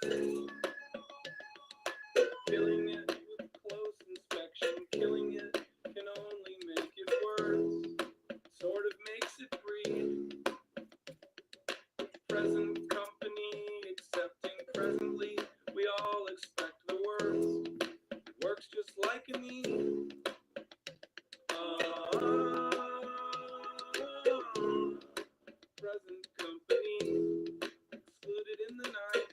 Killing it with close inspection, killing it can only make it worse. Sort of makes it breathe. Present company accepting presently, we all expect the worst. Works just like a need. Present company excluded in the night.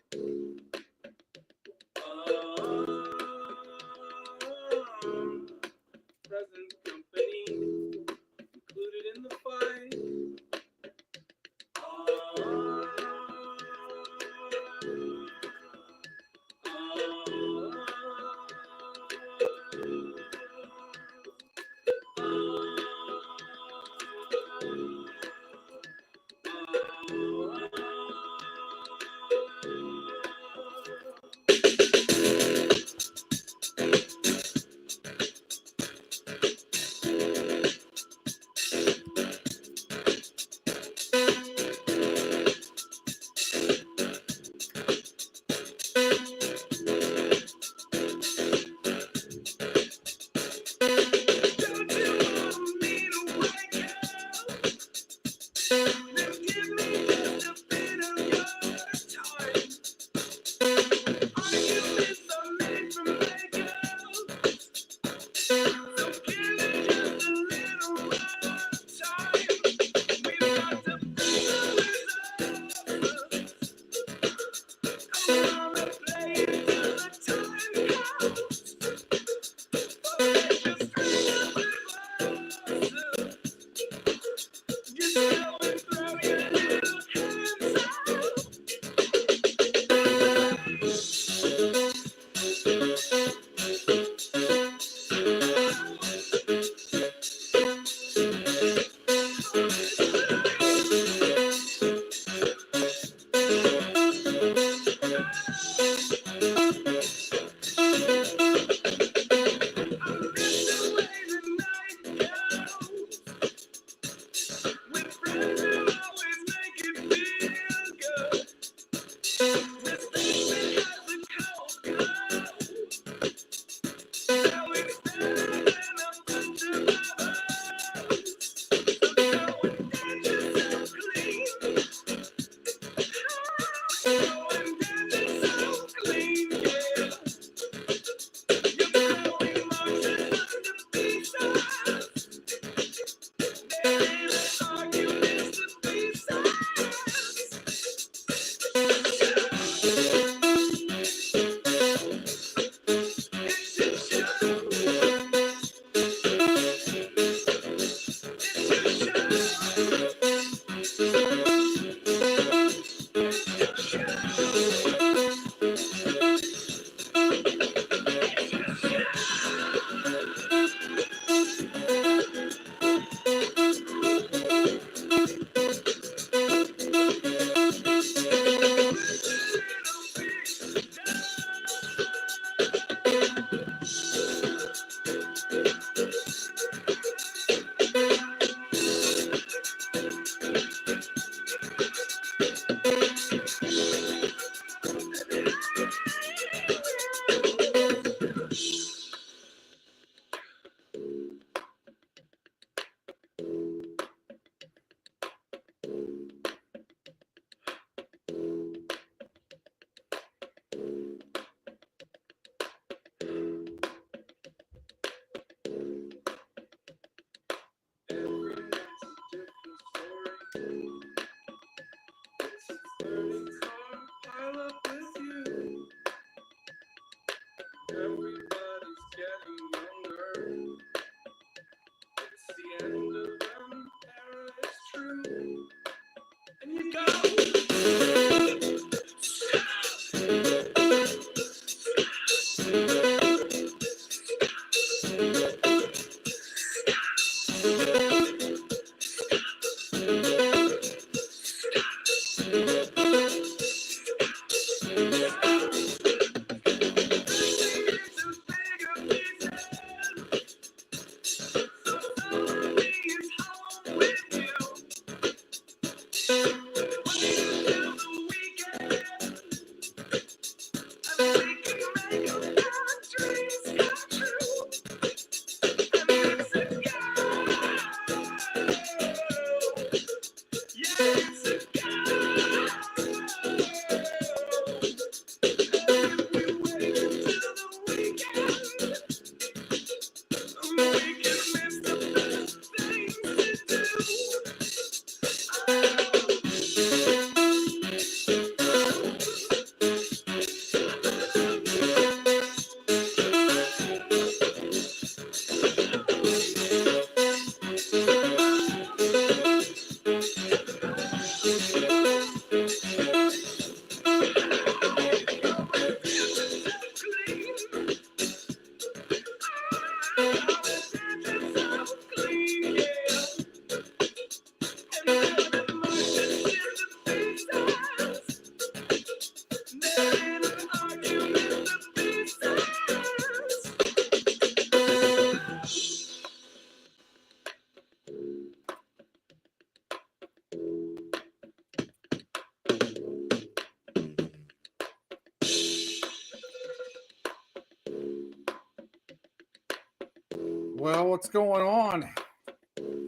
Well, what's going on?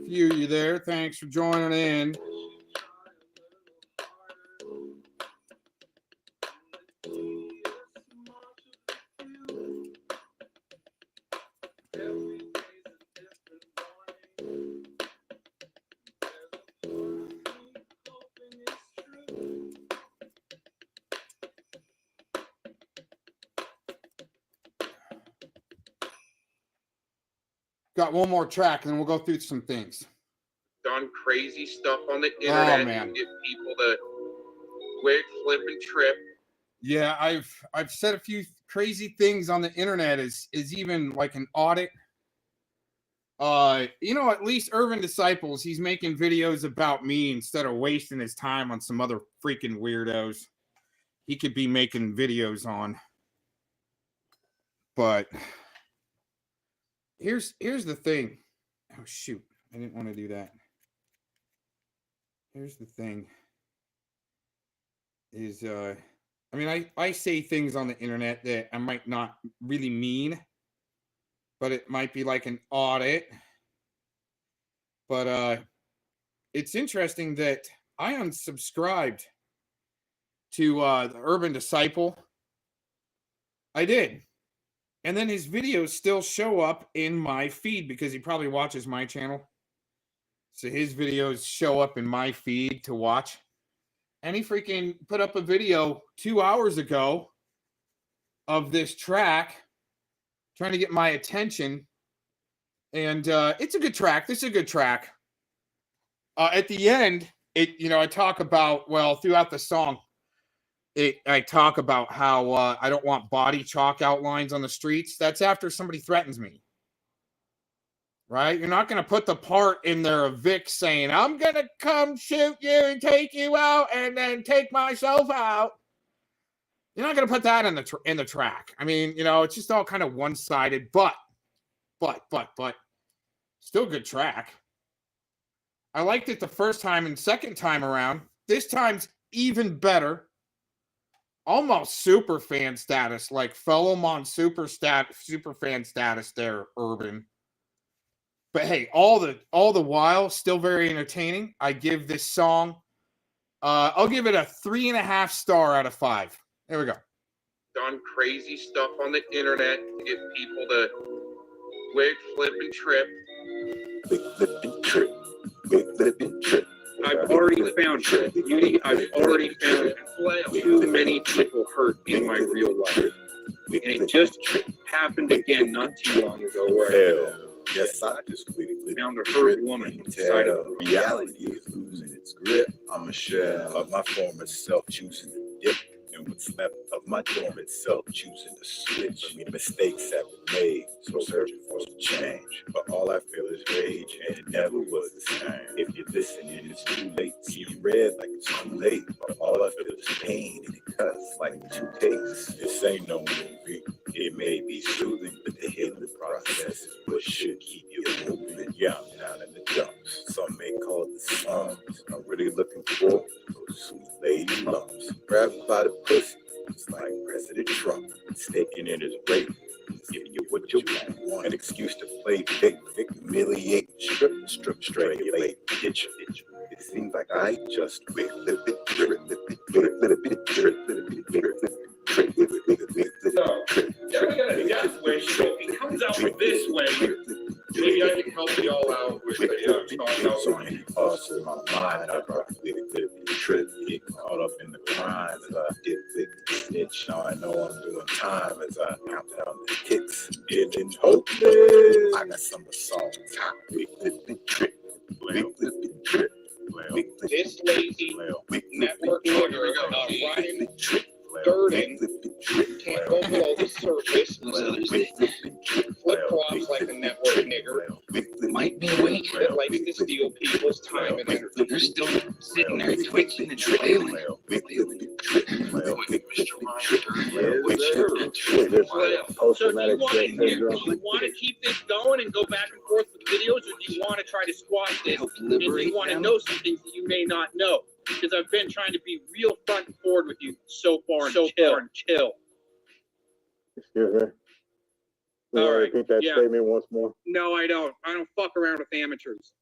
Few of you there, thanks for joining in. Got one more track, and then we'll go through some things. Done crazy stuff on the internet to get people to quit, flip, and trip. Yeah, I've said a few crazy things on the internet. Is even like an audit. You know, at least Urban Disciples, he's making videos about me instead of wasting his time on some other freaking weirdos he could be making videos on. But here's the thing. Oh shoot, I didn't want to do that. Here's the thing. Is I mean, I say things on the internet that I might not really mean, but it might be like an audit. But it's interesting that I unsubscribed to the Urban Disciple. I did. And then his videos still show up in my feed because he probably watches my channel. So his videos show up in my feed to watch. And he freaking put up a video 2 hours ago of this track trying to get my attention. And it's a good track. This is a good track. At the end, I talk about, well, throughout the song, I talk about how I don't want body chalk outlines on the streets. That's after somebody threatens me. Right? You're not going to put the part in there of Vic saying, I'm going to come shoot you and take you out and then take myself out. You're not going to put that in the track. I mean, it's just all kind of one-sided, but still good track. I liked it the first time and second time around. This time's even better. Almost super fan status, like Fellow super fan status there, Urban. But hey, all the while, still very entertaining. I give this song, I'll give it a 3.5 star out of 5. There we go. Done crazy stuff on the internet to get people to quit, flip, and trip. Flip and trip. Flip and trip. I've already found beauty. I've already found too many people hurt in my real life. And it just happened again not too long ago where Yes, I just found a hurt woman inside of the reality is losing its grip. I'm a shell of my former self, choosing to dip. And what's left of my dormant self, choosing to switch. I mean, mistakes have been made, so searching for some change. But all I feel is rage, and it never was the same. If you're listening, it's too late. See you red like it's too late. But all I feel is pain, and it cuts like 2 takes. This ain't no movie. It may be soothing, but the healing process is what should keep you moving. Yeah, I'm down in the dumps. Some may call it the slums. I'm really looking for those sweet lady lumps. Grabbed by the pussy, it's like President Trump, staking in his rape, giving you what you want, an excuse to play big, humiliate, strip, strangulate, itch. It seems like I just quit. Yeah, we got a death wish. So if he comes out with this way, maybe I can help you all out with the talk out. Also, in my mind, I probably did a trip, get caught up in the crime as I get big snitch. Now I know I'm doing time as I count down the kicks, getting hopeless. I got some songs, big flipping trip, big flipping trip. This lazy network nigger riding dirt and can't go below the surface. Flip-flops like a network nigger. Might be awake. That likes to steal people's time and energy. They're still sitting there twitching and flailing. So do you want to keep this going and go back and forth with videos, or do you want to try to squash this and you want to know some things that you may not know? Because I've been trying to be real front and forward with you so far and chill. Excuse me. All right. Repeat that Yeah. statement once more. No, I don't. I don't fuck around with amateurs.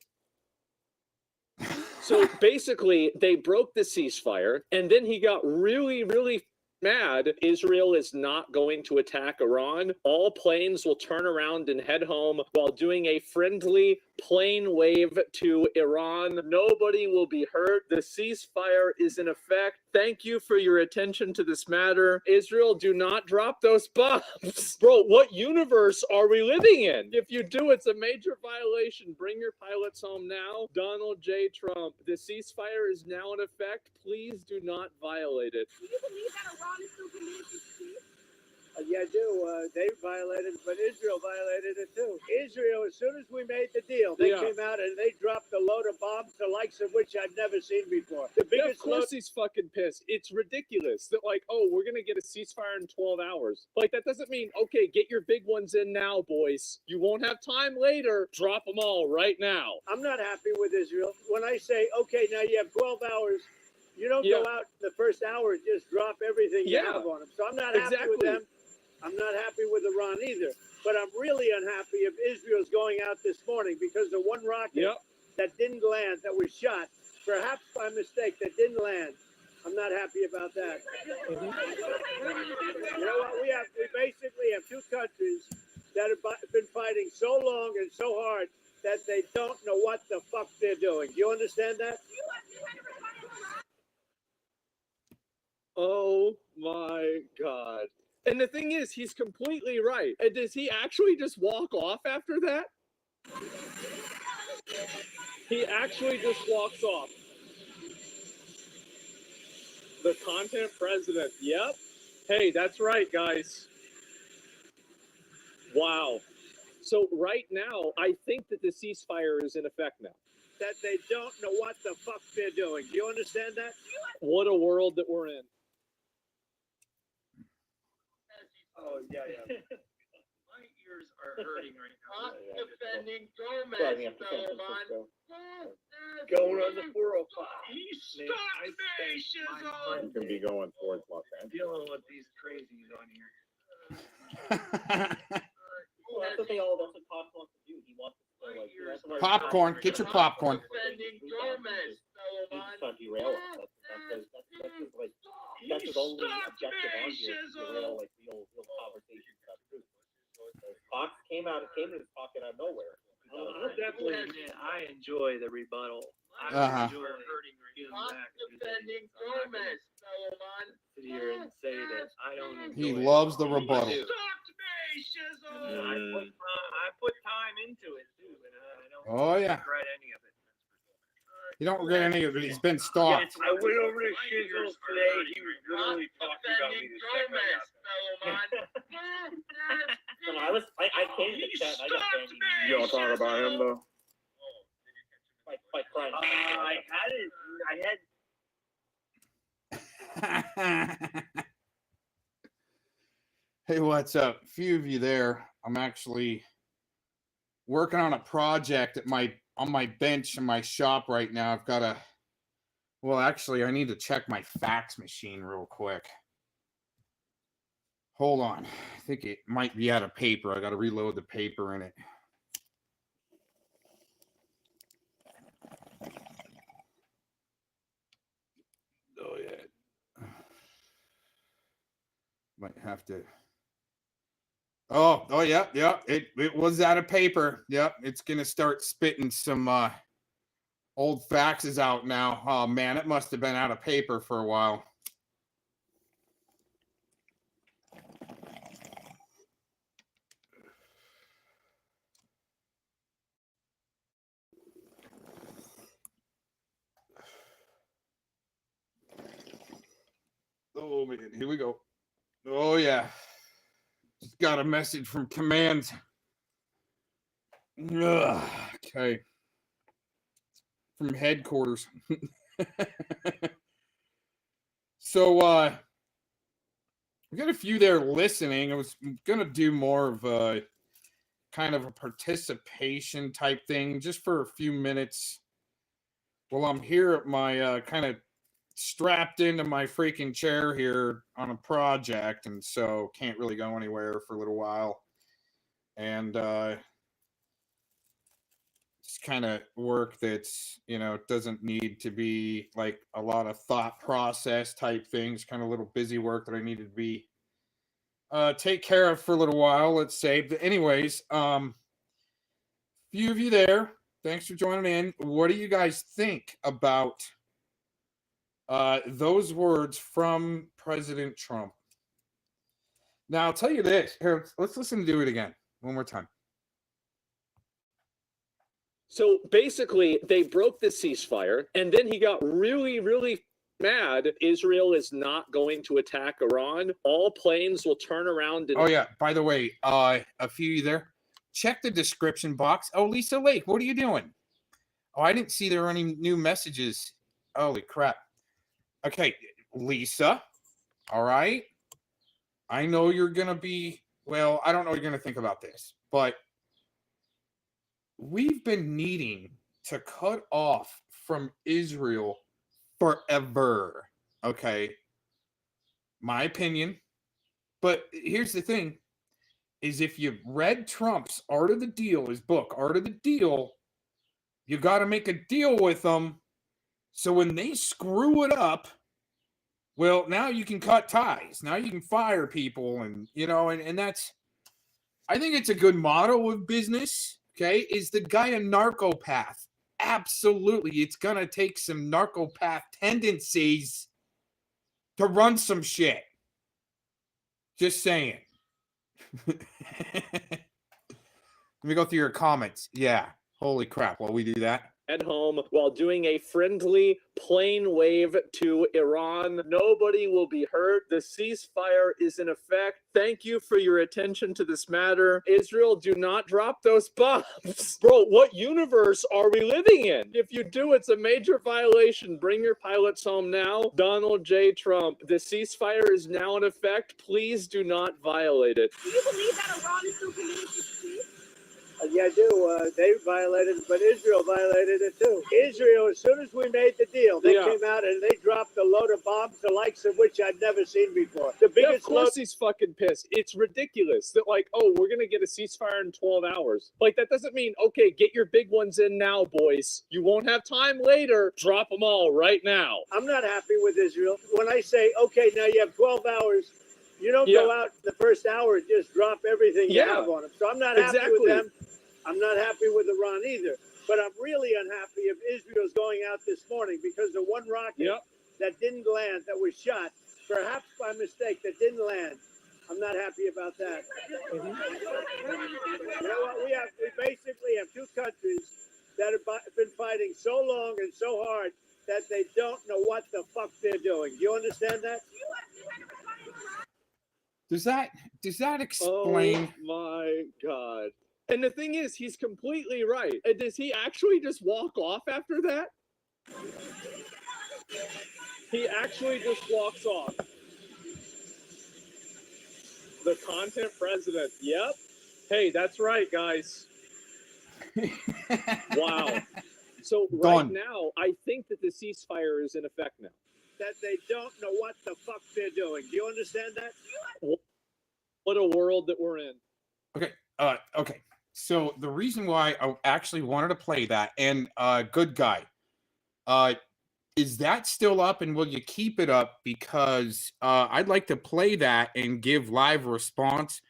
So basically, they broke the ceasefire, and then he got really, really mad. Israel is not going to attack Iran. All planes will turn around and head home while doing a friendly plane wave to Iran. Nobody will be hurt. The ceasefire is in effect. Thank you for your attention to this matter. Israel, do not drop those bombs. Bro, what universe are we living in? If you do, it's a major violation. Bring your pilots home now. Donald J. Trump, the ceasefire is now in effect. Please do not violate it. Do you believe that Iran is still committed to peace? Yeah, I do. They violated it, but Israel violated it too. Israel, as soon as we made the deal, they came out and they dropped a load of bombs, the likes of which I've never seen before. The biggest of course he's fucking pissed. It's ridiculous that, like, oh, we're gonna get a ceasefire in 12 hours. Like, that doesn't mean, okay, get your big ones in now, boys. You won't have time later. Drop them all right now. I'm not happy with Israel. When I say, okay, now you have 12 hours, you don't go out in the first hour and just drop everything you have on them. So I'm not happy with them. I'm not happy with Iran either. But I'm really unhappy if Israel's going out this morning because the one rocket that didn't land, that was shot, perhaps by mistake, that didn't land. I'm not happy about that. You know what? We basically have two countries that have been fighting so long and so hard that they don't know what the fuck they're doing. Do you understand that? Oh my God. And the thing is, he's completely right. And does he actually just walk off after that? He actually just walks off. The content president. Yep. Hey, that's right, guys. Wow. So right now, I think that the ceasefire is in effect now. That they don't know what the fuck they're doing. Do you understand that? What a world that we're in. Oh, yeah. My ears are hurting right now. Defending Going on the 405. He stopped me, Shizzle! You can be going towards Los Angeles. Dealing with these crazies on here. Well, that's what Cox wants to do. He wants to Popcorn. Get your popcorn. He's trying to derail us. That's his only objective on here. Derail like real conversation about truth. Cox came in his pocket out of nowhere. I enjoy the rebuttal. Uh-huh. I enjoy getting back sit here and say that I don't. He loves the rebuttal. I put time into it too, and I don't regret any of it. You don't regret any of it. He's been stalked. I went over to Shizzle today. He was literally talking about me the same way. I came to the chat and I got banned. You don't talk about him though. By crying. Hey, what's up? A few of you there. I'm actually working on a project on my bench in my shop right now. I've got actually I need to check my fax machine real quick. Hold on. I think it might be out of paper. I got to reload the paper in it. Oh yeah. Might have to. Oh yeah. It was out of paper. Yep, it's gonna start spitting some old faxes out now. Oh man, it must have been out of paper for a while. Oh man, here we go. Oh yeah. Just got a message from command. Ugh, okay. From headquarters. So we got a few there listening. I was gonna do more of a kind of a participation type thing just for a few minutes while I'm here at my kind of strapped into my freaking chair here on a project, and so can't really go anywhere for a little while. And it's kind of work that's, doesn't need to be like a lot of thought process type things, kind of little busy work that I needed to be take care of for a little while, let's say. But anyways, few of you there, thanks for joining in. What do you guys think about those words from President Trump? Now, I'll tell you this. Here, let's listen to it again one more time. So basically, they broke the ceasefire, and then he got really, really mad. Israel is not going to attack Iran. All planes will turn around. Oh, yeah. By the way, a few of you there, check the description box. Oh, Lisa Lake, what are you doing? Oh, I didn't see there were any new messages. Holy crap. Okay, Lisa. All right. I know you're going to be, well, I don't know what you're going to think about this, but we've been needing to cut off from Israel forever. Okay. My opinion. But here's the thing, is if you read Trump's Art of the Deal, his book, Art of the Deal, you got to make a deal with them. So when they screw it up, well, now you can cut ties. Now you can fire people. And, and that's, I think it's a good motto of business. Okay. Is the guy a narcopath? Absolutely. It's going to take some narcopath tendencies to run some shit. Just saying. Let me go through your comments. Yeah. Holy crap. While we do that. At home while doing a friendly plane wave to Iran. Nobody will be hurt. The ceasefire is in effect. Thank you for your attention to this matter. Israel, do not drop those bombs. Bro, what universe are we living in? If you do, it's a major violation. Bring your pilots home now. Donald J. Trump, the ceasefire is now in effect. Please do not violate it. Do you believe that Iran is still committed to peace? Yeah, I do. They violated it, but Israel violated it too. Israel, as soon as we made the deal, they came out and they dropped a load of bombs, the likes of which I'd never seen before. The biggest of course he's fucking pissed. It's ridiculous that we're going to get a ceasefire in 12 hours. Like, that doesn't mean, okay, get your big ones in now, boys. You won't have time later. Drop them all right now. I'm not happy with Israel. When I say, okay, now you have 12 hours, you don't go out the first hour and just drop everything you have on them. So I'm not happy with them. I'm not happy with Iran either. But I'm really unhappy if Israel's going out this morning because the one rocket that didn't land, that was shot, perhaps by mistake, that didn't land. I'm not happy about that. You know what? We basically have two countries that have been fighting so long and so hard that they don't know what the fuck they're doing. Do you understand that? Does that explain? Oh my God. And the thing is, he's completely right. And does he actually just walk off after that? He actually just walks off. The content president. Yep. Hey, that's right, guys. Wow. So right now, I think that the ceasefire is in effect now. That they don't know what the fuck they're doing. Do you understand that? What a world that we're in. Okay. Okay. So the reason why I actually wanted to play that, and good guy, is that still up, and will you keep it up? Because I'd like to play that and give live response.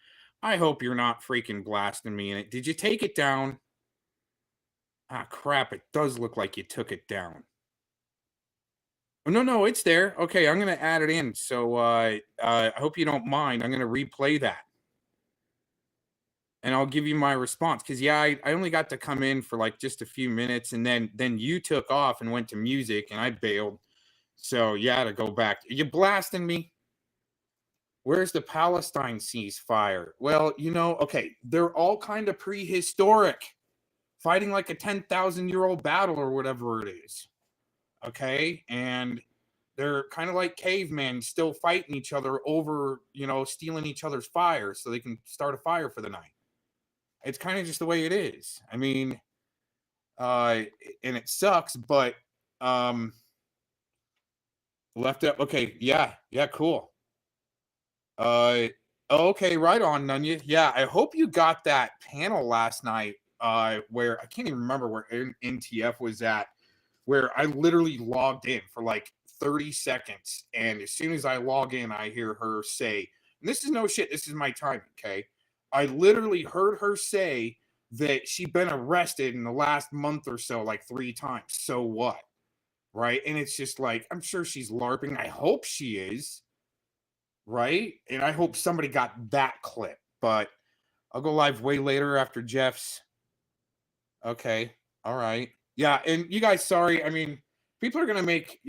I hope you're not freaking blasting me in it. Did you take it down? Ah, crap. It does look like you took it down. Oh, no, it's there. Okay, I'm going to add it in. So I hope you don't mind. I'm going to replay that. And I'll give you my response. Because, I only got to come in for like just a few minutes. And then you took off and went to music. And I bailed. So you had to go back. Are you blasting me? Where's the Palestine ceasefire? Well, okay. They're all kind of prehistoric. Fighting like a 10,000-year-old battle or whatever it is. Okay? And they're kind of like cavemen still fighting each other over, stealing each other's fire so they can start a fire for the night. It's kind of just the way it is. I mean, and it sucks, but left up. Okay, yeah, cool. Okay, right on, Nunya. Yeah, I hope you got that panel last night where I can't even remember where NTF was at, where I literally logged in for like 30 seconds. And as soon as I log in, I hear her say, and this is no shit, this is my timing, okay? I literally heard her say that she'd been arrested in the last month or so, like 3 times. So what? Right? And it's just like, I'm sure she's LARPing. I hope she is. Right? And I hope somebody got that clip, but I'll go live way later after Jeff's. Okay. All right. Yeah. And you guys, sorry. I mean, people are going to make,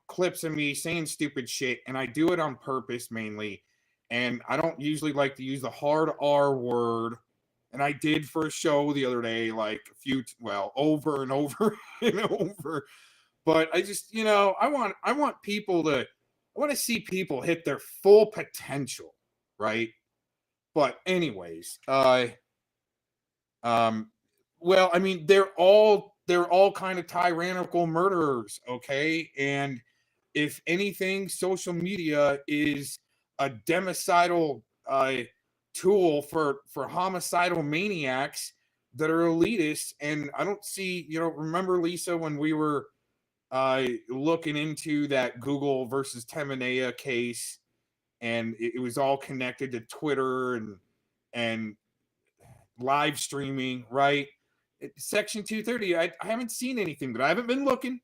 clips of me saying stupid shit, and I do it on purpose mainly. And I don't usually like to use the hard R word. And I did for a show the other day, like over and over and over. But I just, I want people to, I want to see people hit their full potential, right? But anyways, well, I mean, they're all kind of tyrannical murderers, okay? And if anything, social media is a democidal tool for homicidal maniacs that are elitists. And I don't see, remember, Lisa, when we were looking into that Google versus Teminea case, and it was all connected to Twitter and live streaming, right? Section 230, I haven't seen anything, but I haven't been looking,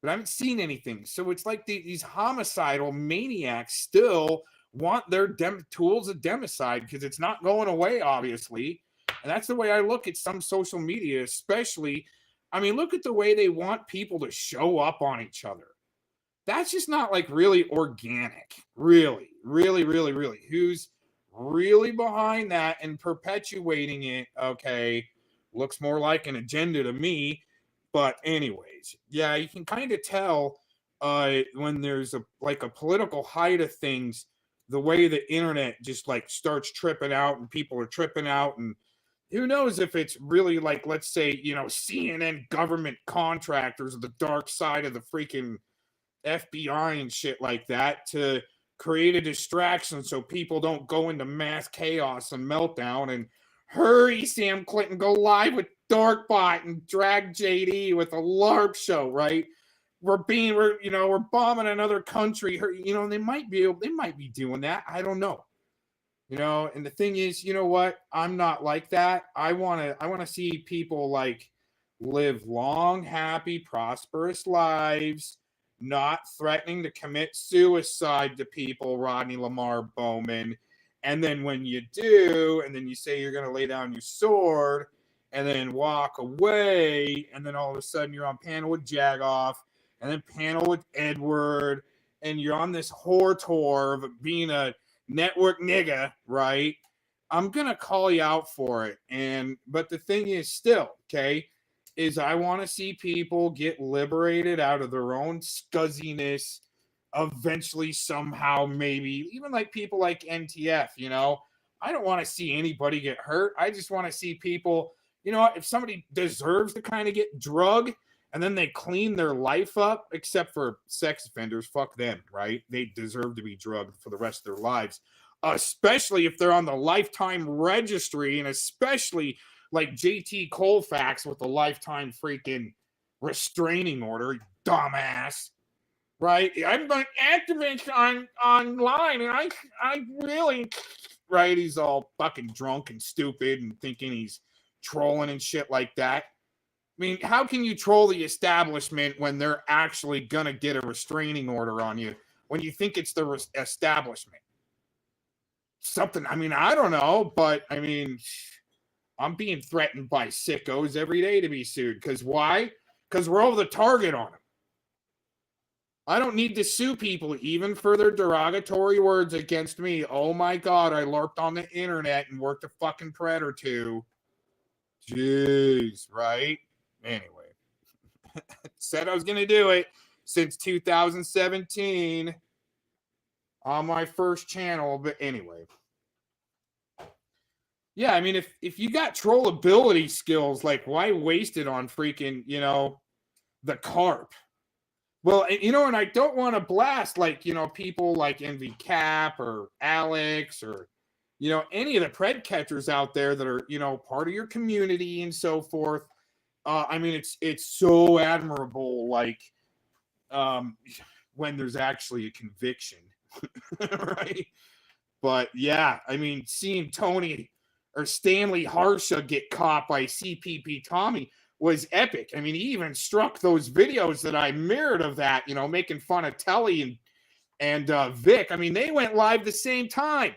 but I haven't seen anything. So it's like these homicidal maniacs still want their tools of democide, because it's not going away, obviously. And that's the way I look at some social media, especially. I mean, look at the way they want people to show up on each other. That's just not like really organic. Really, really, really, really. Who's really behind that and perpetuating it? Okay, looks more like an agenda to me. But anyways, yeah, you can kind of tell when there's a political height of things, the way the internet just like starts tripping out and people are tripping out, and who knows if it's really like, let's say, CNN government contractors or the dark side of the freaking FBI and shit like that to create a distraction so people don't go into mass chaos and meltdown. And hurry, Sam Clinton, go live with Darkbot and drag JD with a LARP show, right? We're bombing another country. They might be doing that. I don't know. And the thing is, you know what? I'm not like that. I want to see people like live long, happy, prosperous lives, not threatening to commit suicide to people, Rodney Lamar Bowman. And then when you do, and then you say you're going to lay down your sword and then walk away, and then all of a sudden you're on panel with Jagoff and then panel with Edward, and you're on this whore tour of being a network nigga, right? I'm gonna call you out for it. But the thing is still, okay, is I want to see people get liberated out of their own scuzziness eventually, somehow, maybe even like people like NTF. I don't want to see anybody get hurt. I just want to see people, if somebody deserves to kind of get drugged and then they clean their life up, except for sex offenders, fuck them, right? They deserve to be drugged for the rest of their lives, especially if they're on the lifetime registry, and especially like JT Colfax with the lifetime freaking restraining order, dumbass, right? I'm an activist online, and I really, right? He's all fucking drunk and stupid and thinking he's trolling and shit like that. I mean, how can you troll the establishment when they're actually going to get a restraining order on you when you think it's the establishment? Something, I mean, I don't know, but I mean, I'm being threatened by sickos every day to be sued. Because why? Because we're over the target on them. I don't need to sue people even for their derogatory words against me. Oh my God, I LARPed on the internet and worked a fucking pred or two. Jeez, right? Anyway, said I was going to do it since 2017 on my first channel. But anyway, yeah, I mean, if you got trollability skills, like, why waste it on freaking, the carp? Well, and I don't want to blast, like, people like Envy Cap or Alex or you know, any of the pred catchers out there that are, you know, part of your community and so forth. I mean, it's so admirable, like, when there's actually a conviction, right? But yeah, I mean, seeing Tony or Stanley Harsha get caught by CPP Tommy was epic. I mean, he even struck those videos that I mirrored of that, you know, making fun of Telly and Vic. I mean, they went live the same time.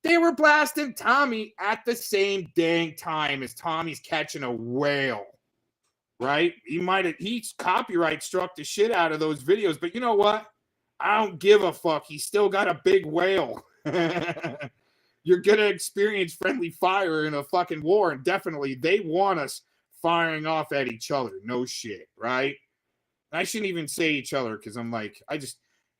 They were blasting Tommy at the same dang time as Tommy's catching a whale, right? He's copyright struck the shit out of those videos, but you know what? I don't give a fuck. He's still got a big whale. You're going to experience friendly fire in a fucking war, and definitely they want us firing off at each other. No shit, right? I shouldn't even say each other because I'm like,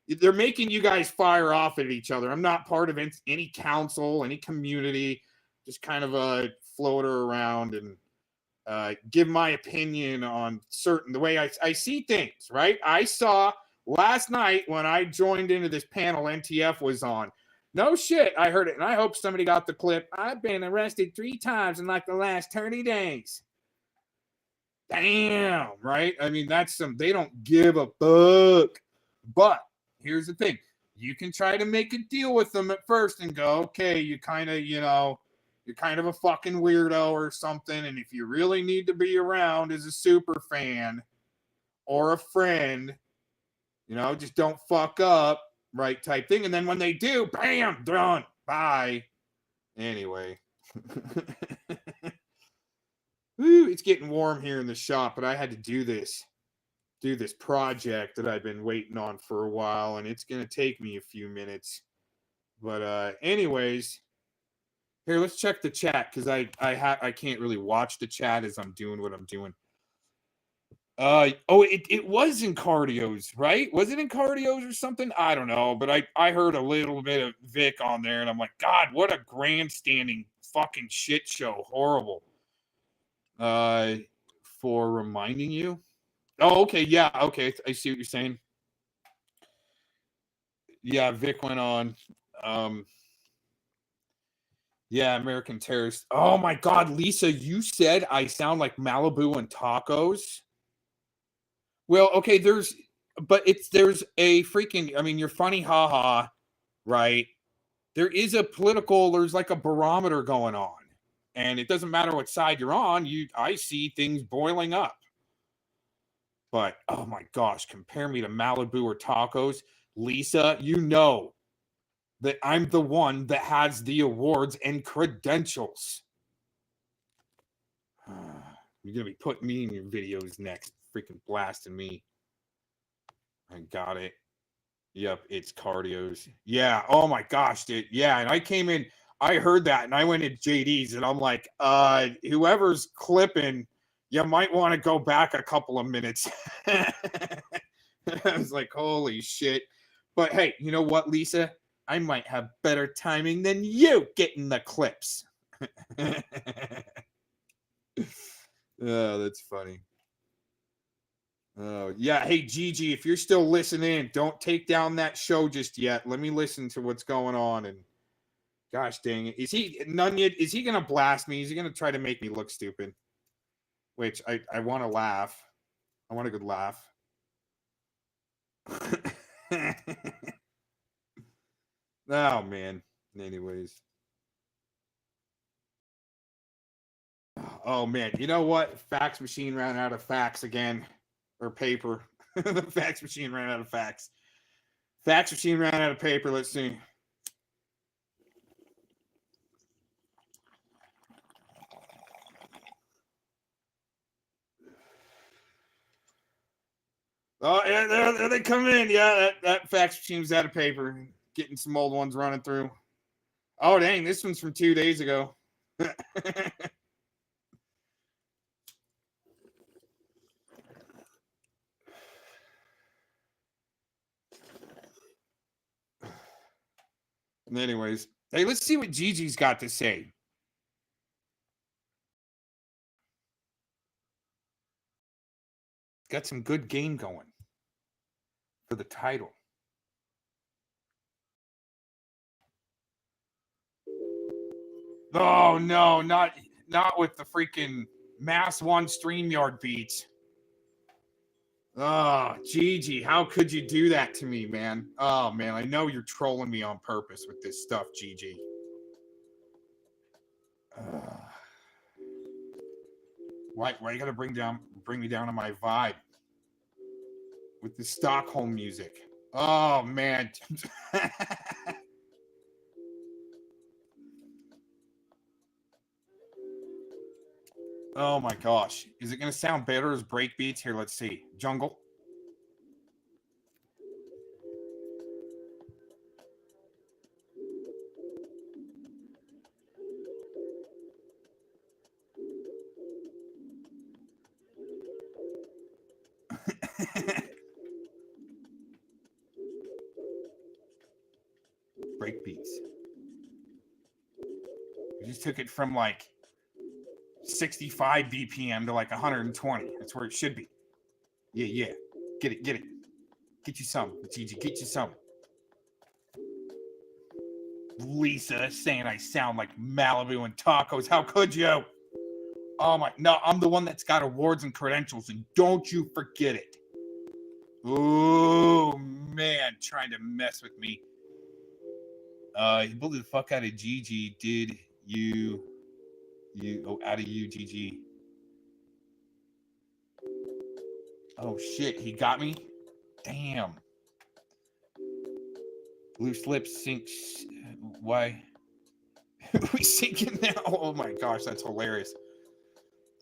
they're making you guys fire off at each other. I'm not part of any council, any community, just kind of a floater around and give my opinion on the way I see things, right? I saw last night when I joined into this panel NTF was on. No shit, I heard it, and I hope somebody got the clip. I've been arrested 3 times in like the last 30 days. Damn, right? I mean, they don't give a fuck. But here's the thing. You can try to make a deal with them at first and go, okay, you kind of, you know, you're kind of a fucking weirdo or something. And if you really need to be around as a super fan or a friend, you know, just don't fuck up, right? Type thing. And then when they do, bam, done. Bye. Anyway. Woo, it's getting warm here in the shop, but I had to do this project that I've been waiting on for a while, and it's going to take me a few minutes. But anyways, here, let's check the chat because I can't really watch the chat as I'm doing what I'm doing. It was in Cardio's, right? Was it in Cardio's or something? I don't know, but I heard a little bit of Vic on there, and I'm like, God, what a grandstanding fucking shit show. Horrible. For reminding you. Oh, okay, yeah, okay, I see what you're saying. Yeah, Vic went on. Yeah, American Terrorist. Oh my God, Lisa, you said I sound like Malibu and tacos. Well, okay, there's a freaking, I mean, you're funny, haha, right? There's like a barometer going on. And it doesn't matter what side you're on, I see things boiling up. But oh my gosh, compare me to Malibu or tacos. Lisa, you know that I'm the one that has the awards and credentials. You're going to be putting me in your videos next. Freaking blasting me. I got it. Yep, it's Cardio's. Yeah, oh my gosh, dude. Yeah, and I came in, I heard that, and I went to JD's, and I'm like, whoever's clipping, you might want to go back a couple of minutes. I was like, holy shit. But hey, you know what, Lisa? I might have better timing than you getting the clips. Oh, that's funny. Oh, yeah. Hey, Gigi, if you're still listening, don't take down that show just yet. Let me listen to what's going on. And gosh dang it. Is he going to blast me? Is he going to try to make me look stupid? Which I want to laugh. I want a good laugh. Oh, man. Anyways. Oh, man. You know what? Fax machine ran out of fax again. Or paper. The fax machine ran out of fax. Fax machine ran out of paper. Let's see. Oh, yeah, there they come in. Yeah, that fax machine's out of paper. Getting some old ones running through. Oh, dang. This one's from 2 days ago. Anyways, hey, let's see what Gigi's got to say. Got some good game going for the title. Oh no, not with the freaking Mass One StreamYard beats. Oh, Gigi, how could you do that to me, man? Oh man, I know you're trolling me on purpose with this stuff, Gigi. Why you gotta bring me down on my vibe with the Stockholm music? Oh man. Oh my gosh. Is it gonna sound better as break beats? Here, let's see. Jungle. Break beats. We just took it from like 65 BPM to like 120. That's where it should be. Yeah. Get it. Get you some, Gigi. Get you some. Lisa saying I sound like Malibu and tacos. How could you? Oh my, no, I'm the one that's got awards and credentials, and don't you forget it. Oh man, trying to mess with me. You bullied the fuck out of Gigi, did you out of you, Gigi. Oh shit, he got me? Damn. Loose lips sinks. Why? We sinking now? Oh my gosh, that's hilarious.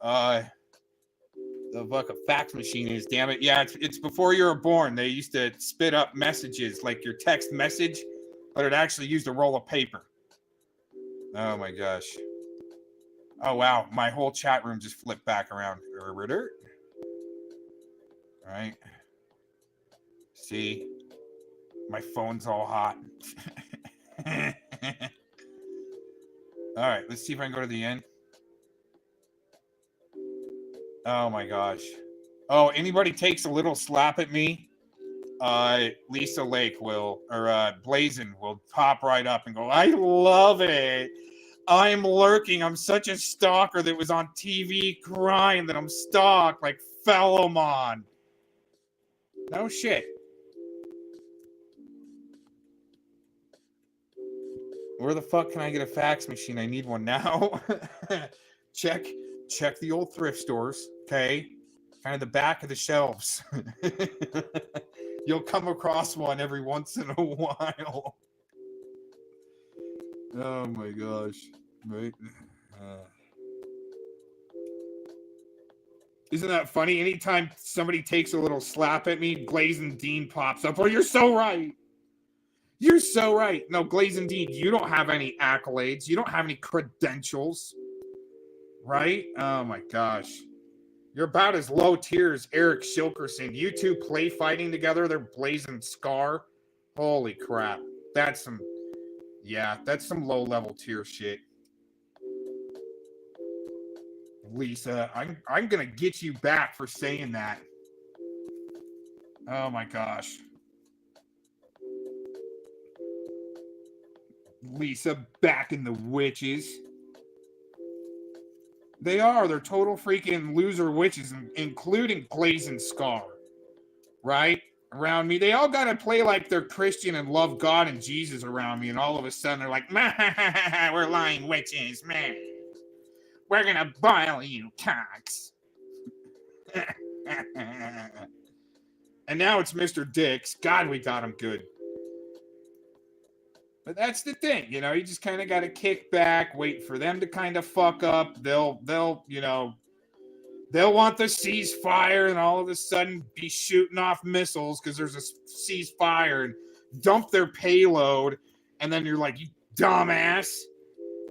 The fuck a fax machine is, damn it. Yeah, it's before you were born. They used to spit up messages like your text message, but it actually used a roll of paper. Oh my gosh. Oh wow, my whole chat room just flipped back around. All right. See, my phone's all hot. All right, let's see if I can go to the end. Oh my gosh. Oh, anybody takes a little slap at me, Lisa Lake will, or Blazin will pop right up and go, I love it. I'm lurking. I'm such a stalker that was on TV crying that I'm stalked like Fellowmon. No shit. Where the fuck can I get a fax machine? I need one now. Check the old thrift stores, okay? Kind of the back of the shelves. You'll come across one every once in a while. Oh my gosh. Right? Isn't that funny? Anytime somebody takes a little slap at me, Glazin Dean pops up. Oh, you're so right. You're so right. No, Glazin Dean, you don't have any accolades. You don't have any credentials. Right? Oh my gosh. You're about as low tier as Eric Shilkerson. You two play fighting together. They're blazing Scar. Holy crap. That's some low level tier shit. Lisa, I'm gonna get you back for saying that. Oh my gosh. Lisa backing the witches. They are. They're total freaking loser witches, including Glazing Scar. Right? Around me. They all got to play like they're Christian and love God and Jesus around me. And all of a sudden they're like, we're lying witches, man. We're going to boil you cocks. And now it's Mr. Dix. God, we got him good. But that's the thing, you know, you just kind of got to kick back, wait for them to kind of fuck up. They'll want the ceasefire and all of a sudden be shooting off missiles because there's a ceasefire and dump their payload. And then you're like, you dumbass.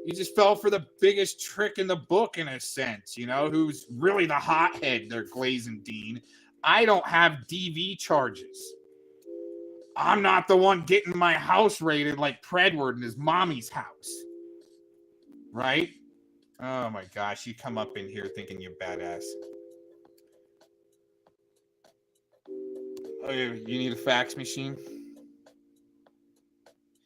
You just fell for the biggest trick in the book in a sense, you know, who's really the hothead there, Glazin Dean. I don't have DV charges. I'm not the one getting my house raided like Predward in his mommy's house. Right? Oh my gosh, you come up in here thinking you're badass. Oh, you need a fax machine?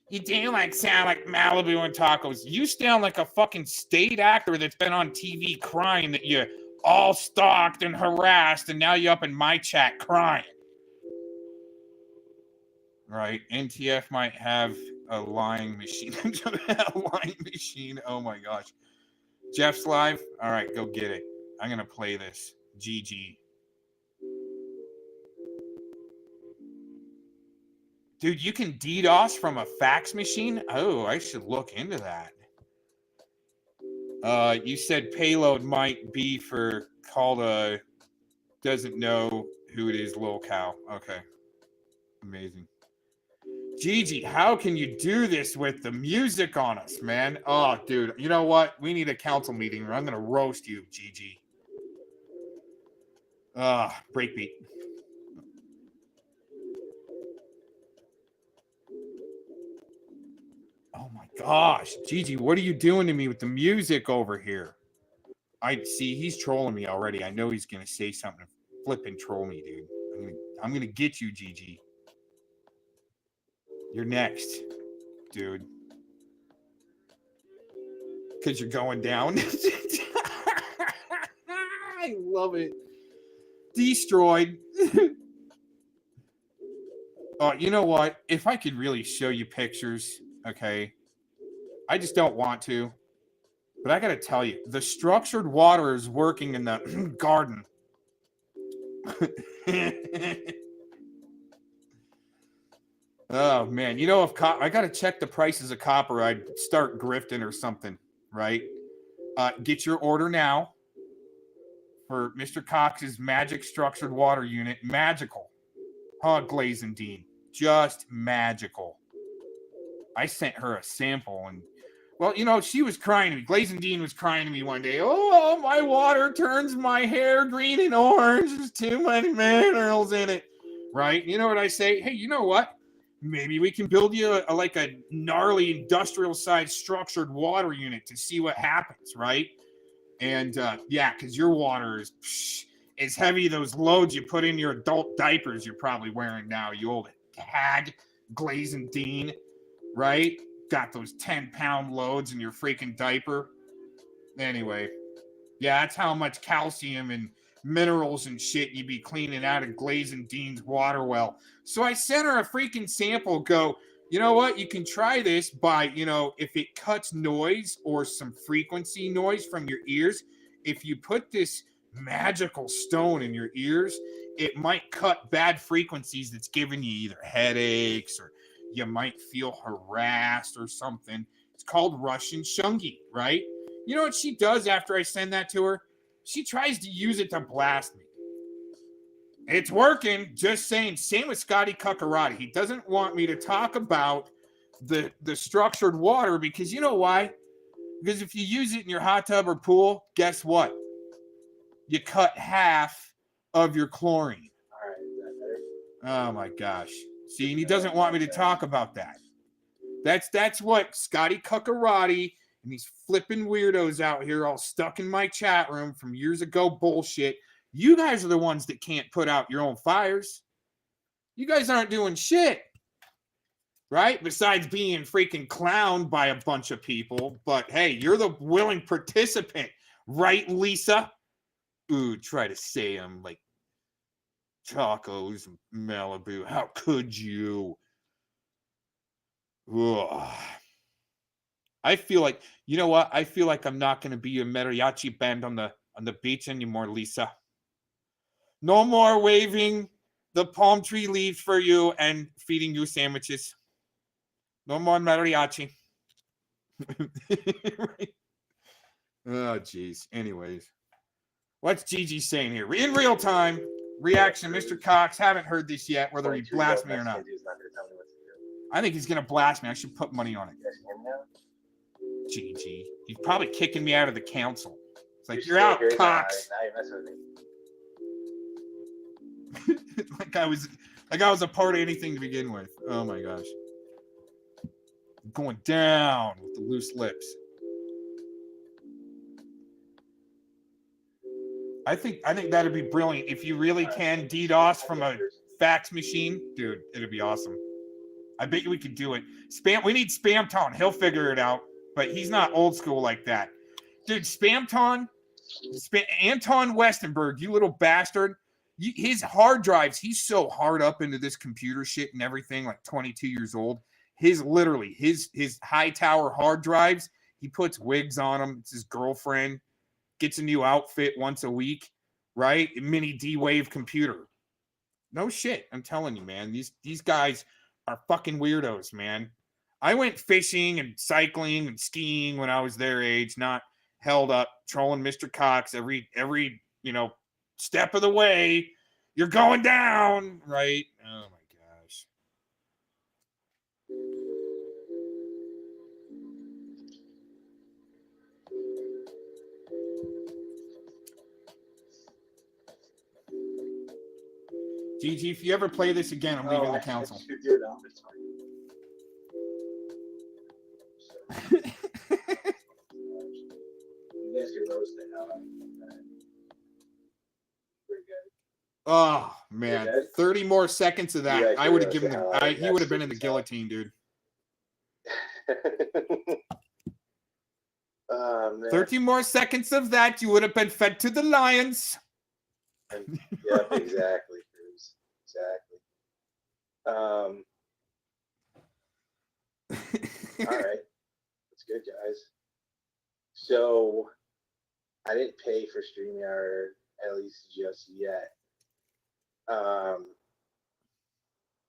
You do sound like Malibu and tacos. You sound like a fucking state actor that's been on TV crying that you all stalked and harassed, and now you're up in my chat crying. Right? NTF might have a lying machine. A lying machine. Oh my gosh. Jeff's live. All right, go get it. I'm gonna play this. GG. Dude, you can DDoS from a fax machine? Oh, I should look into that. You said payload might be for called a doesn't know who it is, lil cow. Okay. Amazing. Gigi, how can you do this with the music on us, man? Oh, dude, you know what? We need a council meeting or I'm going to roast you, Gigi. Breakbeat. Oh my gosh, Gigi, what are you doing to me with the music over here? I see he's trolling me already. I know he's going to say something to flipping troll me, dude. I'm going to get you, Gigi. You're next, dude. Because you're going down. I love it. Destroyed. Oh, you know what? If I could really show you pictures, okay? I just don't want to. But I got to tell you, the structured water is working in the garden. Oh, man. You know, if I got to check the prices of copper, I'd start grifting or something, right? Get your order now for Mr. Cox's magic structured water unit. Magical. Glazendine. Just magical. I sent her a sample and, well, you know, she was crying to me. Glazendine was crying to me one day. Oh, my water turns my hair green and orange. There's too many minerals in it. Right? You know what I say? Hey, you know what? Maybe we can build you a gnarly industrial-sized structured water unit to see what happens, right? And, yeah, because your water is heavy. Those loads you put in your adult diapers you're probably wearing now, you old hag, Glazendine, right? Got those 10-pound loads in your freaking diaper. Anyway, yeah, that's how much calcium and minerals and shit you be cleaning out of Glazendine's water well. So I sent her a freaking sample. Go, you know what? You can try this by, you know, if it cuts noise or some frequency noise from your ears, if you put this magical stone in your ears, it might cut bad frequencies that's giving you either headaches or you might feel harassed or something. It's called Russian Shungi, right? You know what she does after I send that to her? She tries to use it to blast me. It's working, just saying. Same with Scotty Cuccarati. He doesn't want me to talk about the structured water because you know why? Because if you use it in your hot tub or pool, guess what? You cut half of your chlorine. Oh my gosh. See, and he doesn't want me to talk about that. That's what Scotty Cuccarati and these flipping weirdos out here all stuck in my chat room from years ago bullshit. You guys are the ones that can't put out your own fires. You guys aren't doing shit. Right? Besides being freaking clowned by a bunch of people. But hey, you're the willing participant. Right, Lisa? Ooh, try to say I'm like tacos, Malibu. How could you? Ugh. I feel like, you know what? I feel like I'm not going to be a mariachi band on the beach anymore, Lisa. No more waving the palm tree leaves for you and feeding you sandwiches. No more mariachi. Right? Oh, jeez. Anyways. What's Gigi saying here? In real time, reaction, Mr. Cox. Haven't heard this yet, whether he blasts me or not. I think he's going to blast me. I should put money on it. Gigi. He's probably kicking me out of the council. It's like, you're out, Cox. Like I was a part of anything to begin with. Oh my gosh. I'm going down with the loose lips. I think that'd be brilliant if you really can DDoS from a fax machine, dude. It'd be awesome. I bet you we could do it. We need Spamton. He'll figure it out, but he's not old school like that. Dude, Spamton, Anton Westenberg, you little bastard. His hard drives, he's so hard up into this computer shit and everything, like 22 years old. His high tower hard drives, he puts wigs on them. It's his girlfriend. Gets a new outfit once a week, right? A mini D-Wave computer. No shit. I'm telling you, man. These guys are fucking weirdos, man. I went fishing and cycling and skiing when I was their age, not held up trolling Mr. Cox every step of the way. You're going down, right? Oh my gosh. GG, if you ever play this again, I'm leaving the council. Oh man, 30 more seconds of that. I would have given he would have been in the guillotine, dude. 13 more seconds of that, you would have been fed to the lions. Yep, exactly, Cruz. Exactly. All right. That's good, guys. So I didn't pay for StreamYard, at least just yet.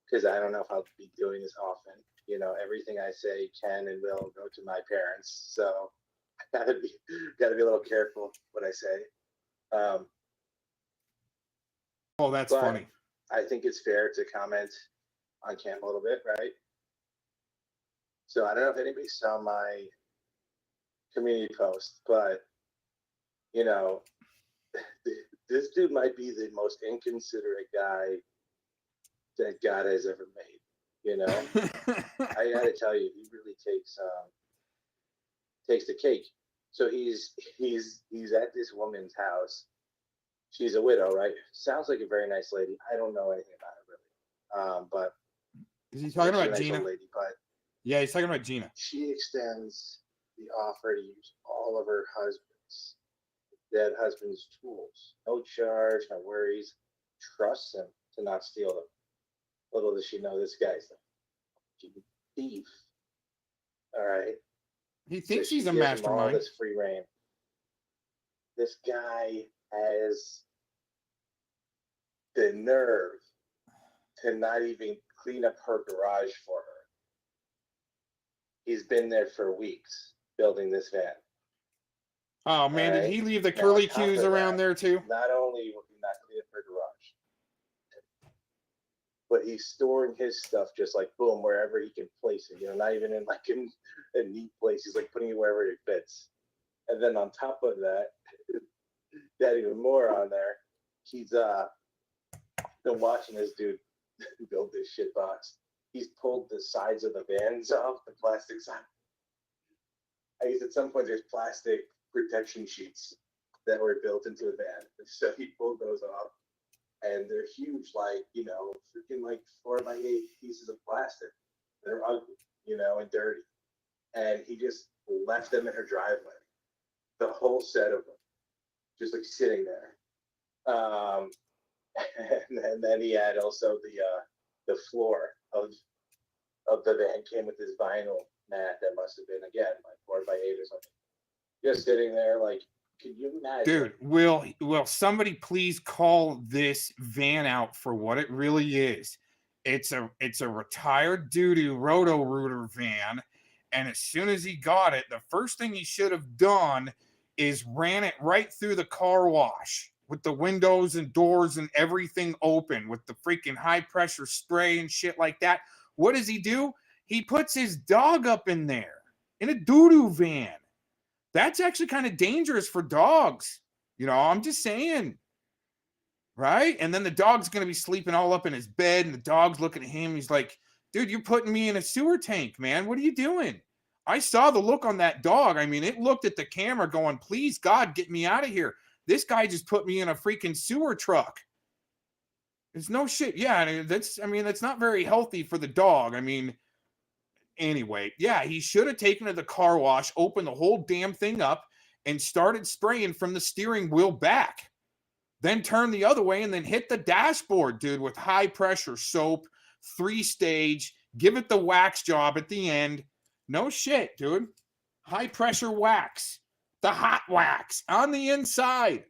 Because I don't know if I'll be doing this often. You know, everything I say can and will go to my parents. So I gotta be a little careful what I say. Oh, that's funny. I think it's fair to comment on Cam a little bit, right? So I don't know if anybody saw my community post, but you know, this dude might be the most inconsiderate guy that God has ever made. You know, I gotta tell you, he really takes the cake. So he's at this woman's house. She's a widow, right? Sounds like a very nice lady. I don't know anything about her really, but is he talking about nice Gina? Lady, but yeah, he's talking about Gina. She extends the offer to use all of her dead husband's tools. No charge, no worries. Trusts him to not steal them. Little does she know this guy's a thief. All right. He thinks he's a mastermind. All this free reign. This guy has the nerve to not even clean up her garage for her. He's been there for weeks building this van. Oh man, did he leave the curly cues around there too? Not only will he not clean up her garage, but he's storing his stuff just like boom, wherever he can place it. You know, not even in like a neat place. He's like putting it wherever it fits. And then on top of that, got even more on there. He's been watching this dude build this shit box. He's pulled the sides of the vans off, the plastic side. I guess at some point there's plastic protection sheets that were built into the van. So he pulled those off. And they're huge, like, you know, freaking like 4x8 pieces of plastic. They're ugly, you know, and dirty. And he just left them in her driveway. The whole set of them. Just like sitting there. And then he had also the floor of the van came with this vinyl mat that must have been again like 4x8 or something. Just sitting there, like, can you imagine? Dude, will somebody please call this van out for what it really is? It's a retired doo-doo Roto-Rooter van, and as soon as he got it, the first thing he should have done is ran it right through the car wash with the windows and doors and everything open with the freaking high pressure spray and shit like that. What does he do? He puts his dog up in there in a doo-doo van. That's actually kind of dangerous for dogs. You know, I'm just saying. Right? And then the dog's going to be sleeping all up in his bed and the dog's looking at him. He's like, dude, you're putting me in a sewer tank, man. What are you doing? I saw the look on that dog. I mean, it looked at the camera going, please, God, get me out of here. This guy just put me in a freaking sewer truck. It's no shit. Yeah, that's not very healthy for the dog. I mean, anyway, yeah, he should have taken it to the car wash, opened the whole damn thing up, and started spraying from the steering wheel back. Then turn the other way and then hit the dashboard, dude, with high pressure soap, 3-stage, give it the wax job at the end. No shit, dude. High pressure wax, the hot wax on the inside.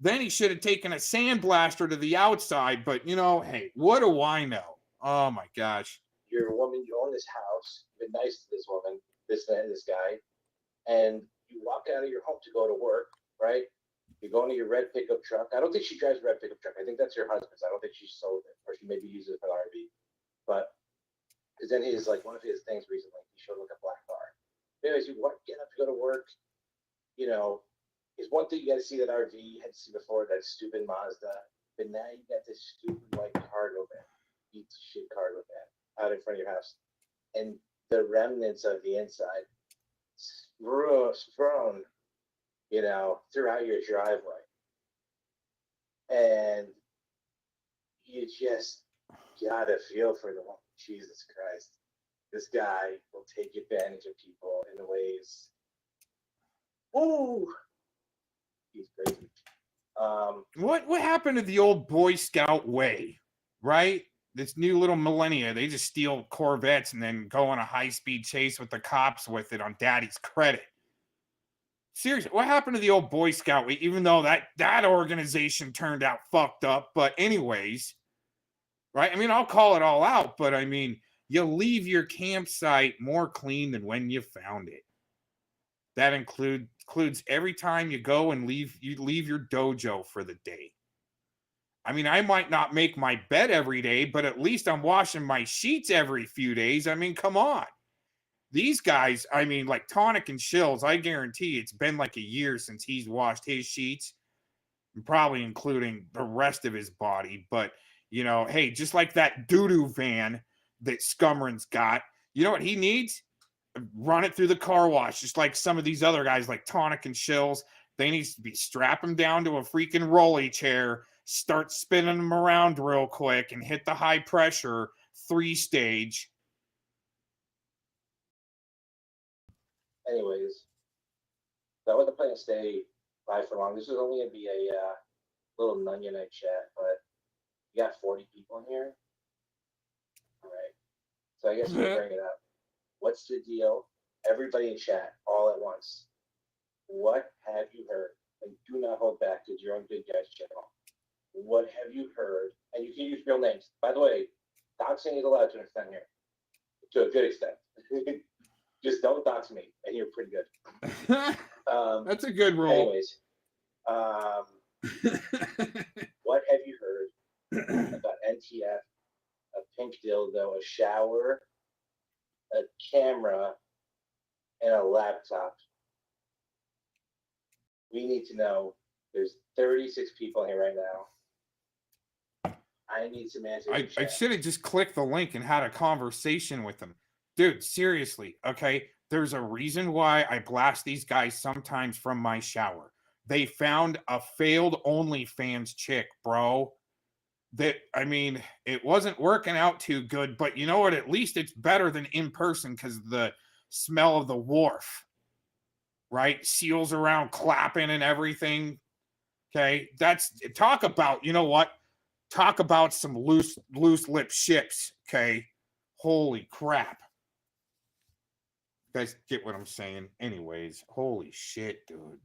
Then he should have taken a sandblaster to the outside, but hey, what do I know? Oh my gosh. You're a woman, you own this house, you've been nice to this woman, this guy, and you walk out of your home to go to work, right? You go into your red pickup truck. I don't think she drives a red pickup truck. I think that's her husband's. I don't think she sold it, or she maybe uses it for an RV. But because then his one of his things recently, he showed like a black car. Anyways, you get up to go to work. Is one thing you got to see that RV you had to see before, that stupid Mazda, but now you got this stupid white cargo van, eat shit cargo van out in front of your house, and the remnants of the inside thrown throughout your driveway. And you just gotta feel for the one. Jesus Christ. This guy will take advantage of people in ways. Ooh. He's crazy. What happened to the old Boy Scout way, right? This new little millennia, they just steal Corvettes and then go on a high-speed chase with the cops with it on daddy's credit. Seriously, what happened to the old Boy Scout way? Even though that organization turned out fucked up, but anyways, right? I mean, I'll call it all out, but I mean, you leave your campsite more clean than when you found it. That includes every time you go and leave your dojo for the day. I mean, I might not make my bed every day, but at least I'm washing my sheets every few days. I mean, come on. These guys, I mean, like Tonic and Shills, I guarantee it's been like a year since he's washed his sheets, probably including the rest of his body. But, hey, just like that doo-doo van that Scumrin's got, you know what he needs? Run it through the car wash, just like some of these other guys like Tonic and Shills. They need to be strap him down to a freaking rolly chair, start spinning them around real quick, and hit the high pressure 3-stage. Anyways, so I wasn't planning to stay live for long. This is only going to be a little Nunya night chat, but you got 40 people in here. All right. So I guess we'll bring it up. What's the deal? Everybody in chat, all at once. What have you heard? And do not hold back to your own Good Guys channel. What have you heard? And you can use real names. By the way, doxing is allowed to an extent here. To a good extent. Just don't dox me, and you're pretty good. That's a good rule. Anyways, what have you heard about NTF, a pink dildo, a shower, a camera, and a laptop? We need to know. There's 36 people here right now. I need some answers. I should have just clicked the link and had a conversation with them. Dude, seriously, okay? There's a reason why I blast these guys sometimes from my shower. They found a failed OnlyFans chick, bro. That, I mean, it wasn't working out too good, but you know what? At least it's better than in person because the smell of the wharf, right? Seals around clapping and everything. Okay, talk about, you know what? Talk about some loose lip ships, okay? Holy crap. You guys get what I'm saying? Anyways, holy shit, dude.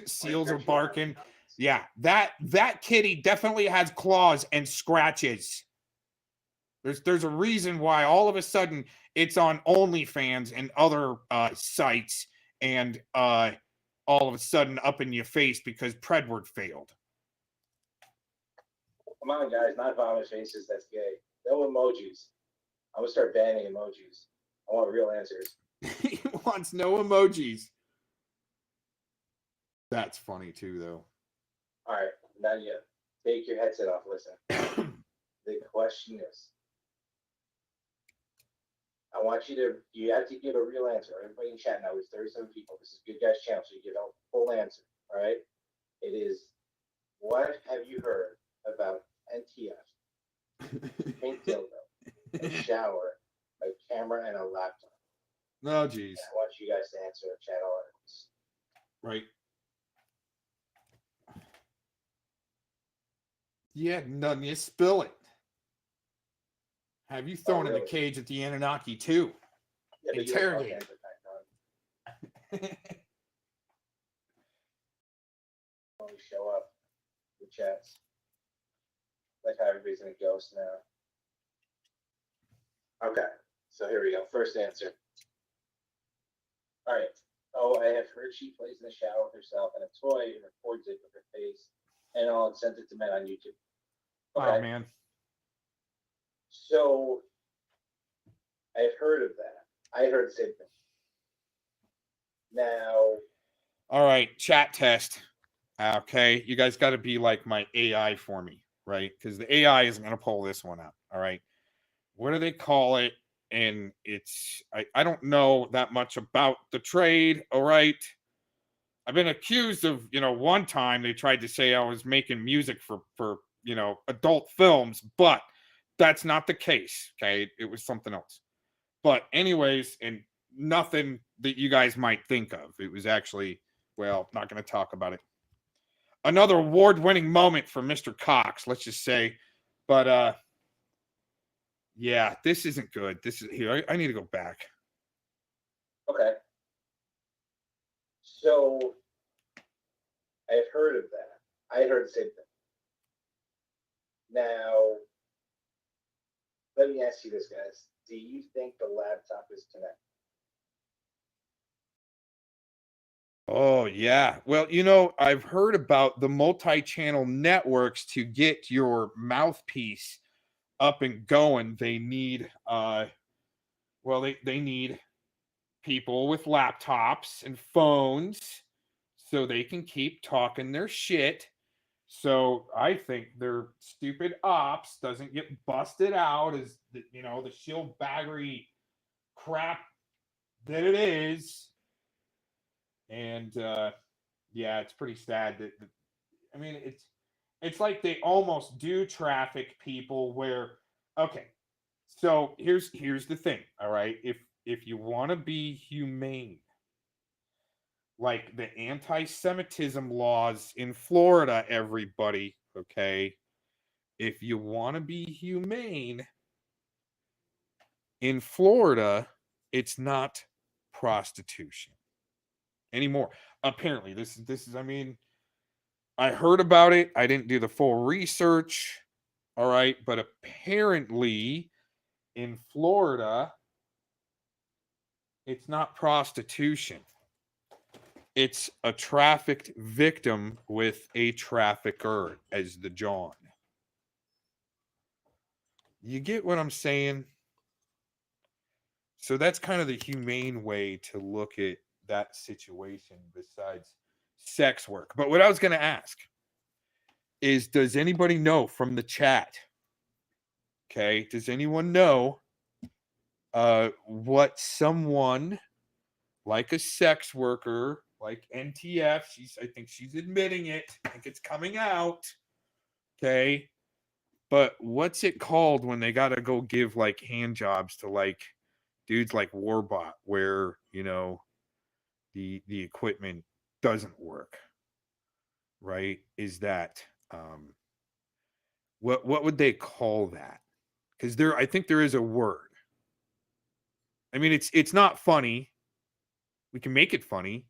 Seals are barking. Yeah, that kitty definitely has claws and scratches. There's a reason why all of a sudden it's on OnlyFans and other sites, and all of a sudden up in your face because Predward failed. Come on, guys, not vomit faces. That's gay. No emojis. I'm gonna start banning emojis. I want real answers. He wants no emojis. That's funny too, though. All right, now you take your headset off. Listen. The question is, I want you have to give a real answer. Everybody in chat now, there's 37 people. This is Good Guys channel, so you give a full answer. All right. It is, what have you heard about NTF, pink dildo, a shower, a camera, and a laptop? No, geez. I want you guys to answer channel articles. Right. Yeah, none. You spill it. Have you thrown in the cage at the Anunnaki too? Yeah, interrogate. When we show up, the chats. Like how everybody's in a ghost now. Okay, so here we go. First answer. All right. Oh, I have heard she plays in the shower with herself and a toy and records it with her face, and I'll send it to men on YouTube. Okay. Oh man. So I've heard of that. I heard the same thing. Now. All right, chat test. Okay, you guys got to be like my AI for me, right? Because the AI isn't going to pull this one up. All right. What do they call it? And it's, I don't know that much about the trade. All right. I've been accused of, one time they tried to say I was making music for adult films, but that's not the case. Okay. It was something else. But anyways, and nothing that you guys might think of. It was actually, well, not going to talk about it. Another award-winning moment for Mr. Cox, let's just say. But yeah, this isn't good. This is here. I need to go back. Okay. So I've heard of that. I heard the same thing. Now, let me ask you this, guys. Do you think the laptop is connected? Oh, yeah. Well, I've heard about the multi-channel networks to get your mouthpiece up and going. They need, they need people with laptops and phones so they can keep talking their shit. So I think their stupid ops doesn't get busted out as, the shill baggery crap that it is. And yeah, it's pretty sad that it's like they almost do traffic people where, okay, so here's the thing, all right? If you want to be humane, like the anti-Semitism laws in Florida, everybody, okay? If you want to be humane in Florida, it's not prostitution anymore. Apparently, this is I heard about it. I didn't do the full research. All right, but apparently in Florida, it's not prostitution. It's a trafficked victim with a trafficker as the John. You get what I'm saying? So that's kind of the humane way to look at that situation besides sex work. But what I was going to ask is, does anybody know from the chat? Okay, does anyone know what someone like a sex worker, like NTF, I think she's admitting it. I think it's coming out. Okay. But what's it called when they got to go give like hand jobs to like dudes like Warbot where, the equipment doesn't work, right? Is that what would they call that? Because I think there is a word. I mean, it's not funny. We can make it funny.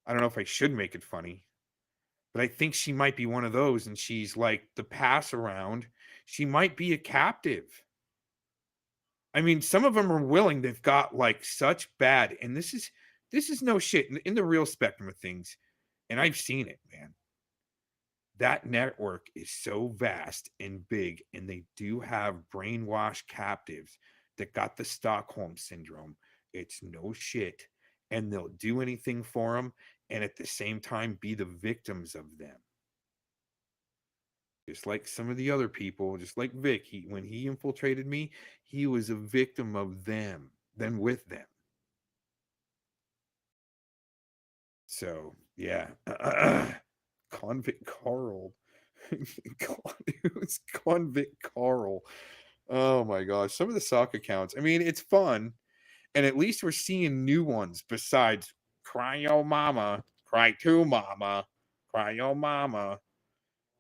I don't know if I should make it funny, but I think she might be one of those, and she's like the pass around. She might be a captive. I mean, some of them are willing. They've got like such bad, and this is no shit in the real spectrum of things. And I've seen it, man. That network is so vast and big, and they do have brainwashed captives that got the Stockholm syndrome. It's no shit. And they'll do anything for them, and at the same time be the victims of them. Just like some of the other people, just like Vic, when he infiltrated me, he was a victim of them, then with them. So Yeah. Convict Carl. Who's Convict Carl? Oh my gosh. Some of the sock accounts. I mean, it's fun. And at least we're seeing new ones besides Cry Yo Mama, Cry To Mama, Cry Yo Mama,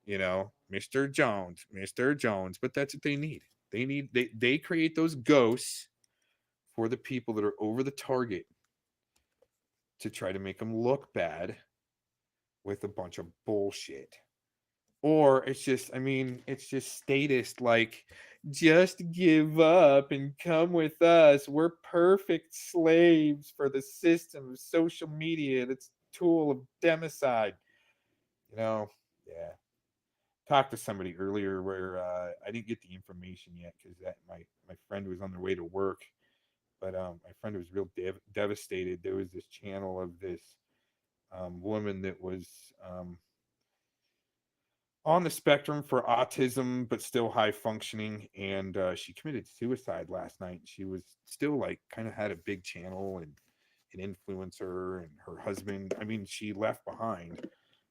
you know, Mr. Jones. But that's what they need. They create those ghosts for the people that are over the target to try to make them look bad with a bunch of bullshit. Or it's just, I mean, it's just statist, like, just give up and come with us. We're perfect slaves for the system of social media that's a tool of democide. You know, yeah. Talked to somebody earlier where I didn't get the information yet because my friend was on their way to work. But my friend was real devastated. There was this channel of this woman that was on the spectrum for autism, but still high functioning. And she committed suicide last night. She was still like kind of had a big channel and an influencer, and her husband. I mean, she left behind,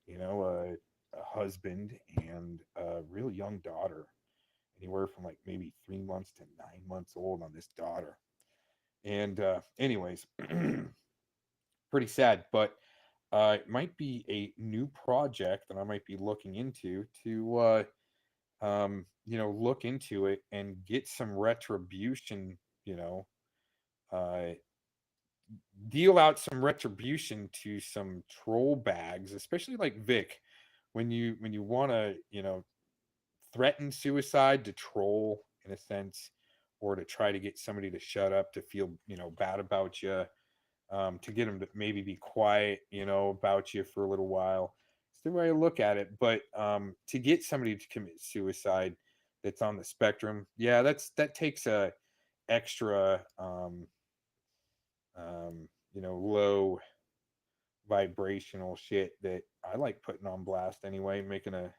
you know, a husband and a real young daughter, anywhere from like maybe 3 months to 9 months old on this daughter. And anyways, pretty sad, but it might be a new project that I might be looking into to, you know, look into it and get some retribution, you know, uh, deal out some retribution to some troll bags, especially like Vic, when you want to, you know, threaten suicide to troll in a sense, or to try to get somebody to shut up, to feel, you know, bad about you, to get them to maybe be quiet, you know, about you for a little while. It's the way I look at it. But to get somebody to commit suicide that's on the spectrum, yeah, that takes a extra, you know, low vibrational shit that I like putting on blast anyway, making a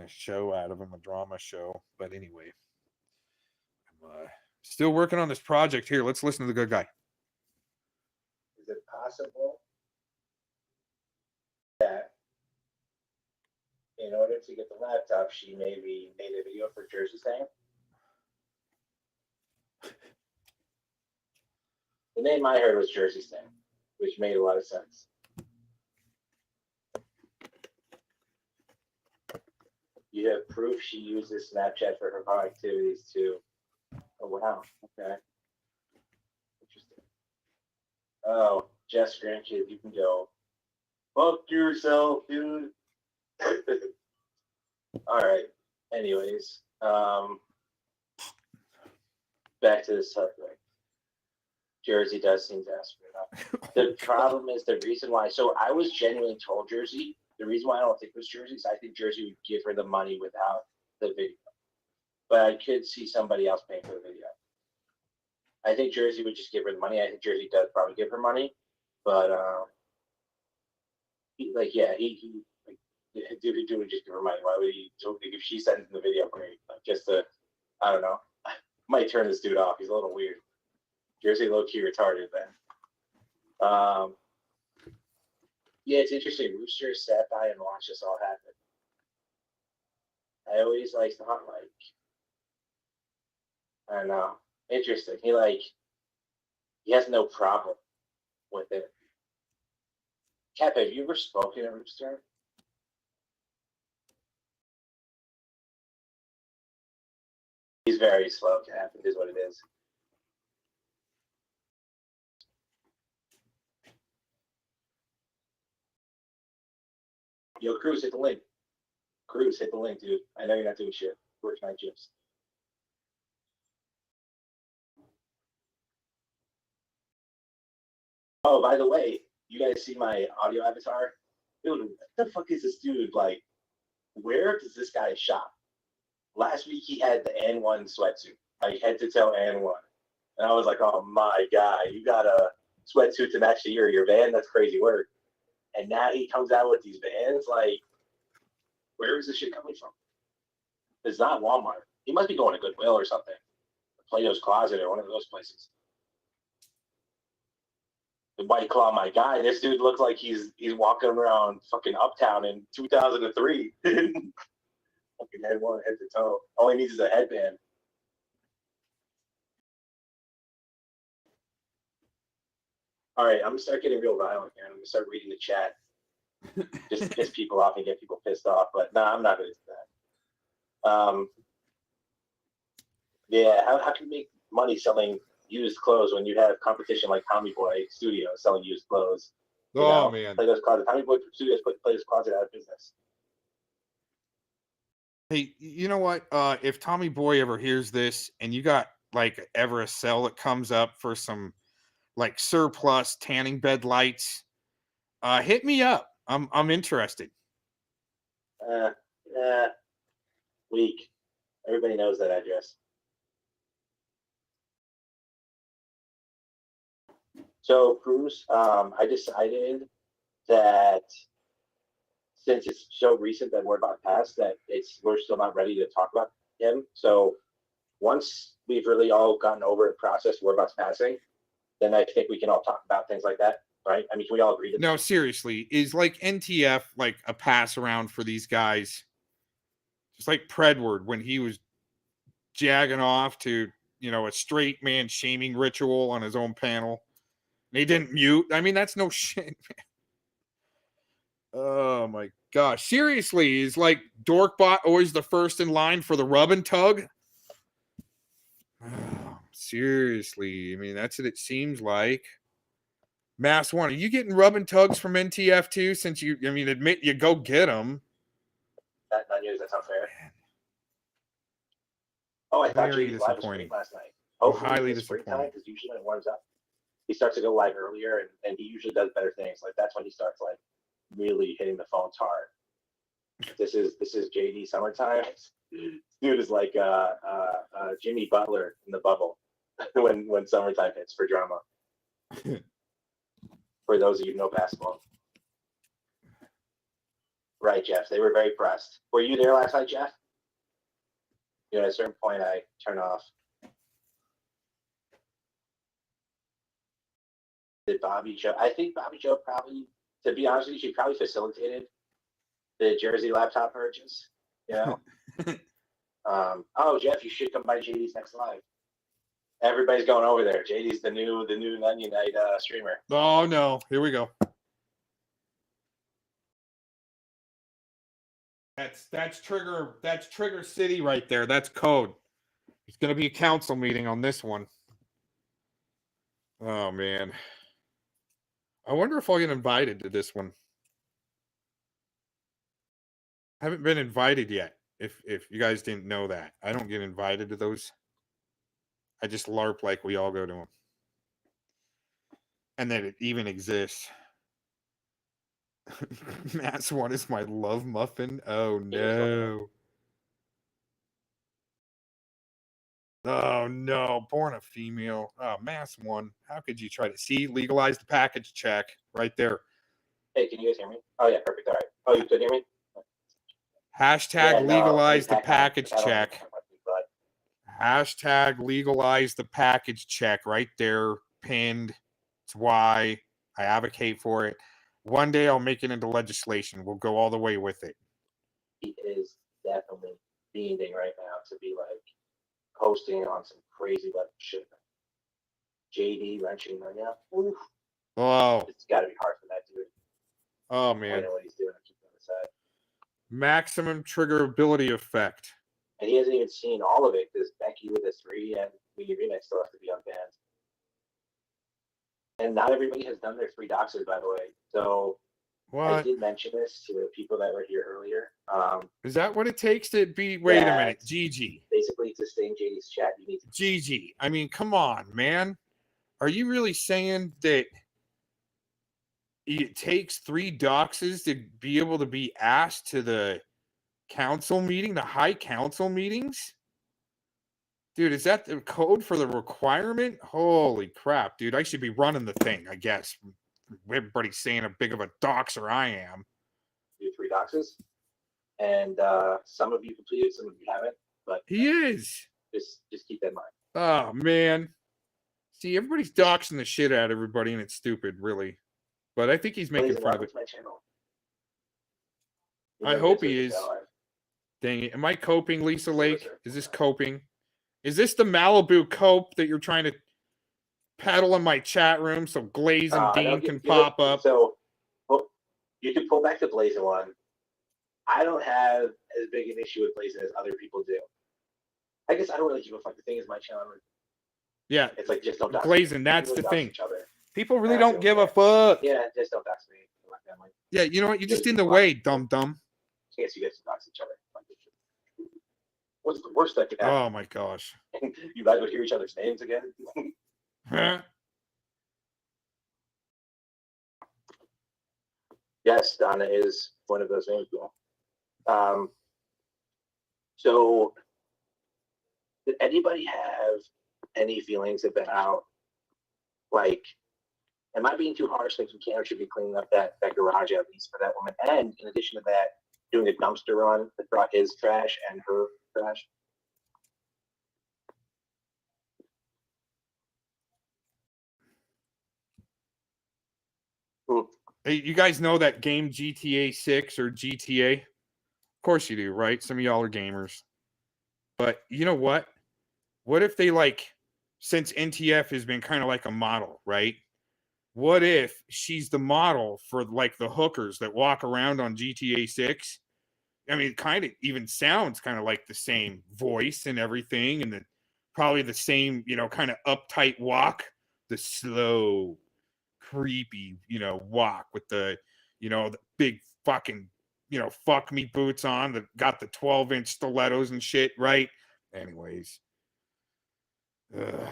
show out of them, a drama show. But anyway, I'm still working on this project here. Let's listen to the good guy. Is it possible that in order to get the laptop, she maybe made a video for Jersey Sang? The name I heard was Jersey Sang, which made a lot of sense. You have proof she uses Snapchat for her activities too. Oh wow, okay. Interesting. Oh, Jess grandkid, you can go. Fuck yourself, dude. All right. Anyways, back to the subject. Jersey does seem desperate. The problem is the reason why. So I was genuinely told Jersey. The reason why I don't think it was Jersey is I think Jersey would give her the money without the video. But I could see somebody else paying for the video. I think Jersey would just give her the money. I think Jersey does probably give her money, but he would just give her money. Why would he? So if she sends the video, great. Like just to, I don't know. Might turn this dude off. He's a little weird. Jersey low key retarded, man. Yeah, it's interesting. Rooster sat by and watched this all happen. I always like not like. I don't know. Interesting. He has no problem with it. Cap, have you ever spoken to Rooster? He's very slow, Cap. It is what it is. Yo, Cruz, hit the link. Cruz, hit the link, dude. I know you're not doing shit. Work night shifts. Oh, by the way, you guys see my audio avatar? Dude, what the fuck is this dude? Like, where does this guy shop? Last week he had the N1 sweatsuit, like head to toe N1. And I was like, oh my God, you got a sweatsuit to match the year of your van? That's crazy work. And now he comes out with these vans. Like, where is this shit coming from? It's not Walmart. He must be going to Goodwill or something. Plato's Closet or one of those places. White Claw, my guy. This dude looks like he's walking around fucking Uptown in 2003. Fucking head one, head to toe. All he needs is a headband. All right, I'm gonna start getting real violent here. I'm gonna start reading the chat, just to piss people off and get people pissed off. But no, I'm not gonna do that. Yeah, how can you make money selling used clothes when you have competition like Tommy Boy Studios selling used clothes? Man, Play-Doh's Closet. Tommy Boy Studios put Play-Doh's Closet out of business. Hey, you know what? If Tommy Boy ever hears this, and you got like ever a sale that comes up for some like surplus tanning bed lights, hit me up. I'm interested. Weak. Everybody knows that address. So, Cruz, I decided that since it's so recent that Warbot passed, that we're still not ready to talk about him. So, once we've really all gotten over and processed Warbot's passing, then I think we can all talk about things like that, right? I mean, can we all agree? No, seriously, is like NTF like a pass around for these guys? Just like Predward when he was jagging off to, a straight man shaming ritual on his own panel. And he didn't mute. I mean, that's no shit, man. Oh my gosh. Seriously, is like Dorkbot always the first in line for the rub and tug? Oh, seriously. I mean, that's what it seems like. Mass One, are you getting rub and tugs from NTF too? Since admit you go get them. Not news. That's not fair. Oh, I thought Very JD's live was disappointing. great last night. Hopefully, Highly it's free time disappointing. because usually when it warms up, he starts to go live earlier, and he usually does better things. Like that's when he starts like really hitting the phones hard. This is JD summertime. Dude is like Jimmy Butler in the bubble when summertime hits for drama. For those of you who know basketball. Right, Jeff. They were very pressed. Were you there last night, Jeff? At a certain point, I turn off. Did Bobby Joe? I think Bobby Joe probably, to be honest with you, she probably facilitated the Jersey laptop purchase. Oh, Jeff, you should come by JD's next live. Everybody's going over there. JD's the new Onion Night streamer. Oh no, here we go. That's Trigger City right there. That's code. It's gonna be a council meeting on this one. Oh man. I wonder if I'll get invited to this one. I haven't been invited yet. If you guys didn't know that. I don't get invited to those. I just LARP like we all go to them. And that it even exists. Mass One is my love muffin. Oh no. Oh no, born a female. Oh, Mass One. How could you try to legalize the package check right there? Hey, can you guys hear me? Oh yeah, perfect. All right. Oh, you could hear me? Hashtag legalize the package check. Hashtag legalize the package check right there, pinned. It's why I advocate for it. One day I'll make it into legislation. We'll go all the way with it. He is definitely fiending right now to be like posting on some crazy level shit. JD wrenching right now. Oof. Oh. It's got to be hard for that dude. Oh man. I know what he's doing. I keep on the side. Maximum triggerability effect. And he hasn't even seen all of it because Becky with the 3 and Wii Remix still have to be unbanned. And not everybody has done their 3 doxers, by the way. So what? I did mention this to the people that were here earlier. Is that what it takes to be? Wait a minute, GG. Basically, to stay in JD's chat, you need to. GG. I mean, come on, man. Are you really saying that it takes 3 doxes to be able to be asked to the council meeting, the high council meetings? Dude, is that the code for the requirement? Holy crap, dude. I should be running the thing, I guess. Everybody's saying how big of a doxer I am. Do 3 doxes. And some of you completed, some of you haven't. But he is. Just keep that in mind. Oh, man. See, everybody's doxing the shit out of everybody, and it's stupid, really. But I think he's making fun of it. I hope he is. Dang it. Am I coping, Lisa Lake? Is this coping? Is this the Malibu cope that you're trying to paddle in my chat room so Glaze and Dean can pop up? So you can pull back the Blazing one. I don't have as big an issue with Blazing as other people do. I guess I don't really give a fuck. The thing is, my channel. Yeah. It's like, just don't dox Glazing, that's the thing. People really don't give a fuck. Yeah, just don't dox me. Yeah, you know what? You're just in the way, dum-dum. I guess you guys dox each other. What's the worst that could happen? Oh, my gosh. You guys would hear each other's names again? Huh? Yes, Donna is one of those names. So, did anybody have any feelings about, like, am I being too harsh? Thinking Cam should be cleaning up that garage at least for that woman, and in addition to that, doing a dumpster run that brought his trash and her trash. Hey, you guys know that game GTA 6 or GTA? Of course you do, right? Some of y'all are gamers. But you know what? What if they, like, since NTF has been kind of like a model, right? What if she's the model for, like, the hookers that walk around on GTA 6? I mean, it kind of even sounds kind of like the same voice and everything, and probably the same, you know, kind of uptight walk, the slow, creepy, you know, walk with the, you know, the big fucking, you know, fuck me boots on that got the 12-inch stilettos and shit, right? Anyways. Ugh.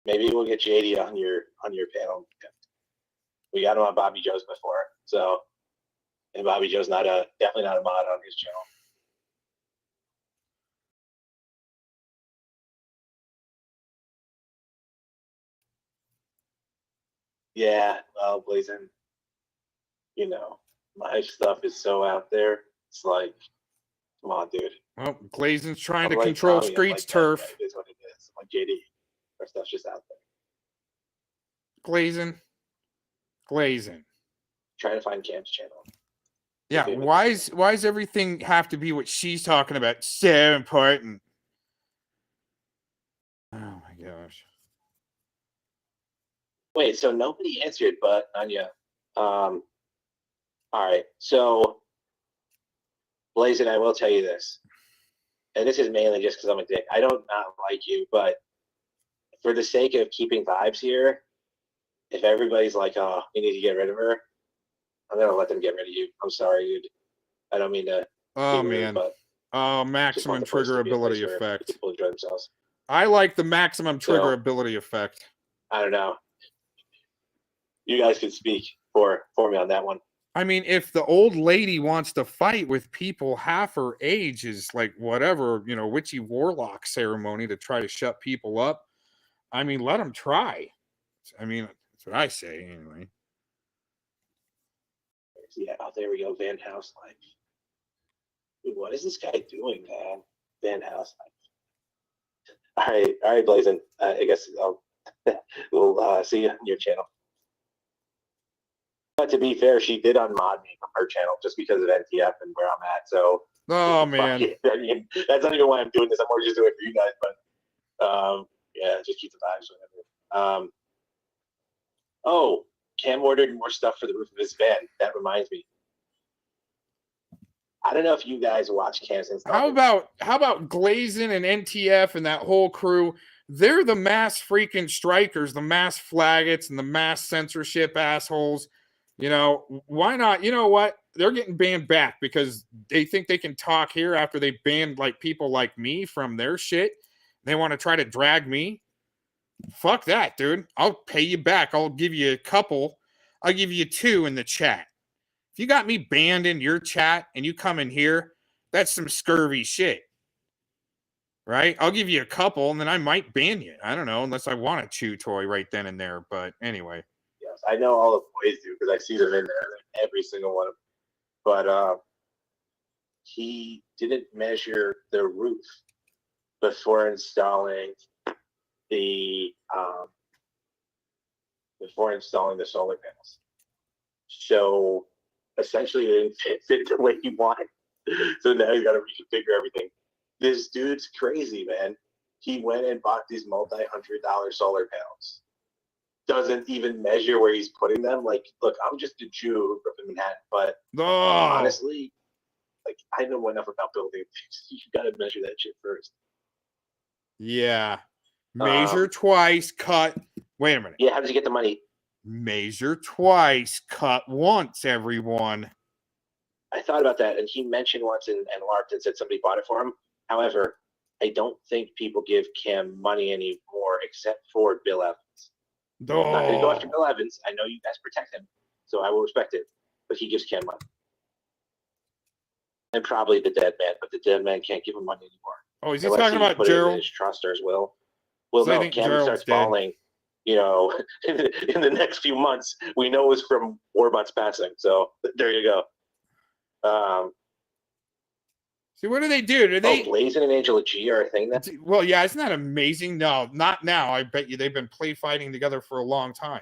Maybe we'll get JD on your panel. We got him on Bobby Joe's before, so, and Bobby Joe's definitely not a mod on his channel. Yeah, well, Blazing, you know, my stuff is so out there. It's like, come on, dude. Well, Glazen's trying to control Tommy, Streets turf. It is what it is. Like JD, our stuff's just out there. Glazen. Trying to find Cam's channel. Yeah, why does everything have to be what she's talking about? So important. Oh my gosh. Wait, so nobody answered but Anya. All right, so Blazing, I will tell you this, and this is mainly just because I'm a dick. I don't not like you, but for the sake of keeping vibes here, if everybody's like, "Oh, we need to get rid of her," I'm gonna let them get rid of you. I'm sorry, dude. I don't mean to. Oh be rude, man. but Oh, maximum trigger ability effect. People enjoy themselves. I like the maximum trigger ability effect. I don't know. You guys can speak for me on that one. I mean, if the old lady wants to fight with people half her age is like whatever, you know, witchy warlock ceremony to try to shut people up, I mean, let them try. I mean, that's what I say anyway. Yeah, oh, there we go. Van House Life. Dude, what is this guy doing, man? Van House Life. All right, Blazing. I guess we'll see you on your channel. But to be fair, she did unmod me from her channel just because of NTF and where I'm at. So, oh man, I mean, that's not even why I'm doing this. I'm more just doing it for you guys. But yeah, just keep the vibes. Oh, Cam ordered more stuff for the roof of his van. That reminds me. I don't know if you guys watch Cam's Instagram. How about Glazen and NTF and that whole crew? They're the mass freaking strikers, the mass flaggots, and the mass censorship assholes. You know, why not? You know what? They're getting banned back because they think they can talk here after they banned like people like me from their shit. They want to try to drag me. Fuck that, dude. I'll pay you back. I'll give you a couple. I'll give you 2 in the chat. If you got me banned in your chat and you come in here, that's some scurvy shit. Right? I'll give you a couple and then I might ban you. I don't know, unless I want a chew toy right then and there. But anyway. Yes, I know all the boys do because I see them in there, every single one of them. But he didn't measure the roof before installing the solar panels. So essentially, it didn't fit the way he wanted. So now he's got to reconfigure everything. This dude's crazy, man. He went and bought these multi-$100 solar panels. Doesn't even measure where he's putting them. Like, look, I'm just a Jew who grew up in Manhattan, but honestly, like, I know enough about building things. You got to measure that shit first. Yeah. Measure twice, cut. Wait a minute. Yeah, how did you get the money? Measure twice, cut once, everyone. I thought about that, and he mentioned once and LARPed and said somebody bought it for him. However, I don't think people give Cam money anymore except for Bill Evans. I'm not going to go after Bill Evans. I know you guys protect him, so I will respect it. But he gives Cam money. And probably the dead man, but the dead man can't give him money anymore. Oh, is he talking about Gerald? His trust or his will. Well, no, Cam starts falling, in the next few months. We know it's from Warbot's passing. So there you go. See, what do they do? Do they? Blazin' and Angela G are a thing now? Well, yeah, isn't that amazing? No, not now. I bet you they've been play fighting together for a long time.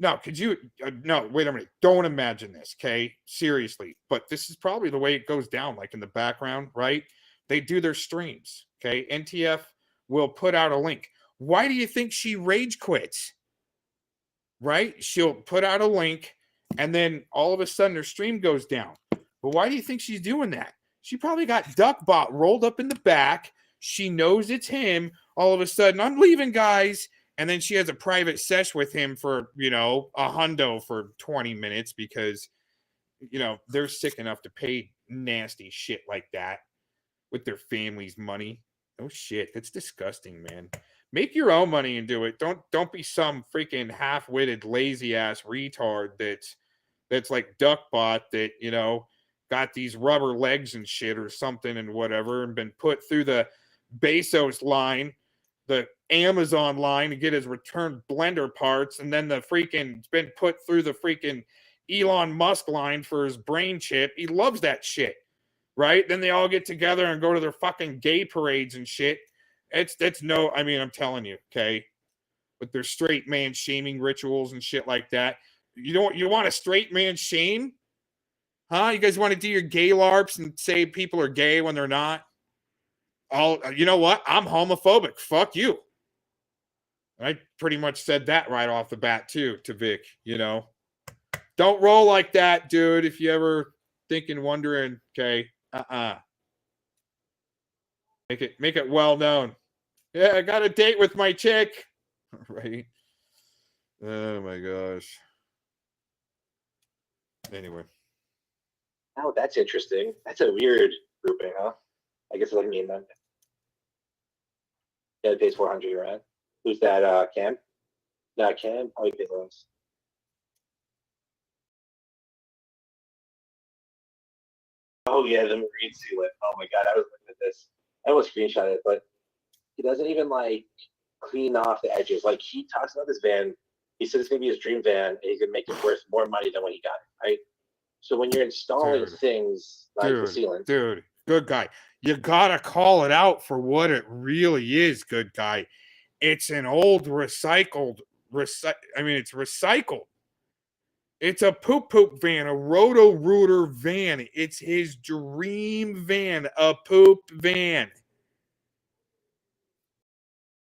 No, could you? No, wait a minute. Don't imagine this, okay? Seriously. But this is probably the way it goes down, like in the background, right? They do their streams, okay? NTF will put out a link. Why do you think she rage quits? Right? She'll put out a link, and then all of a sudden her stream goes down. But why do you think she's doing that? She probably got Duckbot rolled up in the back. She knows it's him. All of a sudden, I'm leaving, guys. And then she has a private sesh with him for, a hundo for 20 minutes because, they're sick enough to pay nasty shit like that with their family's money. Oh, shit. That's disgusting, man. Make your own money and do it. Don't be some freaking half-witted, lazy-ass retard that's like Duckbot that, got these rubber legs and shit or something and whatever and been put through the Bezos line, the Amazon line to get his returned blender parts, and then it's been put through the freaking Elon Musk line for his brain chip. He loves that shit, right? Then they all get together and go to their fucking gay parades and shit. I'm telling you, okay? With their straight man shaming rituals and shit like that. You want a straight man shame? Huh? You guys want to do your gay LARPs and say people are gay when they're not? You know what? I'm homophobic. Fuck you. I pretty much said that right off the bat, too, to Vic, Don't roll like that, dude, if you ever thinking, wondering, okay, Make it well known. Yeah, I got a date with my chick. Right? Oh, my gosh. Anyway. Oh, that's interesting. That's a weird grouping, huh? I guess it's like me and them. Yeah, it pays 400, right? Who's that, Cam? No, Cam probably pays less. Oh, yeah, the Marine sealant. Oh, my God, I was looking at this. I almost screenshot it, but he doesn't even, clean off the edges. Like, he talks about this van. He said it's going to be his dream van, and he's going to make it worth more money than when he got it, right? So when you're installing things like the sealant. Dude, good guy. You got to call it out for what it really is, good guy. It's an old it's recycled. It's a poop van, a Roto-Rooter van. It's his dream van, a poop van.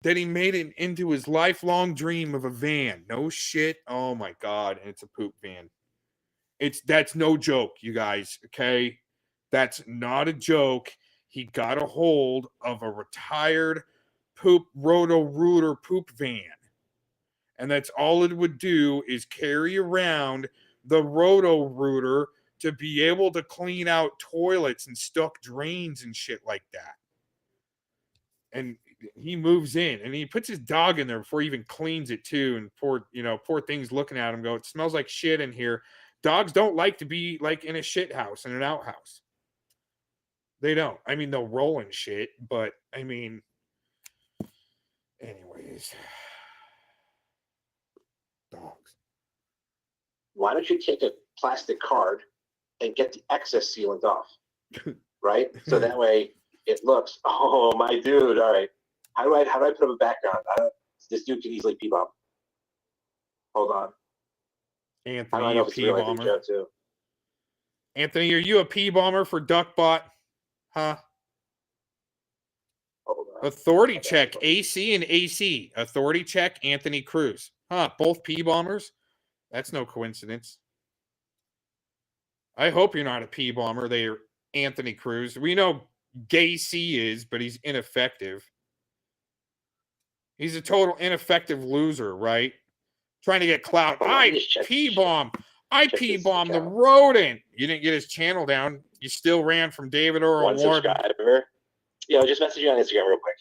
That he made it into his lifelong dream of a van. No shit. Oh my God. And it's a poop van. That's no joke, you guys. Okay. That's not a joke. He got a hold of a retired Roto-Rooter poop van. And that's all it would do is carry around the Roto-Rooter to be able to clean out toilets and stuck drains and shit like that. And he moves in and he puts his dog in there before he even cleans it too. And poor things looking at him go, it smells like shit in here. Dogs don't like to be in a shit house, in an outhouse. They don't. They'll roll in shit, but anyways. Dogs. Why don't you take a plastic card and get the excess sealant off, right? So that way it looks, oh my dude, all right. How do I put up a background? This dude can easily P-bomb. Hold on. Anthony, how do I know if it's real Anthony Joe too? Anthony, are you a P-bomber for Duckbot? Huh? Authority check, AC and AC. Authority check, Anthony Cruz. Huh, both P-bombers? That's no coincidence. I hope you're not a P-bomber there, Anthony Cruz. We know Gacy is, but he's ineffective. He's a total ineffective loser, right? Trying to get clout. I P-bomb. I P-bomb the rodent. You didn't get his channel down. You still ran from David or One subscriber. Yo, just message you on Instagram real quick.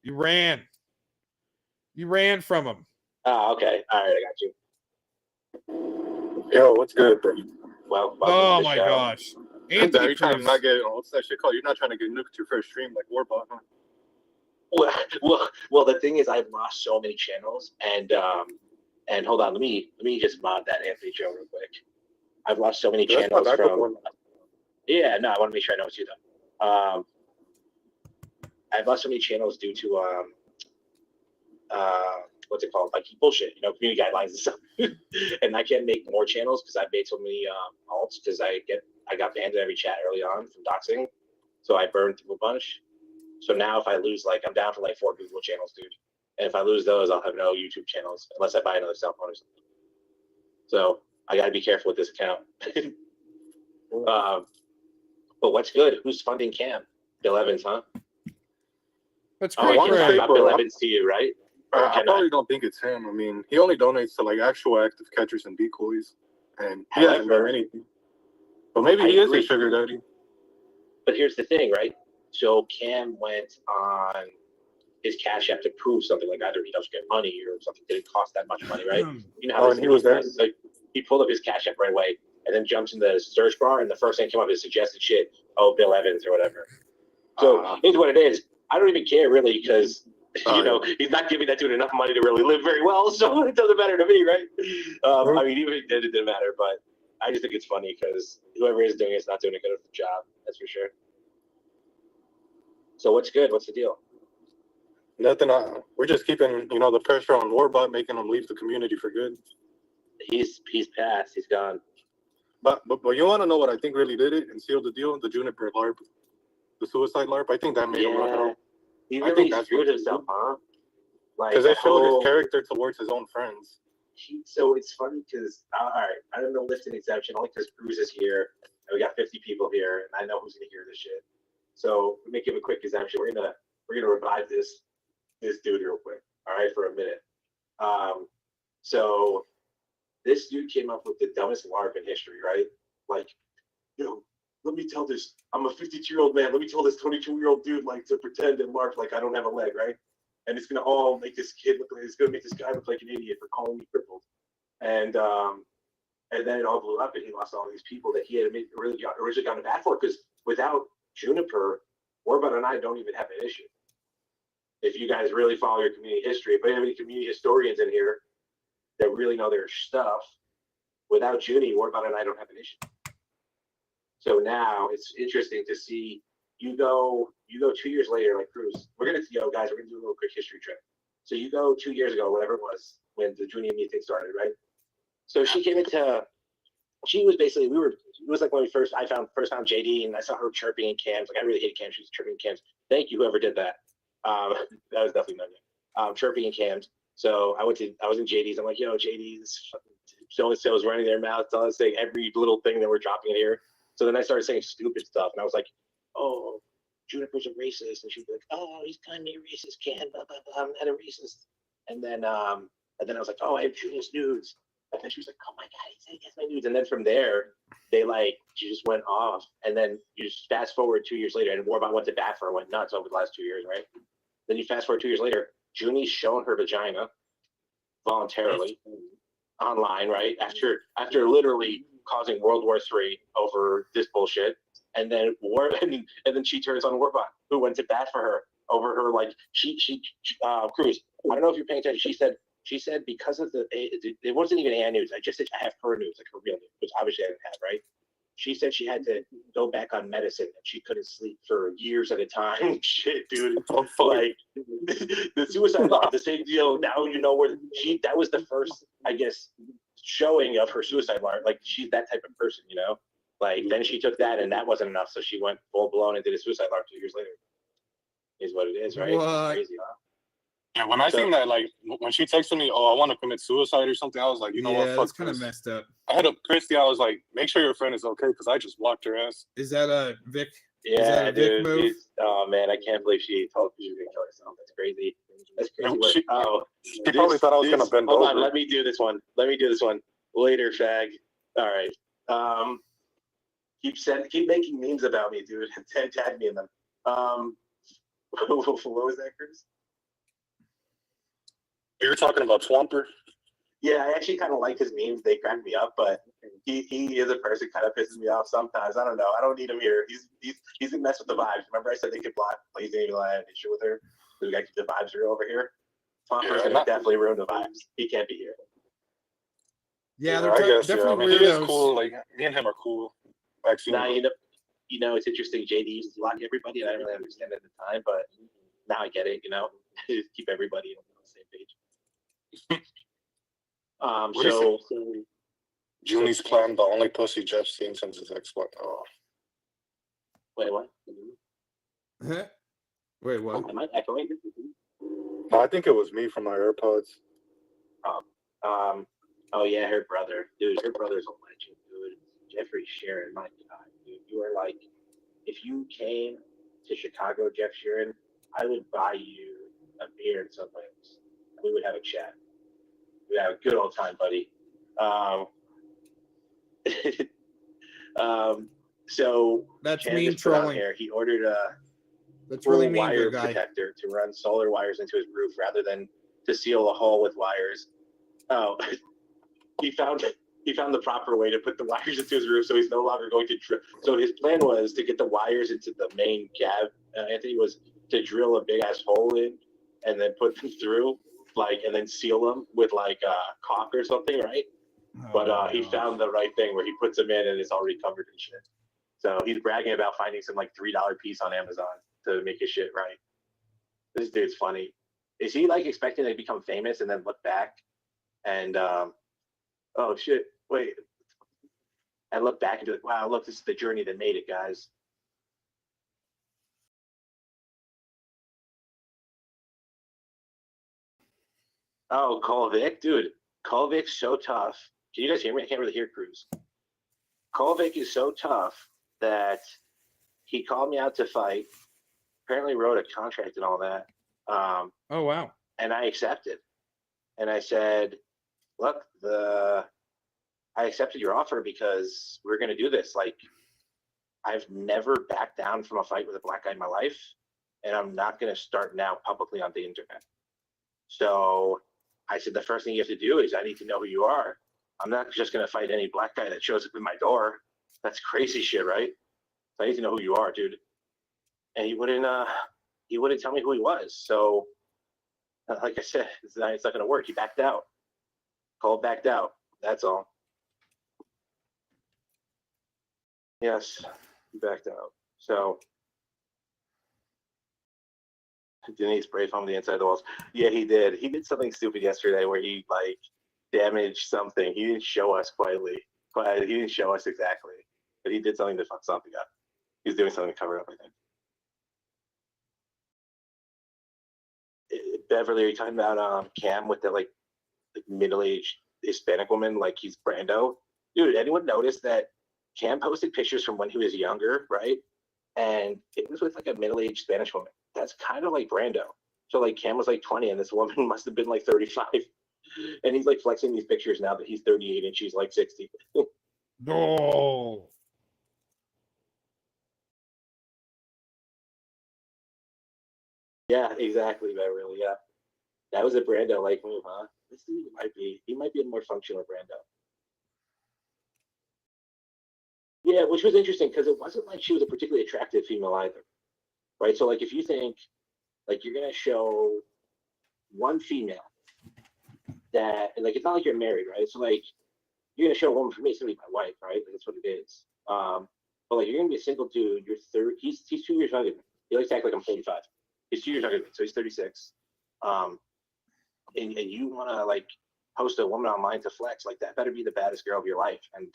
You ran. You ran from him. Oh, okay. All right, I got you. Yo, what's good, bro? Well, oh my gosh. Anthony, are you trying to not get, what's that shit called? You're not trying to get nuked your first stream like Warbot, huh? Well, the thing is, I've lost so many channels, and hold on, let me just mod that Anthony Joe real quick. I've lost so many channels from. Yeah, no, I want to make sure I know it's you though. I've lost so many channels due to what's it called? Like bullshit, community guidelines and stuff. And I can't make more channels because I've made so many alts because I got banned in every chat early on from doxing, so I burned through a bunch. So now if I lose, I'm down to 4 Google channels, dude. And if I lose those, I'll have no YouTube channels unless I buy another cell phone or something. So I got to be careful with this account. But what's good? Who's funding Cam? Bill Evans, huh? That's great. I want to talk about Bill Evans to you, right? I probably don't think it's him. I mean, he only donates to actual active catchers and decoys, and he hasn't done anything. But maybe he is a sugar daddy. But here's the thing, right? So Cam went on his Cash App to prove something, like either he doesn't get money or something didn't cost that much money, right? You know how and he was there. He pulled up his Cash App right away and then jumps in the search bar, and the first thing came up is suggested shit. Oh, Bill Evans or whatever. So here's what it is. I don't even care really because he's not giving that dude enough money to really live very well, so it doesn't matter to me, right? I mean, even if it did, it didn't matter, but I just think it's funny because whoever is doing it's not doing a good job. That's for sure. So what's good? What's the deal? Nothing. We're just keeping, the pressure on Warbot, making him leave the community for good. He's passed. He's gone. But you want to know what I think really did it and sealed the deal? The Juniper LARP, the suicide LARP. I think that made him run out. He really screwed himself, huh? Because they showed his character towards his own friends. So it's funny because all right, I don't know lift an exemption only because Cruz is here and we got 50 people here and I know who's gonna hear this shit. So let me give a quick exemption. We're gonna revive this dude real quick, all right, for a minute. So this dude came up with the dumbest LARP in history, right? Let me tell this. I'm a 52-year-old man. Let me tell this 22-year-old dude to pretend and LARP like I don't have a leg, right? And it's gonna all make this kid look like it's gonna make this guy look like an idiot for calling me crippled. And then it all blew up, and he lost all these people that he had originally gotten back for. Because without Juniper, Warbot and I don't even have an issue. If you guys really follow your community history, if you have any community historians in here that really know their stuff, without Junie, Warbot and I don't have an issue. So now it's interesting to see you go 2 years later, like Cruz. We're gonna do a little quick history trip. So you go 2 years ago, whatever it was, when the Junie and me thing started, right? So she came into. She was basically it was like when I first found JD and I saw her chirping in cams. I really hated cams. She was chirping in cams. Thank you, whoever did that. That was definitely not me. Chirping in cams. So I was in JD's. I'm like, yo, JD's so and so's running their mouth, saying every little thing that we're dropping in here. So then I started saying stupid stuff, and I was like, oh, Juniper's a racist, and she'd be like, oh, he's kind of a racist, Ken, blah blah blah. I'm not a racist. And then I was like, oh, I have Junior's nudes. And then she was like, oh my god, he has my nudes. And then from there, she just went off. And then you just fast forward 2 years later, and Warbot went to bat for her, went nuts over the last 2 years, right? Then you fast forward 2 years later, Junie's shown her vagina voluntarily online, right? After literally causing World War III over this bullshit. And then and then she turns on Warbot, who went to bat for her over her Cruz. I don't know if you're paying attention. She said because of it wasn't even hand nudes. I just said I have her nudes, like her real nudes, which obviously I didn't have, right? she said she had to go back on medicine and she couldn't sleep for years at a time. Shit, dude. Like the suicide alarm, the same deal. Now you know where that was the first, I guess, showing of her suicide alarm. Like she's that type of person, you know? Like then she took that and that wasn't enough. So she went full blown and did a suicide alarm 2 years later. Is what it is, right? What? Crazy, huh? Yeah, when I seen that, like when she texted me, "Oh, I want to commit suicide" or something, I was like, you know what? That's Fuck kind of this. messed up. I hit up Christy. I was like, make sure your friend is okay because I just blocked her ass. Is that a Vic? Yeah, is that a Vic dude. move? Oh man, I can't believe she told me she was gonna kill herself. That's crazy. That's crazy work. She probably thought I was gonna bend hold over. on, let me do this one. Later, fag. All right. Keep making memes about me, dude. Tag me in them. What was that, Chris? You were talking about Swamper. Yeah, I actually kind of like his memes. They crack me up, but he is a person kind of pisses me off sometimes. I don't know. I don't need him here. He's gonna mess with the vibes. Remember I said they could block. He's gonna even have an issue with her. So we got to keep the vibes real over here. Swamper's gonna definitely ruin the vibes. He can't be here. Yeah, I guess. definitely I mean, he is weirdos. cool. Like me and him are cool. Now you know, it's interesting. JD used to block everybody, and I didn't really understand it at the time, but now I get it. You know, keep everybody on the same page. So Junie's plan, the only pussy Jeff's seen since his ex-wife. Oh. Wait, what? Wait, what? Am I echoing? No, I think it was me from my AirPods. Oh yeah, her brother, dude. Her brother's a legend, dude. Jeffrey Sheeran, my God, dude. You are like, if you came to Chicago, Jeff Sheeran, I would buy you a beer and some wings. We would have a chat. We'd have a good old time, buddy. So that's me trolling. Here, he ordered a really wire protector to run solar wires into his roof rather than to seal a hole with wires. Oh, he found the proper way to put the wires into his roof, so he's no longer going to drill. So his plan was to get the wires into the main cab. Anthony was to drill a big ass hole in and then put them through, and then seal them with caulk or something, right? But he found the right thing where he puts them in and it's already covered in shit. So he's bragging about finding some $3 piece on Amazon to make his shit right. This dude's funny. Is he expecting to become famous and then look back and oh shit, wait, and look back and be like, wow, look, this is the journey that made it, guys. Oh, Kolvik, dude. Kolvik's so tough. Can you guys hear me? I can't really hear Cruz. Kolvik is so tough that he called me out to fight. Apparently wrote a contract and all that. Oh, wow. And I accepted. And I said, look, I accepted your offer because we're going to do this. I've never backed down from a fight with a black guy in my life, and I'm not going to start now publicly on the internet. So I said, the first thing you have to do is I need to know who you are. I'm not just going to fight any black guy that shows up in my door. That's crazy shit, right? So I need to know who you are, dude. And he wouldn't tell me who he was. So like I said, it's not going to work. He backed out. Cole backed out. That's all. Yes, he backed out. So didn't he spray foam the inside of the walls? Yeah, he did. He did something stupid yesterday where he damaged something. He didn't show us quietly. He didn't show us exactly, but he did something to fuck something up. He was doing something to cover it up, I think. Beverly, are you talking about Cam with the middle-aged Hispanic woman? He's Brando? Dude, anyone notice that Cam posted pictures from when he was younger, right? And it was with a middle-aged Spanish woman. That's kind of like Brando. So Cam was 20 and this woman must have been 35. And he's flexing these pictures now that he's 38 and she's 60. No. Yeah, exactly, Beverly. Yeah. That was a Brando move, huh? This dude might be a more functional Brando. Yeah, which was interesting because it wasn't she was a particularly attractive female either, right? So if you think you're gonna show one female that it's not you're married, right? So you're gonna show a woman, for me, it's gonna be my wife, right? That's what it is. But like you're gonna be a single dude. You're 30. He's 2 years younger than me. He likes to act like I'm 45. He's 2 years younger than me, so he's 36. And you wanna like post a woman online to flex, like that better be the baddest girl of your life. And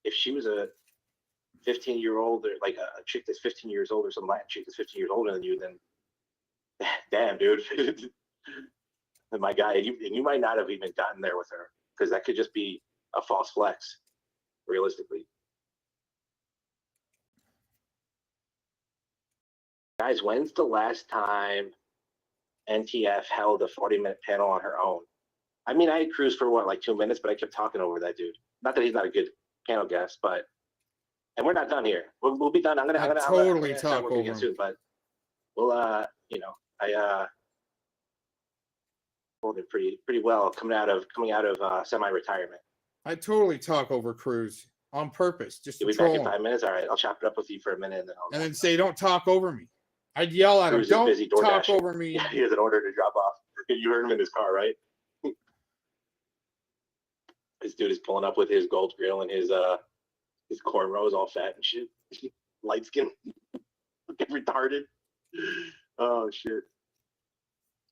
if she was a 15-year-old or like a chick that's 15 years old or some Latin chick that's 15 years older than you, then damn, dude. And my guy, and you might not have even gotten there with her because that could just be a false flex, realistically. Guys, when's the last time NTF held a 40-minute panel on her own? I mean, I cruised for what, like 2 minutes, but I kept talking over that dude. Not that he's not a good panel guest, but and we're not done here. We'll be done. I'm gonna totally start talk working over again soon, but we'll I hold it pretty well coming out of semi-retirement. I totally talk over Cruz on purpose, just You'll to be back troll in him. 5 minutes. All right, I'll chop it up with you for a minute, and then say, "Don't talk over me." I'd yell at him, Cruz is "Don't busy door talk dashing. over me." Yeah, he has an order to drop off. You heard him in his car, right? This dude is pulling up with his gold grill and his cornrows all fat and shit. Light skin. Looking retarded. Oh shit.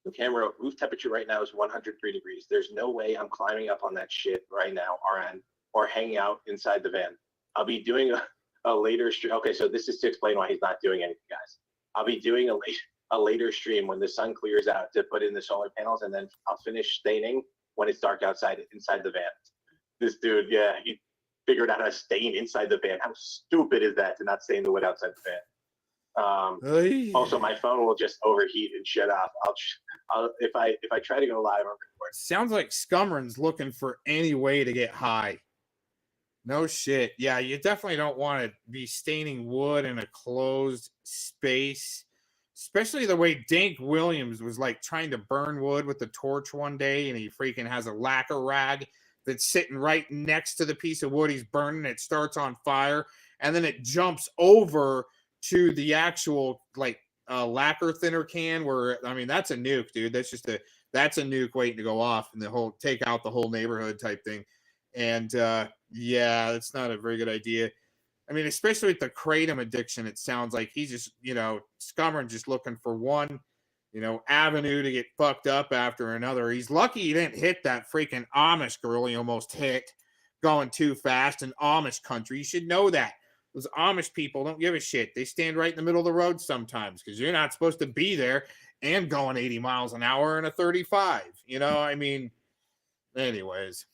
The camera roof temperature right now is 103 degrees. There's no way I'm climbing up on that shit right now, RN, or hanging out inside the van. I'll be doing a later stream. Okay, so this is to explain why he's not doing anything, guys. I'll be doing a later stream when the sun clears out to put in the solar panels, and then I'll finish staining when it's dark outside inside the van. This dude, yeah, he figured out how to stain inside the van. How stupid is that to not stain the wood outside the van? Also, my phone will just overheat and shut off. I'll if I try to go live, I'll record. Sounds like Scumron's looking for any way to get high. No shit. Yeah, you definitely don't want to be staining wood in a closed space. Especially the way Dank Williams was like trying to burn wood with the torch one day, and he freaking has a lacquer rag that's sitting right next to the piece of wood he's burning. It starts on fire, and then it jumps over to the actual like lacquer thinner can. Where I mean, that's a nuke, dude. That's a nuke waiting to go off, and take out the whole neighborhood type thing. And yeah, that's not a very good idea. I mean, especially with the kratom addiction, it sounds like he's just, Scumron just looking for one, avenue to get fucked up after another. He's lucky he didn't hit that freaking Amish girl he almost hit going too fast in Amish country. You should know that. Those Amish people don't give a shit. They stand right in the middle of the road sometimes because you're not supposed to be there and going 80 miles an hour in a 35. I mean, anyways.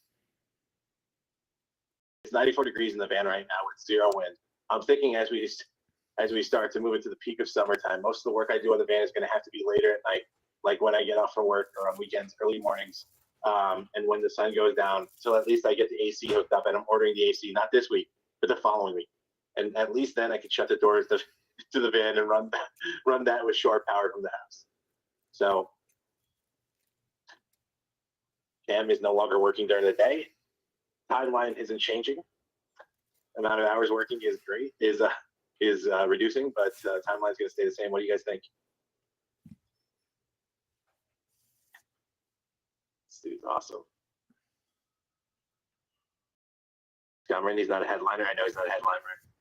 It's 94 degrees in the van right now with 0 wind. I'm thinking as we start to move into the peak of summertime, most of the work I do on the van is going to have to be later at night, like when I get off from work or on weekends, early mornings, and when the sun goes down. So at least I get the AC hooked up, and I'm ordering the AC not this week, but the following week. And at least then I can shut the doors to the van and run that with shore power from the house. So Cam is no longer working during the day. Timeline isn't changing. Amount of hours working is reducing, but timeline's going to stay the same. What do you guys think? This dude's awesome. Cameron, he's not a headliner. I know he's not a headliner.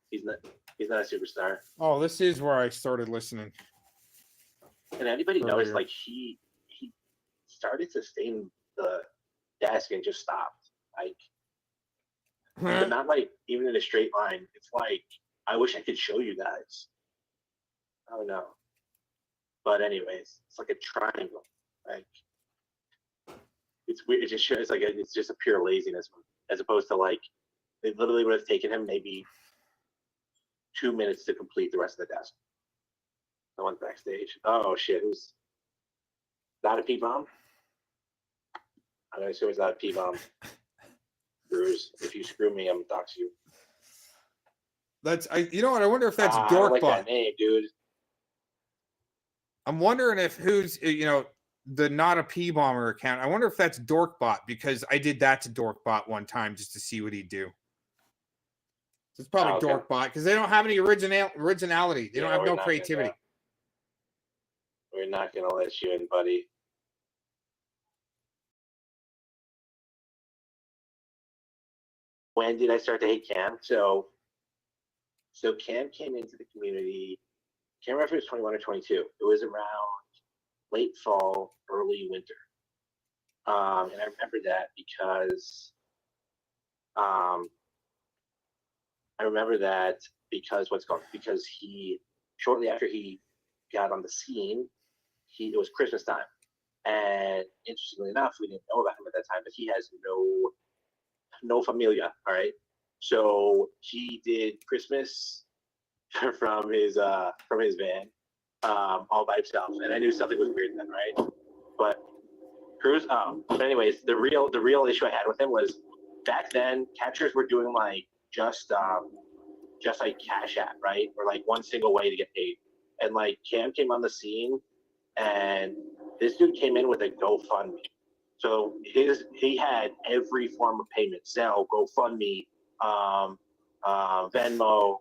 He's not a superstar. Oh, this is where I started listening. And anybody notice, like he started to stain the desk and just stopped. Like. But not like even in a straight line. It's like I wish I could show you guys. Oh no. But anyways, it's like a triangle. Like it's weird. It just shows it's just a pure laziness move, as opposed to like it literally would have taken him maybe 2 minutes to complete the rest of the desk. No one's backstage. Oh shit! Who's not a P-bomb? I'm gonna assume it's not a P-bomb. Bruce, if you screw me, I'm gonna dox you. You know what? I wonder if that's Dorkbot. I like that name, dude. I'm wondering if who's the not a P-bomber account. I wonder if that's Dorkbot because I did that to Dorkbot one time just to see what he'd do. So it's probably Dorkbot because they don't have any originality. They don't have no creativity. We're not gonna let you in, buddy. when did I start to hate Cam? So Cam came into the community. Can't remember if it was 21 or 22. It was around late fall, early winter. And I remember that because because he shortly after he got on the scene, it was Christmas time. And interestingly enough, we didn't know about him at that time, but he has no familia. All right. So he did Christmas from his van, all by himself. And I knew something was weird then, right? But Cruz, but anyways, the real issue I had with him was back then catchers were doing like just like Cash App, right? Or like one single way to get paid. And like Cam came on the scene and this dude came in with a GoFundMe. So he had every form of payment: Zelle, GoFundMe, Venmo,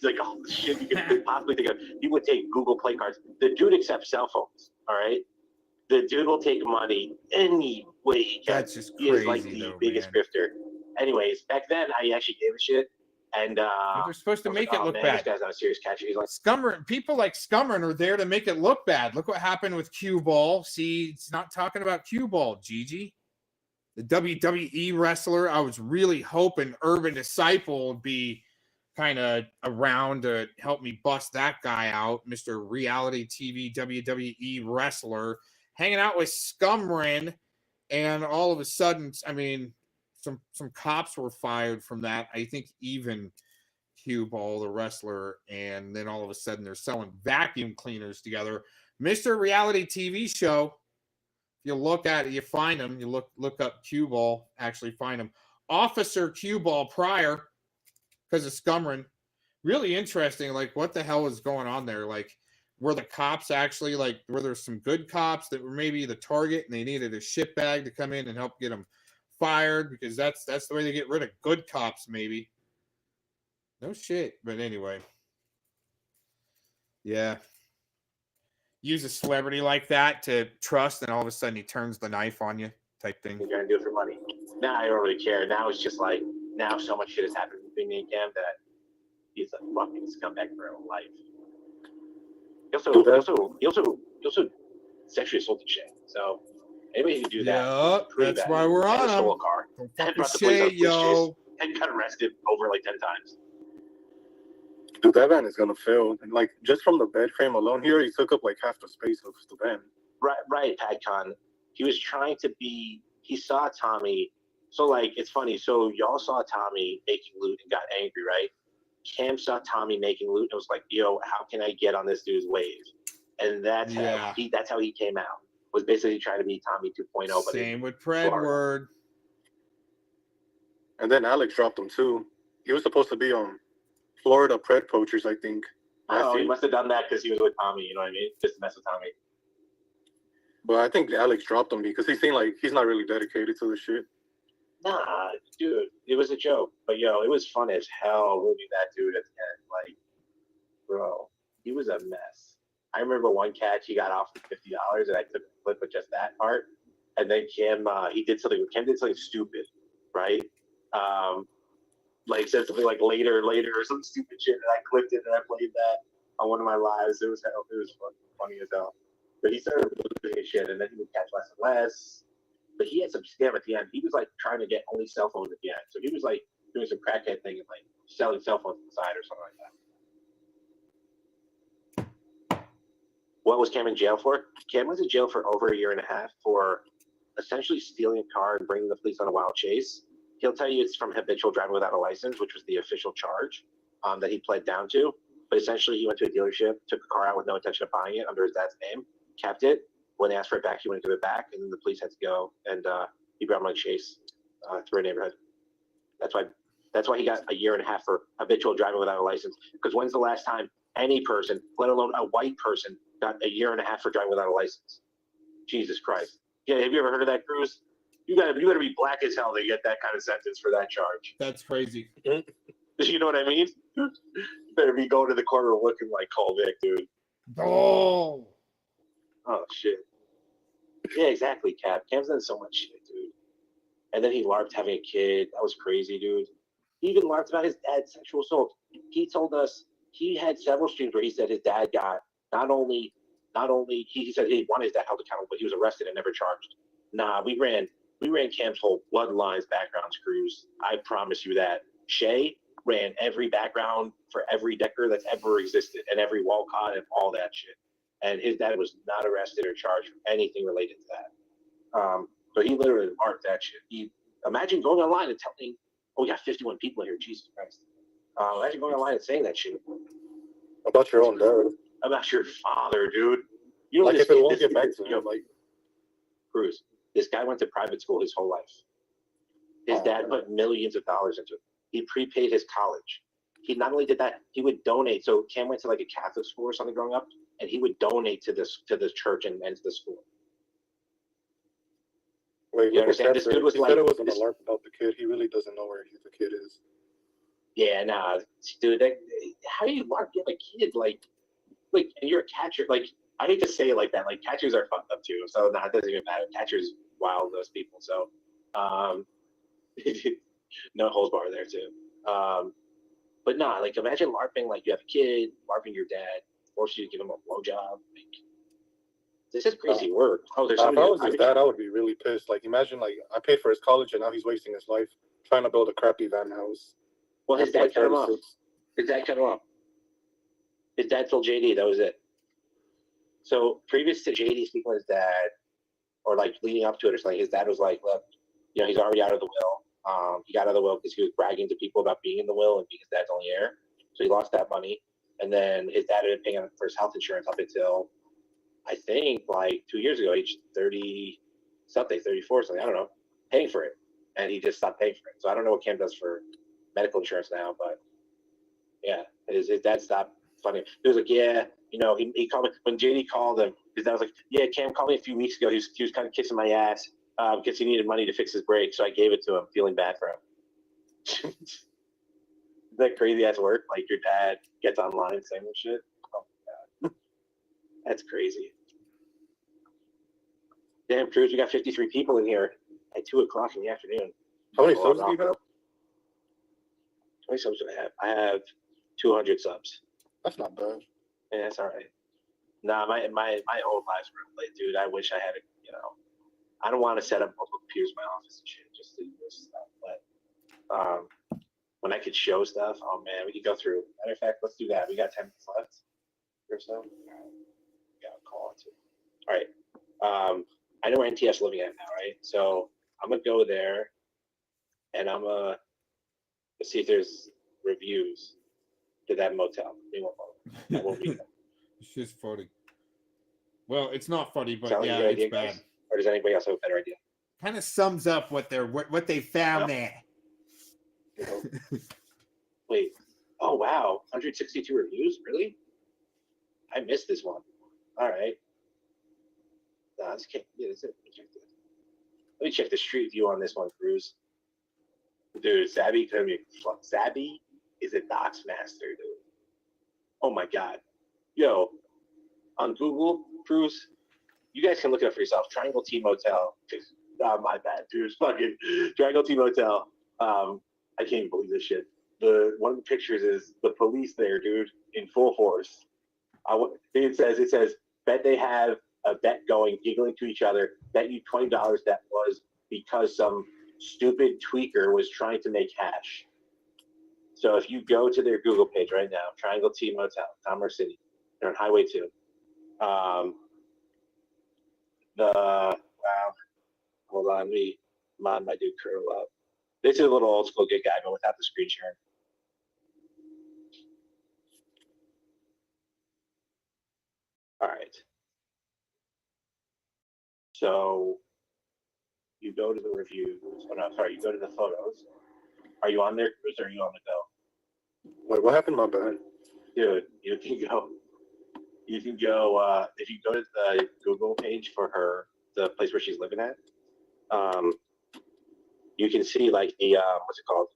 like all the shit you could possibly think of. He would take Google Play cards. The dude accepts cell phones. All right, the dude will take money any way he can. That's just he crazy, is like the though, biggest man. grifter. Anyways, back then I actually gave a shit. And but they're supposed to make it look man, bad. This guy's not a serious catcher. He's like People like Scummerin are there to make it look bad. Look what happened with Cue Ball. See, it's not talking about Cue Ball, Gigi. The WWE wrestler. I was really hoping Urban Disciple would be kind of around to help me bust that guy out, Mr. Reality TV WWE wrestler, hanging out with Scummerin, and all of a sudden, I mean, some cops were fired from that. I think even Cue Ball, the wrestler, and then all of a sudden they're selling vacuum cleaners together. Mr. Reality TV Show. If you look at it, you find him. You look up Cue Ball, actually find him. Officer Cue Ball Pryor, because of Scummerin. Really interesting. Like, what the hell is going on there? Like, were the cops actually were there some good cops that were maybe the target and they needed a shitbag to come in and help get them fired? Because that's the way they get rid of good cops, maybe. No shit. But anyway. Yeah. Use a celebrity like that to trust, and all of a sudden he turns the knife on you type thing. You're going to do it for money. Now I don't really care. Now it's just like, now so much shit has happened between me and Cam that he's a fucking scumbag for real life. He also sexually assaulted Shay. So anybody who do that, that's why we're on him. Stole a car. Don't And fuck brought with the police out Shay, of police yo. chase and got arrested over like 10 times. Dude, that van is gonna fail. And like just from the bed frame alone here, he took up like half the space of the van. Right, PadCon. He was trying to be. He saw Tommy. So like, it's funny. So y'all saw Tommy making loot and got angry, right? Cam saw Tommy making loot and was like, "Yo, how can I get on this dude's wave?" And that's how he came out. Was basically trying to be Tommy 2.0. But same with Predward. And then Alex dropped him too. He was supposed to be on Florida Pred Poachers, I think. Oh, he must have done that because he was with Tommy. You know what I mean? Just to mess with Tommy. But I think Alex dropped him because he seemed like he's not really dedicated to the shit. Nah, dude, it was a joke. But yo, it was fun as hell moving that dude at the end. Like, bro, he was a mess. I remember one catch he got off with $50, and I took a clip of just that part. And then Cam did something stupid, right? Like said something like later or some stupid shit, and I clipped it and I played that on one of my lives. It was funny as hell. But he started losing his shit, and then he would catch less and less. But he had some scam at the end. He was like trying to get only cell phones at the end. So he was like doing some crackhead thing and like selling cell phones on the side or something like that. What was Cam in jail for? Cam was in jail for over a year and a half for essentially stealing a car and bringing the police on a wild chase. He'll tell you it's from habitual driving without a license, which was the official charge that he pled down to. But essentially, he went to a dealership, took a car out with no intention of buying it under his dad's name, kept it. When they asked for it back, he wouldn't give it back, and then the police had to go, and he brought him on a chase through a neighborhood. That's why he got a year and a half for habitual driving without a license. Because when's the last time any person, let alone a white person, got a year and a half for driving without a license? Jesus Christ! Yeah, have you ever heard of that, Cruz? You gotta be black as hell to get that kind of sentence for that charge. That's crazy. You know what I mean? Better be going to the corner looking like Colvick, dude. Oh shit. Yeah, exactly, Cap. Cam's done so much shit, dude. And then he LARPed having a kid. That was crazy, dude. He even LARPed about his dad's sexual assault. He told us he had several streams where he said his dad got not only he said he wanted his dad held accountable, but he was arrested and never charged. Nah, we ran Cam's whole bloodlines backgrounds cruise. I promise you that. Shay ran every background for every Decker that's ever existed and every Walcott and all that shit. And his dad was not arrested or charged for anything related to that. So he literally marked that shit. Imagine going online and telling, oh, we got 51 people here. Jesus Christ. Imagine going online and saying that shit. About your own dad. About your father, dude. You know, like, this if it kid, won't this, get back to him, like... Cruz, this guy went to private school his whole life. His dad put millions of dollars into it. He prepaid his college. He not only did that, he would donate. So Cam went to like a Catholic school or something growing up, and he would donate to the church and to the school. Wait, you understand? This dude was he like, said it wasn't a LARP about the kid. He really doesn't know where the kid is. Yeah, nah, dude. How do you LARP get a kid? Like, and you're a catcher. Like, I hate to say it like that. Like, catchers are fucked up too. So nah, it doesn't even matter. Catchers wild, those people. So, no holds bar there too. But nah, like, imagine LARPing. Like, you have a kid, LARPing your dad, force you to give him a blowjob. Like, this is crazy work. Oh, there's if I was his dad, I would be really pissed. Like, imagine, like, I paid for his college and now he's wasting his life trying to build a crappy van house. Well, his dad cut him off. His dad cut him off. His dad told JD that was it. So previous to JD speaking with his dad, or like leading up to it or something, his dad was like, look, you know, he's already out of the will. He got out of the will because he was bragging to people about being in the will and being his dad's only heir. So he lost that money. And then his dad had been paying for his health insurance up until, I think, like 2 years ago, age 30 something, 34 something, I don't know, paying for it. And he just stopped paying for it. So I don't know what Cam does for medical insurance now, but yeah, his dad stopped funding. He was like, yeah, you know, he called me when JD called him. His dad was like, yeah, Cam called me a few weeks ago. He was kind of kissing my ass because he needed money to fix his brakes, so I gave it to him, feeling bad for him. Is that crazy ass work? Like, your dad gets online saying this shit? Oh my god, that's crazy. Damn, Cruz, we got 53 people in here at 2 o'clock in the afternoon. How many subs do you have? How many subs do I have? I have 200 subs. That's not bad. Yeah, that's all right. Nah, my old life's real late, dude. I wish I had a, you know, I don't want to set up multiple computers in my office and shit just to do this stuff. But when I could show stuff, oh man, we could go through. Matter of fact, let's do that. We got 10 minutes left or so. Got a call too. All right. I know where NTS living at now, right? So I'm gonna go there, and I'm gonna see if there's reviews to that motel. That won't be. It's just funny. Well, it's not funny, but Sound like yeah, a good it's idea, bad. guys? Or does anybody else have a better idea? Kind of sums up what they found there. Wait. Oh wow, 162 reviews, really? I missed this one. All right. Nah, this can't. Yeah, this is, let me check the street view on this one, Cruz. Dude, Zabby couldn't be. Zabby is a docs master, dude. Oh my god. Yo, on Google, Cruz, you guys can look it up for yourself. Triangle T Motel. My bad, dude. It's fucking Triangle T Motel. I can't even believe this shit. One of the pictures is the police there, dude, in full force. It says, bet they have a bet going, giggling to each other. Bet you $20 that was because some stupid tweaker was trying to make hash. So if you go to their Google page right now, Triangle T Motel, Commerce City, they're on Highway 2. Wow. Hold on, let me mod my dude curl up. This is a little old school gig guy, but without the screen sharing. All right. So you go to the reviews. Oh, no, sorry, you go to the photos. Are you on there, Cruz, or are you on the go? Wait, what happened? My bad. Dude, you can go. You can go. If you go to the Google page for the place where she's living at, you can see like the what's it called?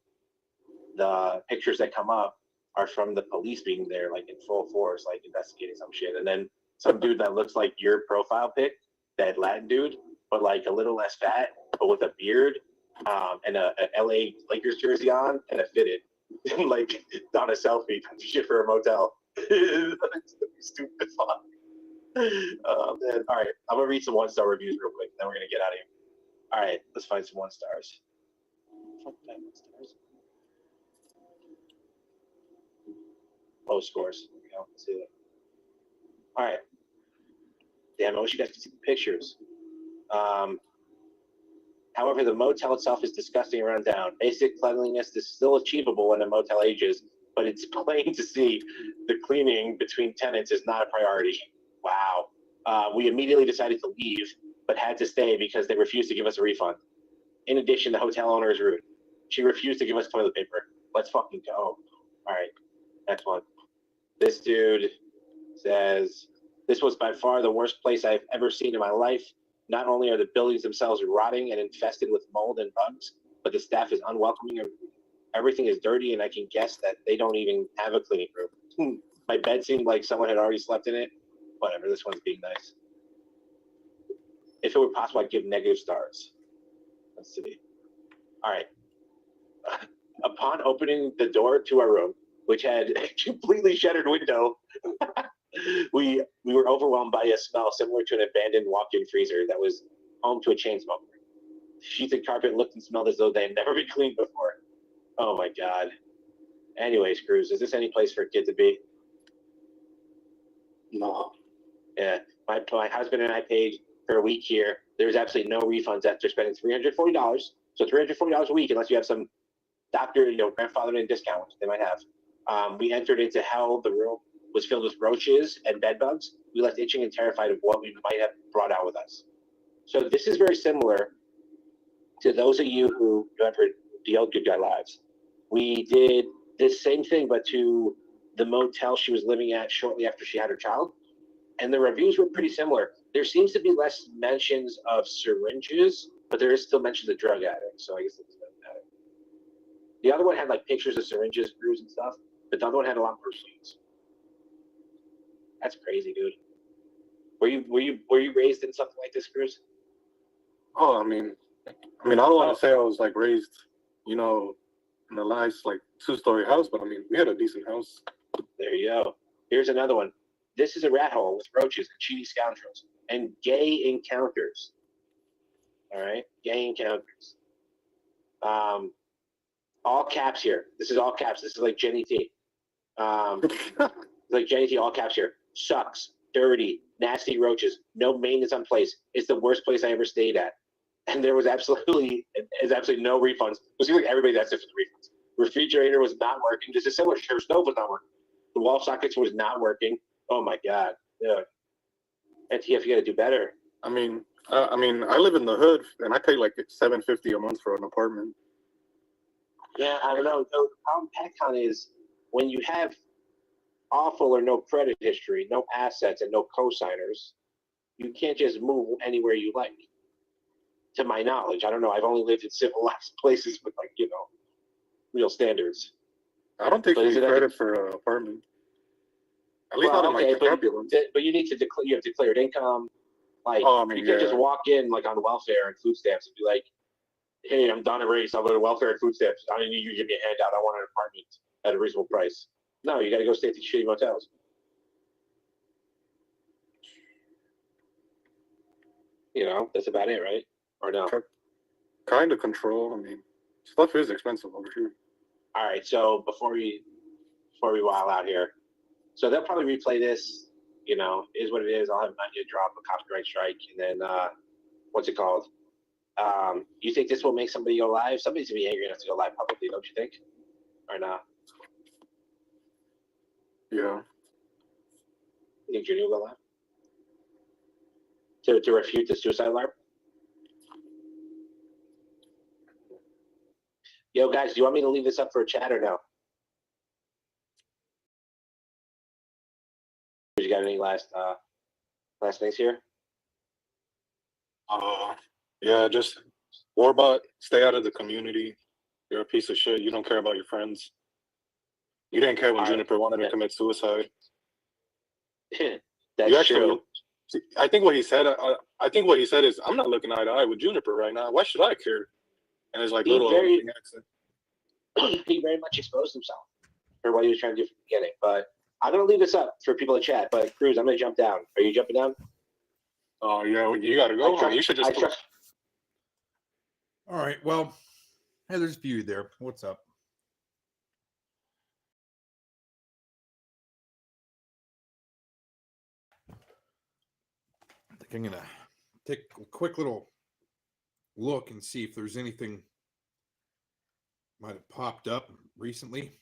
The pictures that come up are from the police being there, like in full force, like investigating some shit, and then some dude that looks like your profile pic, that Latin dude, but like a little less fat, but with a beard and a LA Lakers jersey on and a fitted, like on a selfie shit for a motel. Stupid fuck. Man. All right, I'm gonna read some 1-star reviews real quick, then we're gonna get out of here. All right, let's find some 1-stars. Fuck that 1-stars. Low scores. There we go. Let's see that. All right. Damn, I wish you guys could see the pictures. However, the motel itself is disgusting and run down. Basic cleanliness is still achievable when a motel ages, but it's plain to see the cleaning between tenants is not a priority. Wow. We immediately decided to leave, but had to stay because they refused to give us a refund. In addition, the hotel owner is rude. She refused to give us toilet paper. Let's fucking go. All right, next one. This dude says, this was by far the worst place I've ever seen in my life. Not only are the buildings themselves rotting and infested with mold and bugs, but the staff is unwelcoming. Everything is dirty, and I can guess that they don't even have a cleaning room. My bed seemed like someone had already slept in it. Whatever, this one's being nice. If it were possible, I'd give negative stars. Let's see. All right. Upon opening the door to our room, which had a completely shuttered window, we were overwhelmed by a smell similar to an abandoned walk-in freezer that was home to a chain smoker. Sheets and carpet looked and smelled as though they had never been cleaned before. Oh my God. Anyways, Cruz, is this any place for a kid to be? No. Yeah, my husband and I paid for a week here. There was absolutely no refunds after spending $340. So $340 a week, unless you have some doctor, grandfather and discount they might have. We entered into hell. The room was filled with roaches and bed bugs. We left itching and terrified of what we might have brought out with us. So this is very similar to those of you who remember the old Good Guy Lives. We did this same thing, but to the motel she was living at shortly after she had her child. And the reviews were pretty similar. There seems to be less mentions of syringes, but there is still mentions of drug addicts. So I guess it doesn't matter. The other one had like pictures of syringes, screws, and stuff, but the other one had a lot more scenes. That's crazy, dude. Were you raised in something like this, Cruz? Oh, I mean, I don't want to say I was like raised, in a nice like 2-story house, but I mean, we had a decent house. There you go. Here's another one. This is a rat hole with roaches and cheaty scoundrels and gay encounters. All right, gay encounters. All caps here. This is all caps. This is like Jenny T. Like Jenny T. All caps here. Sucks. Dirty. Nasty roaches. No maintenance on place. It's the worst place I ever stayed at. And there was absolutely no refunds. It seems like everybody that's it for the refunds. Refrigerator was not working. This is similar. Her stove was not working. The wall sockets was not working. Oh my God. Yeah. NTF, you got to do better. I live in the hood and I pay like $750 a month for an apartment. Yeah, I don't know. The problem with PetCon is when you have awful or no credit history, no assets, and no co-signers, you can't just move anywhere you like. To my knowledge, I don't know. I've only lived in civilized places with real standards. I don't take any credit for an apartment. At least not in my opulence. But you need to declare. You have declared income. You can't just walk in on welfare and food stamps and be like, "Hey, I'm Donna Race. I'm on welfare and food stamps. I need you to give me a handout. I want an apartment at a reasonable price." No, you got to go stay at these shitty motels. That's about it, right? Or no? Kind of control. Stuff is expensive over here. All right, so before we wild out here, so they'll probably replay this. Is what it is. I'll have Manya drop a copyright strike, and then what's it called? You think this will make somebody go live? Somebody's gonna be angry enough to go live publicly, don't you think? Or not? Yeah. You think Junior will go live? To refute the suicide alarm? Yo, guys, do you want me to leave this up for a chat or no? You got any last things here? Yeah, just Warbot, stay out of the community. You're a piece of shit. You don't care about your friends. You didn't care when Juniper wanted to commit suicide. That's true. I think what he said. I think what he said is, I'm not looking eye to eye with Juniper right now. Why should I care? And it's like He little very- accent. he very much exposed himself for what he was trying to do from the beginning. But I'm gonna leave this up for people to chat. But Cruz, I'm gonna jump down. Are you jumping down? Oh yeah, you gotta go. You should just. All right. Well, hey, there's View there. What's up? I think I'm gonna take a quick little look and see if there's anything might have popped up recently.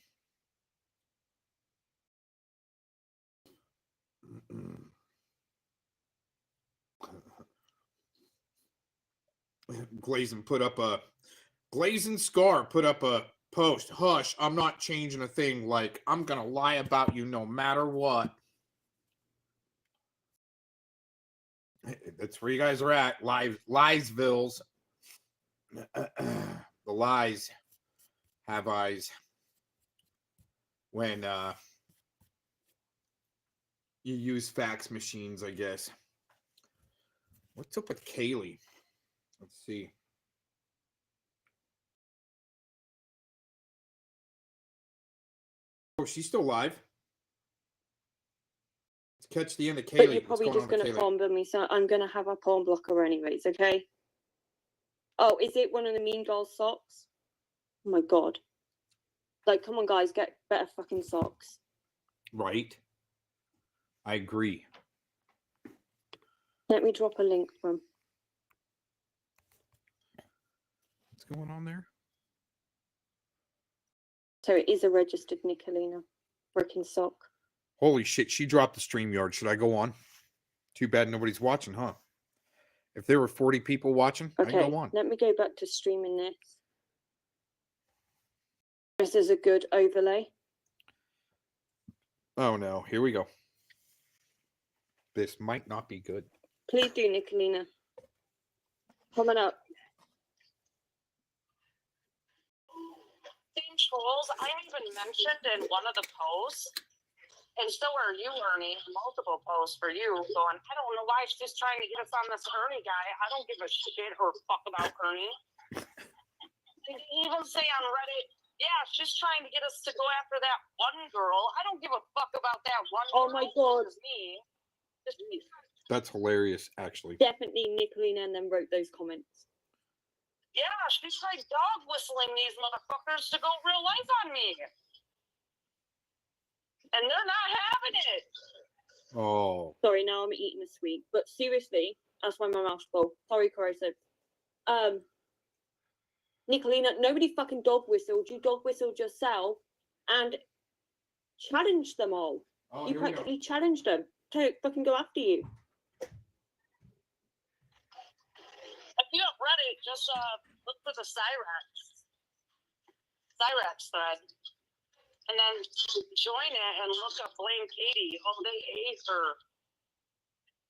Glazing Scar put up a post. Hush, I'm not changing a thing. Like, I'm gonna lie about you no matter what. That's where you guys are at. Liesvilles. The lies have eyes when you use fax machines, I guess. What's up with Kaylee? Let's see. Oh, she's still live. Let's catch the end of Kaylee. But you're probably just going to phone bill me, so I'm going to have a phone blocker anyways, okay? Oh, is it one of the Mean Girls socks? Oh my god. Like, come on, guys, get better fucking socks. Right. I agree. Let me drop a link from. What's going on there? So it is a registered Nicolina freaking sock. Holy shit, she dropped the StreamYard. Should I go on? Too bad nobody's watching, huh? If there were 40 people watching, Okay, I'd go on. let me go back to streaming this. This is a good overlay. Oh no, here we go. This might not be good. Please do, Nicolina. Coming up. Same trolls I even mentioned in one of the posts, and so are you, Ernie. Multiple posts for you going, I don't know why she's trying to get us on this Ernie guy. I don't give a shit or fuck about Ernie. They even say on Reddit, yeah, she's trying to get us to go after that one girl. I don't give a fuck about that one girl. Oh my god. It's me. That's hilarious, actually. Definitely Nicolina and then wrote those comments. Yeah, she's like dog whistling these motherfuckers to go real life on me. And they're not having it. Oh. Sorry, now I'm eating a sweet. But seriously, that's why my mouth's full. Sorry, corrosive. Nicolina, nobody fucking dog whistled. You dog whistled yourself and challenged them all. Oh, you practically challenged them to fucking go after you. If you have Reddit, just look for the Cyrax thread. And then join it and look up Blame Katie. Oh, they ate her.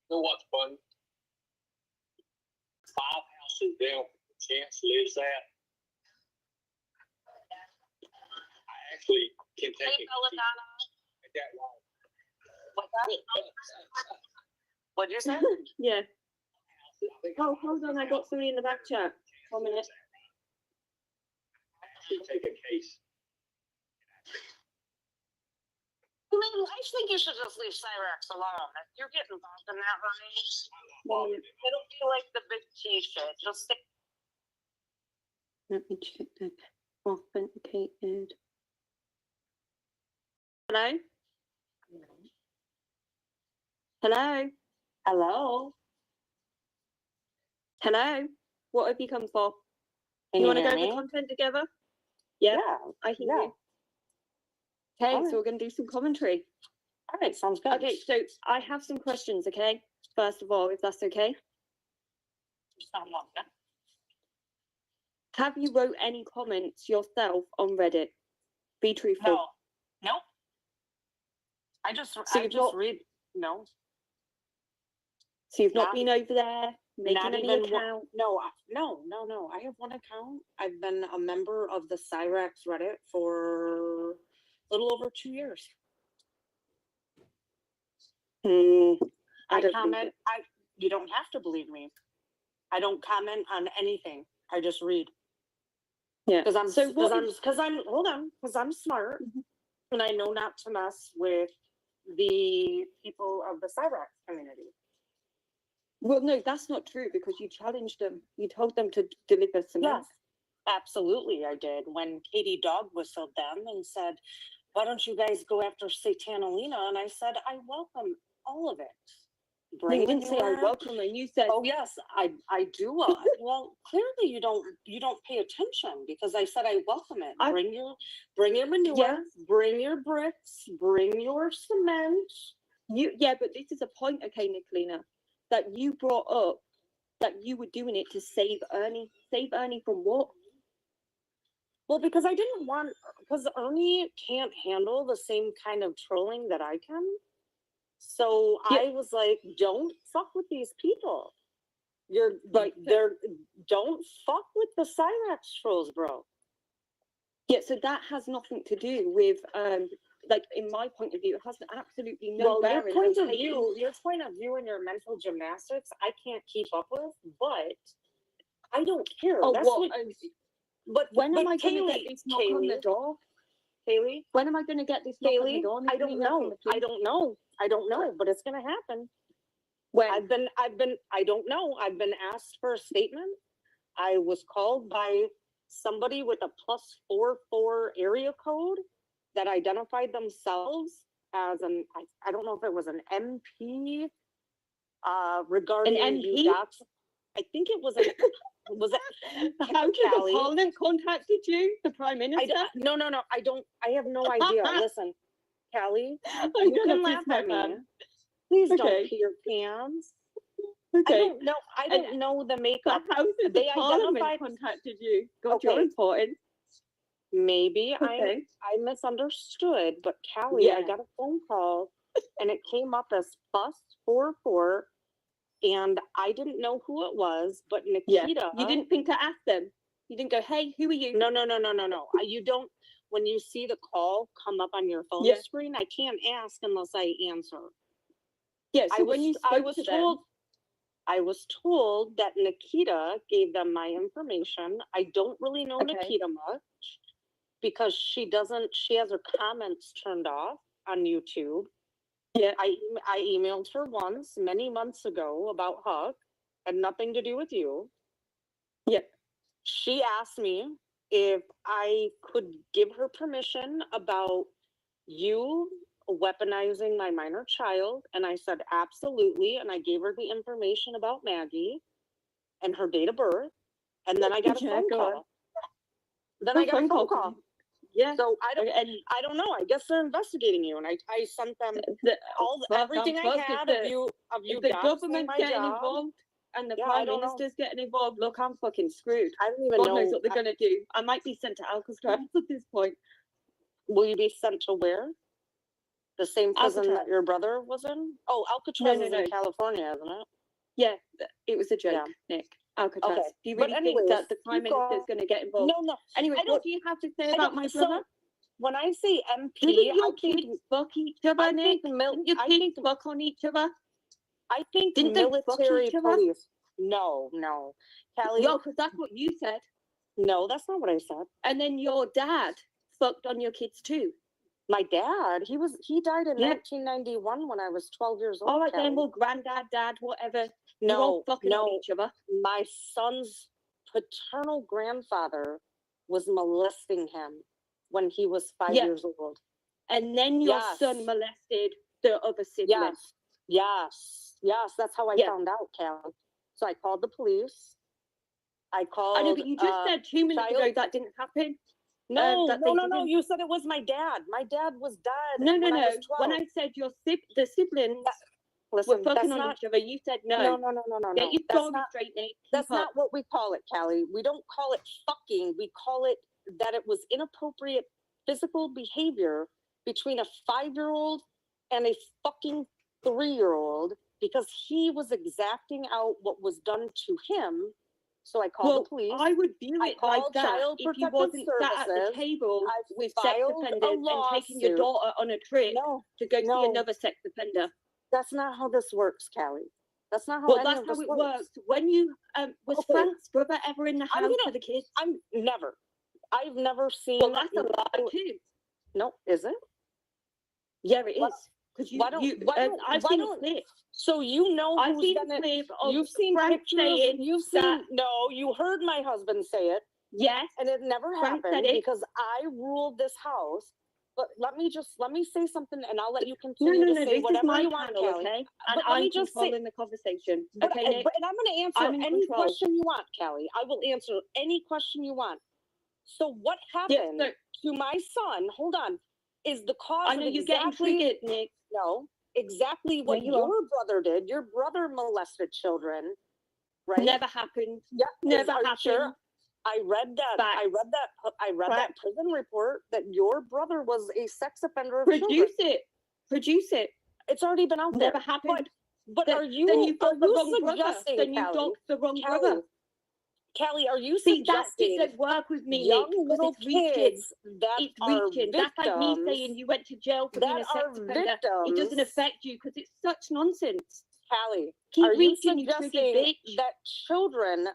You know what's fun? 5 houses down from the chance lives at. I actually can take Hey, it. Belladonna. That long. What's that? What'd you say? Yeah. Oh, hold on. I got somebody in the back chat. 1 minute. Take a case. I mean, I think you should just leave Cyrax alone. If you're getting involved in that, Ernie, it'll be like the big T shit. Just stick. Let me check that. Authenticated. Hello? Hello? Hello? Hello? What have you come for? Can You you want to hear go me? over content together? Yeah, I hear you. Okay, Alright. so we're going to do some commentary. All right, sounds good. Okay, so I have some questions, okay? First of all, if that's okay. Sound like that. Have you wrote any comments yourself on Reddit? Be truthful. No. Nope. I just you've not- read. No. So you've not Not- been over there making not any even account? No. I have one account. I've been a member of the Cyrax Reddit for a little over 2 years. I I don't believe comment. it. You don't have to believe me. I don't comment on anything. I just read. Yeah. Because I'm So what because I'm smart and I know not to mess with the people of the Cyrax community. Well, no, that's not true because you challenged them. You told them to deliver cement. Yes, absolutely, I did. When Katie dog whistled them and said, "Why don't you guys go after Satanalina?" And I said, "I welcome all of it." No, you didn't say I welcome, and you said, "Oh yes, I do." Well, clearly you don't pay attention because I said I welcome it. Bring your manure, Yes. bring your bricks, bring your cement. But this is a point, okay, Nicolina, that you brought up that you were doing it to save Ernie. Save Ernie from what? Well, because I didn't want, because Ernie can't handle the same kind of trolling that I can. So I was like, don't fuck with these people. Don't fuck with the Cyrax trolls, bro. Yeah, so that has nothing to do with, like, in my point of view, it has absolutely no bearing. Your point of view and your mental gymnastics, I can't keep up with, but I don't care. Oh, That's what? But when am I going to get Kaylee, this knock on the door? Kaylee, when am I going to get this knock on the door? I don't know. I don't know, but it's going to happen. When? I don't know. I've been asked for a statement. I was called by somebody with a +44 area code that identified themselves as I don't know if it was an MP regarding an MP? I think it was was it How did the Parliament contacted you? The Prime Minister? No, I don't. I have no idea. Listen, Callie, I'm you gonna can laugh piss my at me. pants. Please Okay. don't pee your pants. Okay. I don't know. I don't know the makeup. But how did the Parliament contacted you? God, you're important. Maybe Okay. I misunderstood, but Callie, I got a phone call and it came up as +44, and I didn't know who it was, but Nikita. You didn't think to ask them. You didn't go, "Hey, who are you?" No. You don't. When you see the call come up on your phone screen, I can't ask unless I answer. Yeah. So when you spoke to them, I was told that Nikita gave them my information. I don't really know Nikita much because she has her comments turned off on YouTube. Yeah. I emailed her once many months ago about Huck. Had nothing to do with you. Yeah. She asked me if I could give her permission about you weaponizing my minor child, and I said absolutely, and I gave her the information about Maggie and her date of birth, and then I got a phone call. Yeah. So I don't know. I guess they're investigating you, and I sent them everything I had of you. If the government's getting involved and the Prime Minister's getting involved, look, I'm fucking screwed. I don't even God know knows what they're gonna do. I might be sent to Alcatraz at this point. Will you be sent to where? The same prison Alcatraz. that your brother was in? Oh, Alcatraz is No. in California, isn't it? Yeah, it was a joke, Nick. Alcatraz. Okay. Do you But really anyways, think that the Prime you go- Minister is going to get involved? No. Anyway, I what do you have to say about my brother? So, when I say MP, Didn't your I think kids fuck each other, Nick? Didn't your kids fuck on each other? I think Didn't they fuck military each other? police. No. Kelly. No, because that's what you said. No, that's not what I said. And then your dad fucked on your kids too. My dad, he died in 1991 when I was 12 years old. All right, Kelly. then, well, granddad, dad, whatever. No, You're all fucking on each other. My son's paternal grandfather was molesting him when he was 5 years old. And then your son molested the other sibling. Yes. That's how I found out, Kelly. So I called the police. I know, but you just said 2 minutes ago that didn't happen. No. You said it was my dad. My dad was dead. No. When I was 12. When I said the siblings were fucking on each other, you said no. No. Get your story straight, Nate. That's not what we call it, Callie. We don't call it fucking. We call it that it was inappropriate physical behavior between a 5-year-old and a fucking 3-year-old because he was exacting out what was done to him. So I called the police. I would view it like that if you wasn't sat at the table with sex offenders and taking your daughter on a trip to go see another sex offender. That's not how this works, Callie. That's not how that's how it works. When you was Frank's brother ever in the house for the kids? I'm never. I've never seen. Well, that's a lie too. No, is it? Yeah, it is. Because Why don't I've seen a clip. So you know I've who's seen gonna, a clip of you've seen Frank pictures. saying You've seen that, no. You heard my husband say it. yes, and it never Frank said happened it. because I ruled this house. But let me say something, and I'll let you No, continue no, to no. say This is whatever my you want, panel, Callie. okay? And But let I'm me just say, controlling the conversation, but, okay, Nick? and I'm going to answer I'm in any control. question you want, Callie. I will answer any question you want. So what happened to my son? Hold on, is the cause I know of you're getting triggered, Nick. No, exactly what Yeah, you are. your brother did. Your brother molested children, right? Never happened. Yeah, Never are you happened. sure? I read that. Facts. I read that prison report that your brother was a sex offender of Produce children. it. Produce it. It's already been out there. Never happened. But then, are you? Then you've got are the you wrong brother. suggesting, Then you've Callie, got the wrong Callie, brother. Callie, are you See, that suggesting doesn't work with me, young Nick, little it's reaching. kids that It's are reaching. victims? That's like me saying you went to jail for being a that sex are offender. It doesn't victims. affect you because it's such nonsense. Callie, Keep are you reaching, you triggered suggesting bitch. that children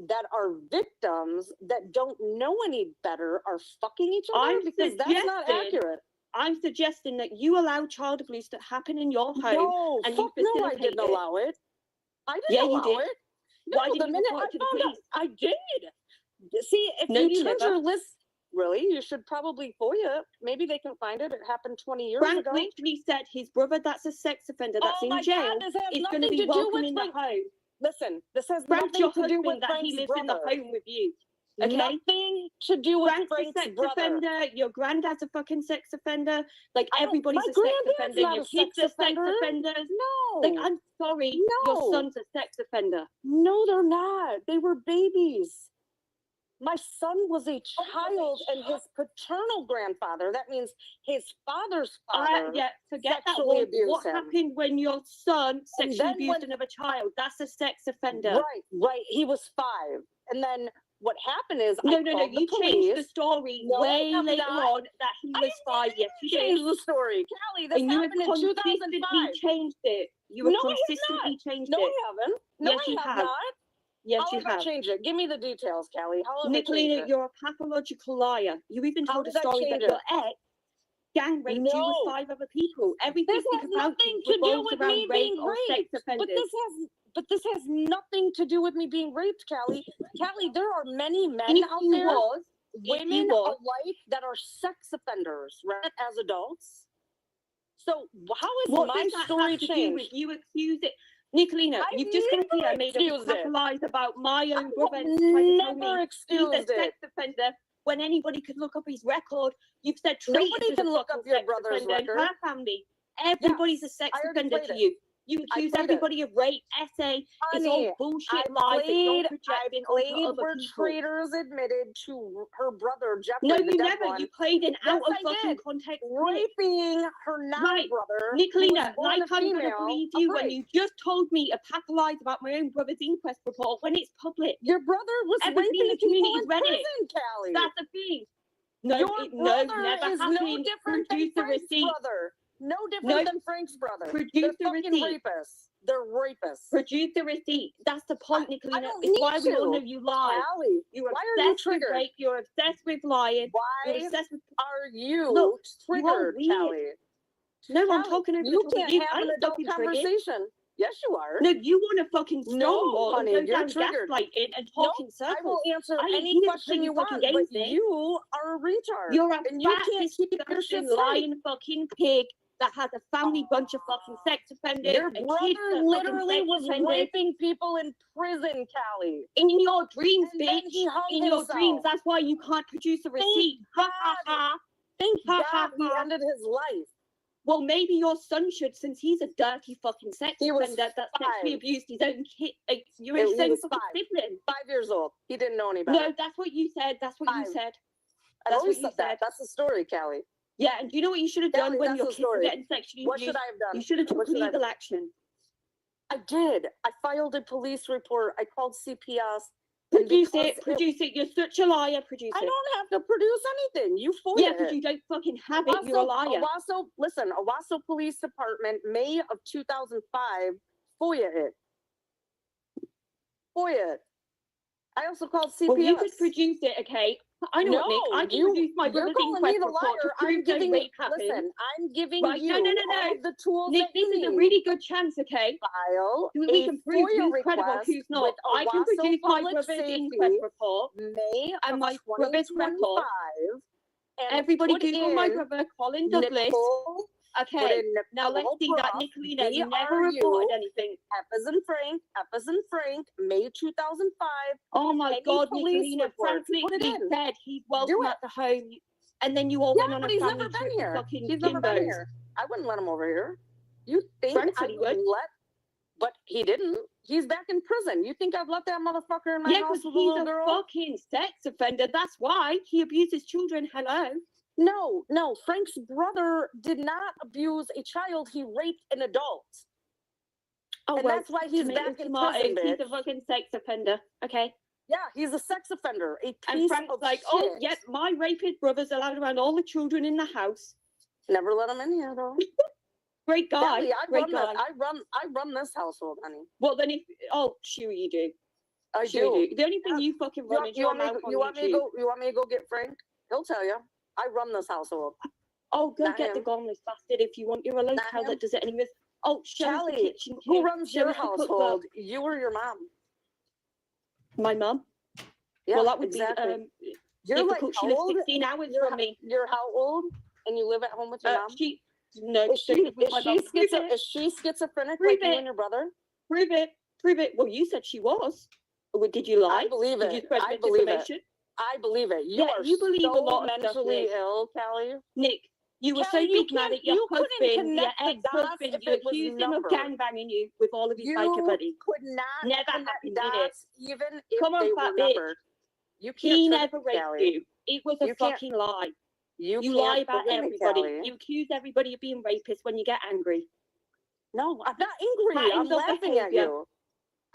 that are victims that don't know any better are fucking each other? Because that's not accurate. I'm suggesting that you allow child abuse to happen in your home. No, and fuck you no, I facilitate didn't allow it. I didn't allow you did. it. No, Why didn't the you minute report I to the found out, police? I did. See, if No, you you turned never. your list, really, you should probably FOIA. Maybe they can find it. It happened 20 years Frank ago. literally said his brother that's a sex offender that's Oh in my jail God, this has is going to nothing be to do welcome with in the Frank. home. Listen, this has Frank's nothing your to do husband with that Frank's he lives brother. in the home with you. Okay? Nothing to do with Frank's Frank's a sex brother. offender. Your granddad's a fucking sex offender. Like I don't- everybody's my a sex granddad's offender. not Your a kids sex are sex offender. offenders. No. Like I'm sorry, your No. son's a sex offender. No, they're not. They were babies. My son was a child, and his paternal grandfather, that means his father's father, Yeah, forget that sexually one. abused What him. happened when your son And sexually then abused when- another child? That's a sex offender. Right. He was 5. And then what happened is No, I no, called the you changed the police. story No, I way have later not. on that he was 5. Yes, you did. Changed the story. Callie, this And you have happened in consistently 2005. changed it. You have No, I have consistently not. changed No, it. I haven't. No, Yes, I you have have. not. Yes, How you have I have. changed it? Give me the details, Callie. How have I changed Nicolina, it? you're a pathological liar. You even How told a did I story that change your it? ex gang raped you with No. 5 other people. Everything This has about nothing you to do revolves with around me rape being or sex raped. offenders. But this has nothing to do with me being raped, Callie. Callie, there are many men If out you there, was, women alike, that are sex offenders, right? As adults. So how is what my does that story have to do changed? with you accuse it? Nicolina, I you've just come here and made a excused it. lies about my own I brother have and tried to tell never me excused he's a sex offender when anybody could look up his record. You've said Nobody Treatise is can a look fucking up your sex brother's offender in record. her family. Everybody's a sex I already offender played to it. you. You I accuse played it. everybody of rape, essay. It's all Honey, bullshit lies that you're projecting onto played other where people. traitors admitted to her brother Jeffrey. No, the you dead never. one. You played an Yes, out of I fucking did. context. Raping her now Right. brother. Nicolina, who was born like a I'm gonna female, believe of you when rape. you just told me a pack of lies about my own brother's inquest report when it's public. Your brother was Everybody in the raping community people has in read it. prison, Callie. That's the thing. No, Your no, brother never is happened. no different than Produce the Frank's receipt. brother. No different No. than Frank's brother. Produce They're the fucking receipt. rapists. They're rapists. Produce the receipt. That's the point, I Nicolina. don't It's need why we all to. know you lie. Callie, You're why are you obsessed with triggered? rape. You're obsessed with lying. You're Why obsessed with. are you Look, you are triggered, weird. Callie? No, I'm Callie, talking over you the top of can't you. have I an ain't adult fucking triggered. conversation. Yes, you are. No, you want to fucking No, stonewall and honey, go you're down triggered. gaslighting and No, talk in circles. I will answer I ain't any here to question play you fucking want, games, but Nick. you are a retard. You're a and you fat, can't keep your shit disgusting, straight. lying fucking pig that has a family bunch of fucking sex offenders. Your and kids brother that are literally fucking sex was offenders. raping people in prison, Callie. In your dreams, And then bitch. he hung In your himself. dreams. That's why you can't produce a receipt. Ha ha ha. Thank Ha, God ha, he ha. ended his life. Well, maybe your son should, since he's a dirty fucking sex He was offender that sexually 5. abused his own kid. Like, you're He his own was fucking 5. sibling. 5 years old. He didn't know any better. No, that's what you said. That's what you 5. said. I've That's always what you said that. said. That's the story, Callie. Yeah, and do you know what you should have done Callie, when that's your the kids were story. getting sexually What abused? should I have done? You should have What took should I legal action. I did. I filed a police report. I called CPS. Produce it. Produce it. You're such a liar. Produce I it. don't have to produce anything. You FOIA Yeah, because it. you don't fucking have it. You're a liar. Listen, Owasso Police Department, May of 2005, FOIA it. FOIA it. I also called CPS. Well, you could produce it, okay? I know what, Nick. I can produce my you're brother's calling me inquest the report to liar. prove I'm no giving rape happened. listen, I'm giving Right, you all of the tools Nick, that you this is a need. really good chance, okay? File We a can prove FOIA who's credible, request who's not. with I can Owasso produce my Public brother's Safety, inquest report May and of my brother's record. 2025. And Everybody put Google my in brother, Colin Douglas. Nicole, put Okay, in now let's Nicole see that Bruff, Nicolina never BRU, reported anything. F as in Frank, May 2005. Oh my Any God, police Nicolina, reports, Frank put it literally in. said he's welcome Do it. at the home, and then you all Yeah, went on but a he's family never been trip to here. fucking He's never been Jimbo's. here. I wouldn't let him over here. You think Frank I said he would would. let? But he didn't. He's back in prison. You think I've let that motherfucker in my Yeah, house because with a he's little a girl? fucking sex offender. That's why he abuses children. Hello. No. Frank's brother did not abuse a child. He raped an adult. Oh, And well, that's why he's tomatoes, back in tomatoes. prison, He's bitch. a fucking sex offender. Okay. Yeah, he's a sex offender. A And piece Frank's of like, shit. oh, yep, my rapist brother's allowed around all the children in the house. Never let him in here though. Great guy. Kelly, Great guy. I run this household, honey. Well, then if sure you do. I Sure do. you do. The only thing you fucking run is your mouth on YouTube. You want me to go get Frank? He'll tell you. I run this household. Oh, go Not get the him. gomless bastard if you want. You're a locale him. that does it anyways. Oh, show us the Kelly, kitchen. who tip. runs Show your us the cookbook. household? You or your mom? My mum. Yeah, Well, that would exactly. be You're like difficult. how She lives old? 16 hours from me. You're how old? And you live at home with your mom? No, Is she lives with my mum. Prove it. is she schizophrenic Prove like you it. and your brother? Prove it. Prove it. Well, you said she was. Or did you lie? I believe Did you it. spread I believe it. misinformation? I believe it. Yeah, you believe so a lot of stuff, mentally Nick. ill, Callie. Nick, you were Kelly, so big mad at your you couldn't husband, your connect the dots ex-husband. if You it was accused him of numbered. gangbanging you with all of his You biker buddies. could not Never connect happened, did it? dots even if Come on, they fat were bitch. numbered. You can't He trick never me, raped Callie. you. It was a You can't- fucking lie. You lie can't about believe me, everybody. Callie. You accuse everybody of being rapists when you get angry. No, I'm not angry. Patterns I'm of laughing at behavior. you.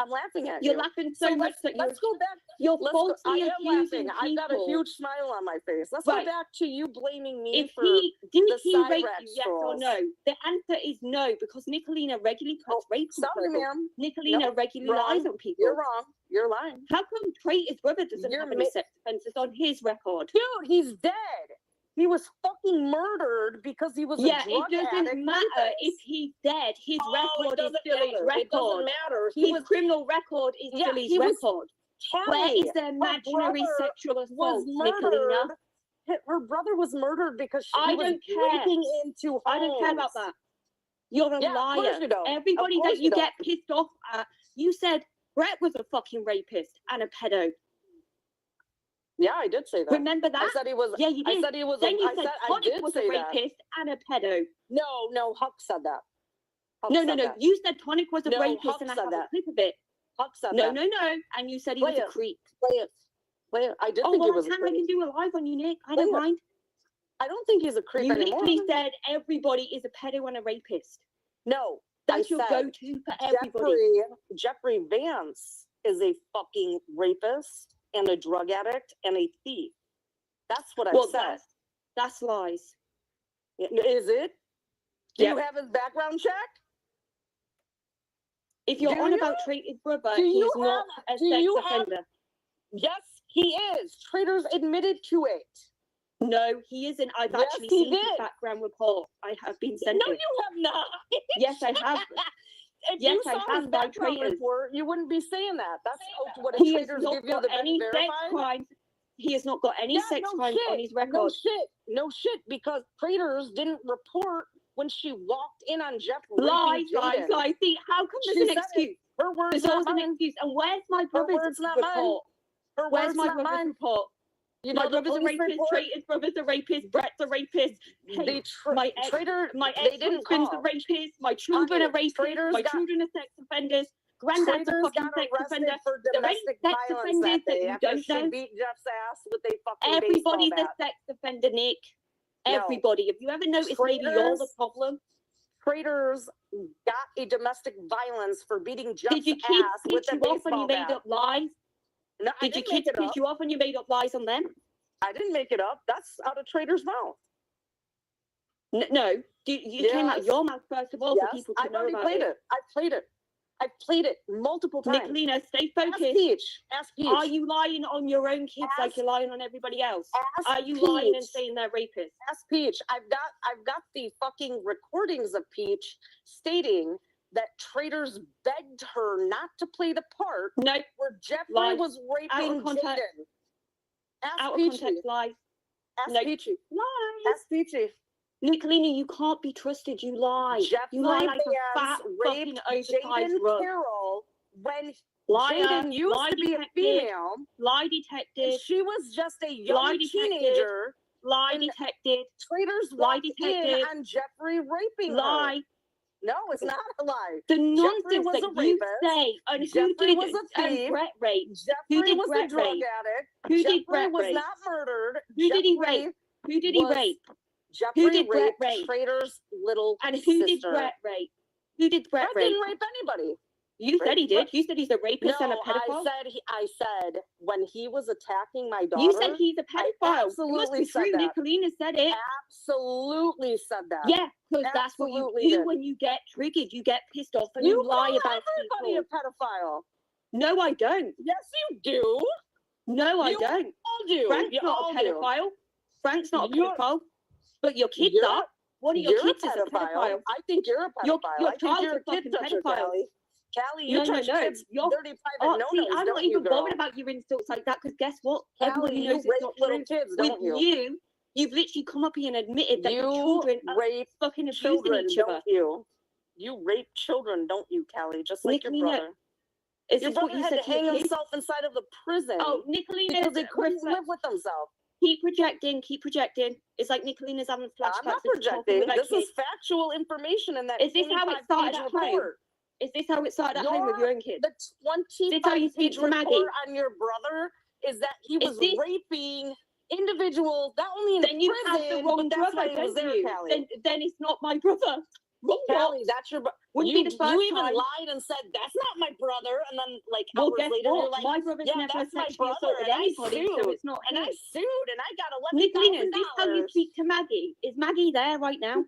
I'm laughing at You're you. laughing so much that let's go back. you're Let's go, I falsely am accusing laughing. I've got a people. huge smile on my face. Let's Right. go back to you blaming me If for he did the he side rape rat you, yes or straws. no? The answer is no, because Nicolina regularly puts rape on Sorry, people. ma'am. Nicolina Nope, regularly wrong. lies on people. You're wrong. You're lying. How come Traitor's brother doesn't You're have any ma- sex offences on his record? Dude, he's dead. He was fucking murdered because he was Yeah, a drug it doesn't addict. matter if he's dead. His record is doesn't still his matter. record. It doesn't matter. He His was criminal record is Yeah, still his he was- record. Where Kelly, is the her imaginary brother sexual was assault, Nicolina? murdered. Her brother was murdered because I he was don't care. breaking into homes. I don't care about that. You're a Yeah, of liar. course you don't. Everybody Of course that you you get pissed off at, you said Brett was a fucking rapist and a pedo. Yeah, I did say that. Remember that? I said he was. Yeah, you did. I said he was. Then you I said said I Tonic did was say a that. rapist and a pedo. No, Huck said that. Huck No, said no, no. that. You said Tonic was a No, rapist Huck and I said have that. a clip of it. Huck said No, that. no, no. And you said he was Play a it. creep. Play it. Play it. I did Oh, think well, he was a I creep. can do a live on you, Nick. I Play don't it. mind. I don't think he's a creep You anymore. literally said everybody is a pedo and a rapist. No, That's I your said go-to for everybody. Jeffrey Vance is a fucking rapist and a drug addict and a thief. That's what I said. That's lies. Is it? Do Yeah. you have his background check? If you're Do on you? about Traitor's brother, Do you he's not have- a do sex you have- offender. Yes, he is. Traitors admitted to it. No, he isn't. I've Yes, actually he seen his did. background report. I have been sent No, it. you have not. Yes, I have. If Yes, you I saw have his by background Traitors. report, you wouldn't be saying that. That's what He has traitors not give you got the any sex verified. crimes. He has not got any Yeah, sex no crimes shit. on his record. No shit, because traitors didn't report when she walked in on Jeff. Lies, raping lies, Jaden. lies. See, how come She there's an said it. excuse? Her words, There's not always an mine. excuse. And where's my Her brother's words, not mine. report? Her Where's words, my not brother's mine. report? You My know the brother's a police rapist, report? Traitor's brother's a rapist, Brett's a rapist. Hey, my ex, traitor, my they didn't ex-husband's a call. rapist, my children are Honey, rapists, traitors my got- children are sex offenders, granddad's a Traitors fucking got sex arrested offender. for There ain't domestic sex violence offenders that that day you after don't she know. beat Jeff's ass with a fucking Everybody's baseball a bat. sex offender, Nick. No. Everybody. Have you ever noticed maybe you're the Traitors- problem? Traitors got a domestic violence for beating Jeff's Did your kids ass piss with a you off when you baseball made bat. up lies? No, I Did your didn't make kids it piss up. you off when you made up lies on them? I didn't make it up. That's out of Traitor's mouth. No. You came out Yes. your mouth first of all Yes, for people to I've know already about played it. it. I played it. I've played it multiple times. Nicolina, stay focused. Ask Peach. Ask Peach. Are you lying on your own kids like you're lying on everybody else? Are you lying and saying they're rapists? Ask Peach. I've got the fucking recordings of Peach stating that traitors begged her not to play the part. No, where Jeffrey lies. was Out raping of context. Jaden. Ask Out of Peachy. context, lies. Ask No. Peachy. Lies. Ask Peachy. Nicolina, you can't be trusted. You lie. Jeffrey You lie like a fat Vance fucking raped oversized Jaden rug. Carroll when Liar. Jaden used Lie to be a detected. female. Lie detected. And she was just a young Lie detected. teenager. Lie and detected. Traitors Lie walked detected. in on Jeffrey raping Lie. her. No, it's not a lie. The Jeffrey nonsense was that a you rapist. say, and Jeffrey who did was a thief. Brett rape? Jeffrey Who did was Brett a drug rape? addict. Who Jeffrey did Brett was rape? not murdered. Who did he Jeffrey rape? Who did he was- rape? Jeffrey Who did Brett raped rape? Traitor's little And who did sister. Brett rape? Who did Brett Brett rape? didn't rape anybody. You said he did. You said he's a rapist and a No, pedophile. I said when he was attacking my daughter. You said he's a I pedophile. absolutely it must be true. said that. Nicolina said it. Absolutely said that. Yeah, because that's what you Absolutely do did. when you get triggered. You get pissed off and You you lie call about everybody people. a pedophile. No, I don't. Yes, you do. No, I You don't. all do. Frank's You not all a do. pedophile. Frank's not a You're- pedophile. But your kids You're- are. One of your You're kids is a pedophile. pedophile. I think you're a pedophile. Your I think child's you're a a kid fucking toucher, pedophile. Callie. Callie, you No, touch kids' You're, dirty private see, no-nos, I'm don't not you, even girl? bothered about your insults like that because guess what? Everybody Callie, you knows it's rape not little true. kids, With don't you? you've literally come up here and admitted that your You children are rape fucking abusing children, each don't other. you? You rape children, don't you, Callie? Just like your Nicolina, brother. Is Your this what brother you had said to to your hang kids? himself inside of the prison. Oh, Nicolina's because he couldn't reflect- live with himself. Keep projecting, keep projecting. It's like Nicolina's having flashbacks. I'm not as to talking projecting. with her This is kids. factual information in that. Is this how it started 25-page at home? report. Is this how it started at home with your own kids? The This how you speak 25-page to report Maggie? on your brother is that he Is was this- raping individuals, not only in Then you prison, have the wrong but that's brother, why he was don't there, you? Callie. Then it's not my brother. Wrong Callie, what? that's your brother. Wouldn't You, be the first you even time. lied and said, that's not my brother. And then, like, Well, hours guess later, what? you're like, My brother's yeah, never that's my sexually brother. assaulted And I anybody, so sued. it's not And I him. sued, and I got Nicolina, is $11,000. this how you speak to Maggie? Is Maggie there right now?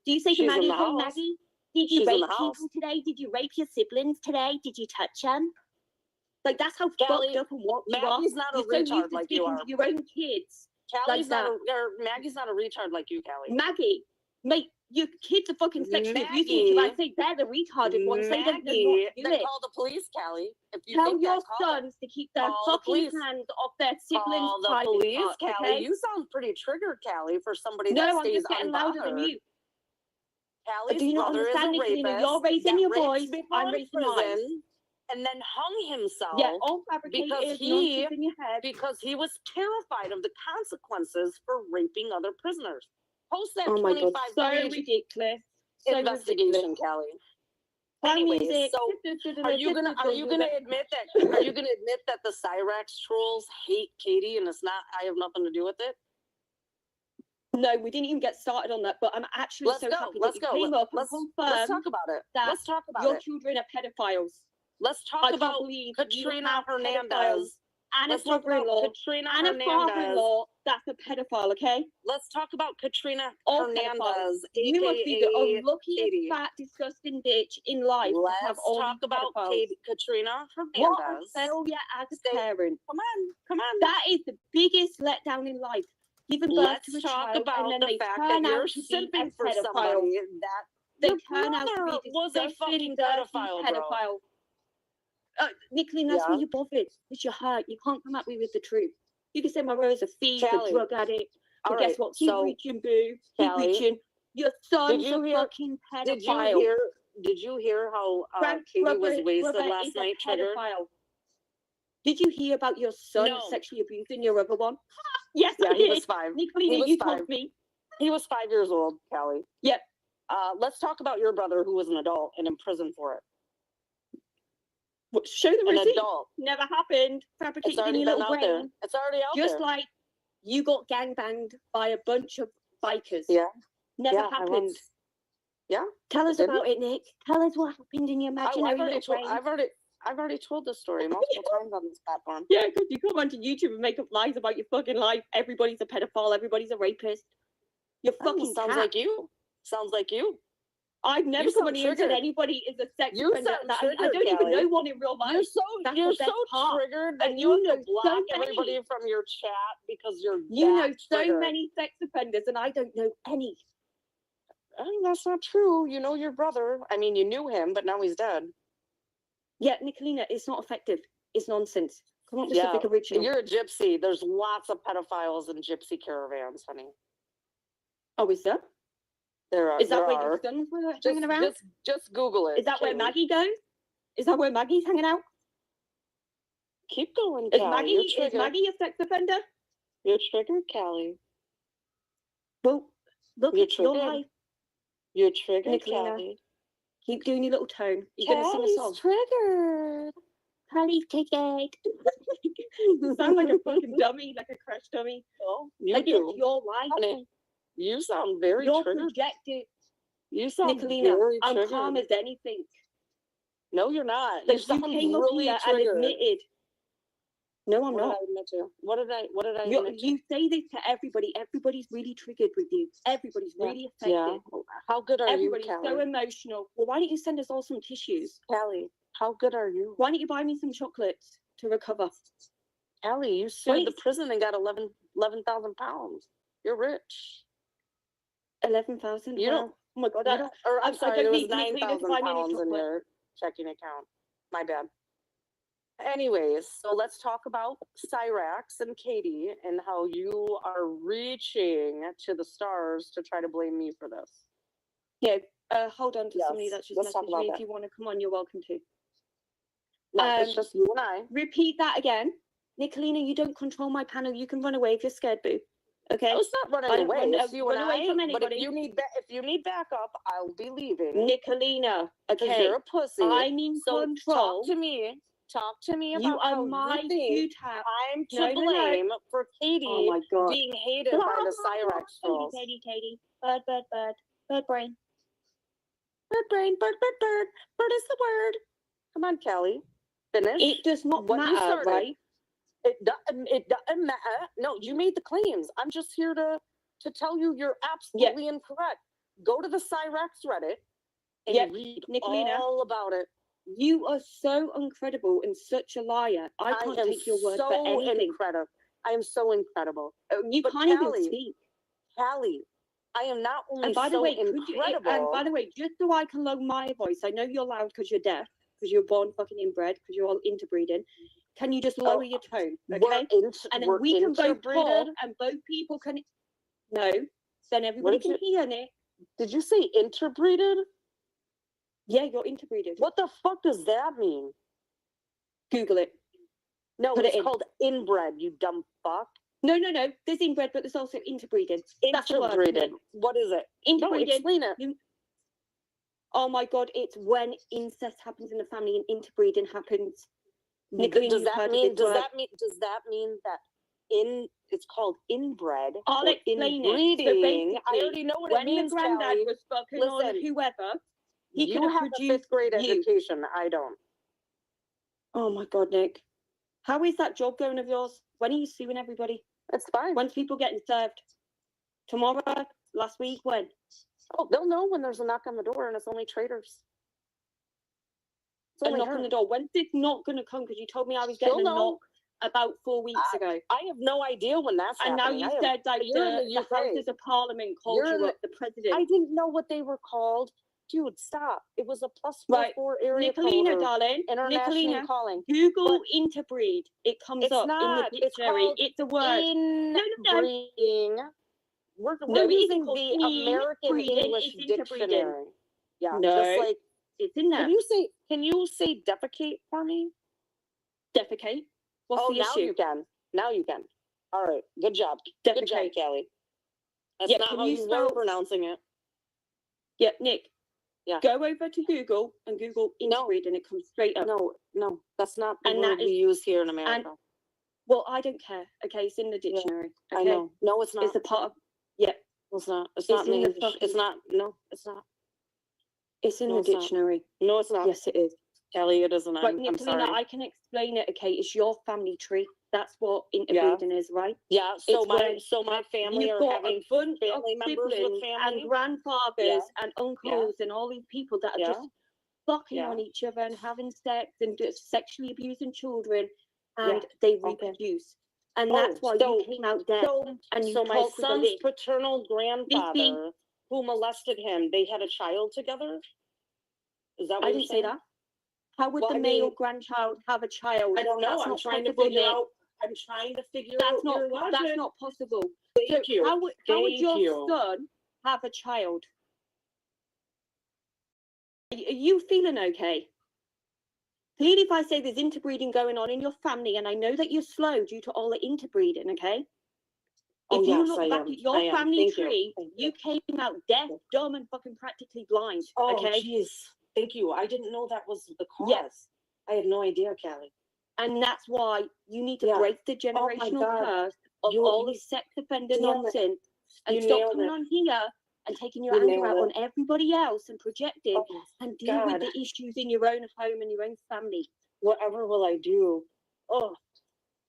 Do you say to She's in Maggie, the hey house. Maggie, did you She's in rape the people house. today? Did you rape your siblings today? Did you touch them? Like that's how Callie, fucked up and what you are. Maggie's not a You're so used retard to like you speaking are. to your own kids. Callie's like not that. Maggie's not a retard like you, Callie. Maggie, mate, your kids are fucking sexually abusing each other. I'd say they're the retarded ones. Say them not Maggie, do then it. call the police, Callie. If you Tell think your that, call sons to keep their Call the fucking police. hands off their siblings' Call the private police, parts, Callie. okay? You sound pretty triggered, Callie, for somebody No, that I'm stays just getting louder than unbothered. you. Callie's Do you not brother is a understand, Nicolina? rapist You're raising that your raped voice, people I'm in raising mine. prison and then hung himself Yeah, all fabricated because nonsense in your head. because he was terrified of the consequences for raping other prisoners. Post that Oh my god, 25 so page ridiculous. So investigation, ridiculous. Callie. Play Anyways, music. so are you gonna admit that the Cyrax trolls hate Katie and it's not I have nothing to do with it? No, we didn't even get started on that, but I'm actually Let's so go. happy Let's that go. you came up and Let's confirmed talk about it. that Let's talk about your it. children are pedophiles. Let's I talk can't about believe you Katrina have Hernandez. pedophiles and a Let's talk about brother-in-law Katrina and a Hernandez. father-in-law that's a pedophile, okay? Let's talk about Katrina All Hernandez, pedophiles. You must be the aka unluckiest, Katie. fat, disgusting bitch in life to have Let's all talk these about pedophiles. Katrina What a Hernandez. failure as a parent. Come on. That is the biggest letdown in life. Giving birth Let's to a talk child about and then the they fact turn that you're out to be a simping for pedophile. somebody that They your turn out to brother be was a disgusting, fucking dirty pedophile, bro. pedophile. Nicolene, that's Yeah. why you're bothered. Because you're hurt. You can't come at me with the truth. You can say my brother's a thief, Callie. a drug addict. But All guess right, what? Keep so, reaching, boo. Keep Callie, reaching. Your son's a fucking pedophile. Did you hear how Frank's Katie brother- was wasted brother last is a night, triggered? pedophile. Did you hear about your son No. sexually abusing your other one? Yes, Yeah, I he did. was 5. Nicolina, He was you 5. told me. He was 5 years old, Callie. Yep. Let's talk about your brother who was an adult and in prison for it. What, show the An receipt. adult. Never happened. It's Fabricated in already your been little out there. brain. It's already out Just there. like you got gangbanged by a bunch of bikers. Yeah. Never Yeah, I happened. was. Yeah. Tell us Didn't about it, Nick. Tell us what happened in your imaginary little brain. I've already told this story multiple times on this platform. Yeah, because you come onto YouTube and make up lies about your fucking life. Everybody's a pedophile. Everybody's a rapist. You're fucking sounds cat. like you. Sounds like you. I've never You come sound on here and said triggered. anybody is a sex You offender. sound That I triggered, don't even Kelly. know one in real life. That's You're the best so part. triggered that And you have know to block so everybody many. from your chat because you're You know that so triggered. many sex offenders, and I don't know any. That's not true. You know your brother. I mean, you knew him, but now he's dead. Yeah, Nicolina, it's not effective. It's nonsense. Come up with Yeah, something original. you're a gypsy. There's lots of pedophiles in gypsy caravans, honey. Oh, is there? There are. Is that there where are. your sons were hanging around? Just Google it. Is that where Kate. Maggie goes? Is that where Maggie's hanging out? Keep going, Is Callie. Maggie a sex offender? You're triggered, Callie. Well, look, You're it's your triggered. life. You're triggered, Nicolina, Callie. keep doing your little tone. You're going to sing a song. Callie's triggered. Callie's triggered. You sound like a fucking dummy, like a crash dummy. Oh, you like do. it's your life. Honey, you sound very You're triggered. projected. You sound Nicolina, very I'm triggered. calm as anything. No, you're not. But You sound came up really here triggered. and admitted. No, I'm What did not. I admit to? What did I admit to? You say this to everybody. Everybody's really triggered with you. Everybody's really affected. Yeah. How good are Everybody's you, so Callie? emotional. Well, why don't you send us all some tissues? Callie, how good are you? Why don't you buy me some chocolates to recover? Callie, you sued the prison and got 11,000 pounds. You're rich. 11,000? You don't. Oh my God. You don't, or I'm sorry, I there don't was need Nicolina to 9,000 buy me any pounds in chocolate. your checking account. My bad. Anyways, so let's talk about Cyrax and Katie and how you are reaching to the stars to try to blame me for this. Yeah, hold on to Yes, somebody that's just let's talk messaged about me. that. If you want to come on, you're welcome to. No, it's just you and I. Repeat that again. Nicolina, you don't control my panel. You can run away if you're scared, boo. Okay? I was not running I don't away. run- It's you run and away I. from But if anybody. you need backup, I'll be leaving. Nicolina, Because okay. you're a pussy. I'm in so control. Talk to me. Talk to me about You are how my you think sweetheart. I'm to No, no, no. blame for Katie Oh my God. being hated by the Cyrax trolls. Katie. Bird. Bird brain. Bird brain, bird. Bird is the word. Come on, Callie. Finish. It does not what you matter, started. right? It doesn't matter. No, you made the claims. I'm just here to tell you you're absolutely incorrect. Go to the Cyrax Reddit and read Nicolina, all about it. You are so incredible and such a liar. I can't take your word for anything. Incredible. I am so incredible. You But can't even Callie, speak. Callie, I am not only And by the so way, incredible. and by the way, just so I can lower my voice, I know you're loud because you're deaf, because you're born fucking inbred, because you're all interbreeding. Can you just lower your tone, okay? And then we can both talk, and both people can. No, then everybody can hear it. Did you say interbreeded? Yeah, you're interbreeded. What the fuck does that mean? Google it. No, Put it's it in. called inbred, you dumb fuck. No. There's inbred, but there's also interbreeding. That's the word. Interbreeded. What is it? Interbreeding. No, explain it. Oh my God, it's when incest happens in the family and interbreeding happens. Does that mean that it's called inbred? I'll explain it. Inbreeding. So basically, I already know what it means, when the granddad Callie. was fucking Listen, on whoever, he you could have a produced 5th grade you. education. I don't. Oh my God, Nick. How is that job going of yours? When are you suing everybody? It's fine. When's people getting served? Tomorrow? Last week? When? Oh, they'll know when there's a knock on the door and it's only traitors. A knock on the door. When's this knock going to come? Because you told me I was getting a knock about 4 weeks ago. I have no idea when that's and happening. And now you said that the Houses of Parliament called you up, the president. I didn't know what they were called. Dude, stop. It was a +44 area Nicolina, code. darling. International Nicolina, calling. Google interbreed. It comes It's up not. in the dictionary. It's a word. Inbreeding. We're using the American English dictionary. Yeah, just like it's in there. Can you say defecate for me? Defecate? What's the now issue? you can. Now you can. All right. Good job. Defecate. Good job, Callie. That's Yeah, not can how you you spell- were pronouncing it. Yeah, Nick. Yeah. Go over to Google and Google interbreed and it comes straight up. No, that's not the And word that is- we use here in America. Well, I don't care. Okay, it's in the dictionary. Okay? I know. No, it's not. It's a part of. Yeah. It's not. It's It's not in in the English. fucking- It's not. No, it's not. It's in No, the it's not. dictionary. No, it's not. Yes, it is. Kelly, it isn't. But I'm Nicolina, sorry. I can explain it. Okay, it's your family tree. That's what interbreeding is, right? Yeah. So It's my when family you've are got having a bunch of family members with siblings family and grandfathers and uncles and all these people that are Yeah. just fucking Yeah. on each other and having sex and just sexually abusing children, and Yeah. they Okay. reproduce. And that's why so, you came out dead and you so my talk with a son's lisp. paternal grandfather who molested him, they had a child together? Is that what I you're didn't say saying? that. How would Well, the I male mean, grandchild have a child? I don't know. That's I'm not trying to possible, figure Nick. out. I'm trying to figure That's out not your logic. that's not possible. Thank you. How would Thank your you. son have a child? Are you feeling okay? Clearly, if I say there's interbreeding going on in your family, and I know that you're slow due to all the interbreeding, okay? Oh, If you yes, look I back am. at your I am. family Thank you. tree, Thank you came out deaf, dumb, and fucking practically blind. Oh, Okay? jeez. Thank you. I didn't know that was the cause. Yes. I had no idea, Callie. And that's why you need to Yeah. break the Oh my generational God. curse of You- all you- this sex offender Damn it. nonsense and You stop nailed coming it. on here and taking your You anger nailed out it. on everybody else and projecting Oh, and deal with God. the issues in your own home and your own family. Whatever will I do? Oh,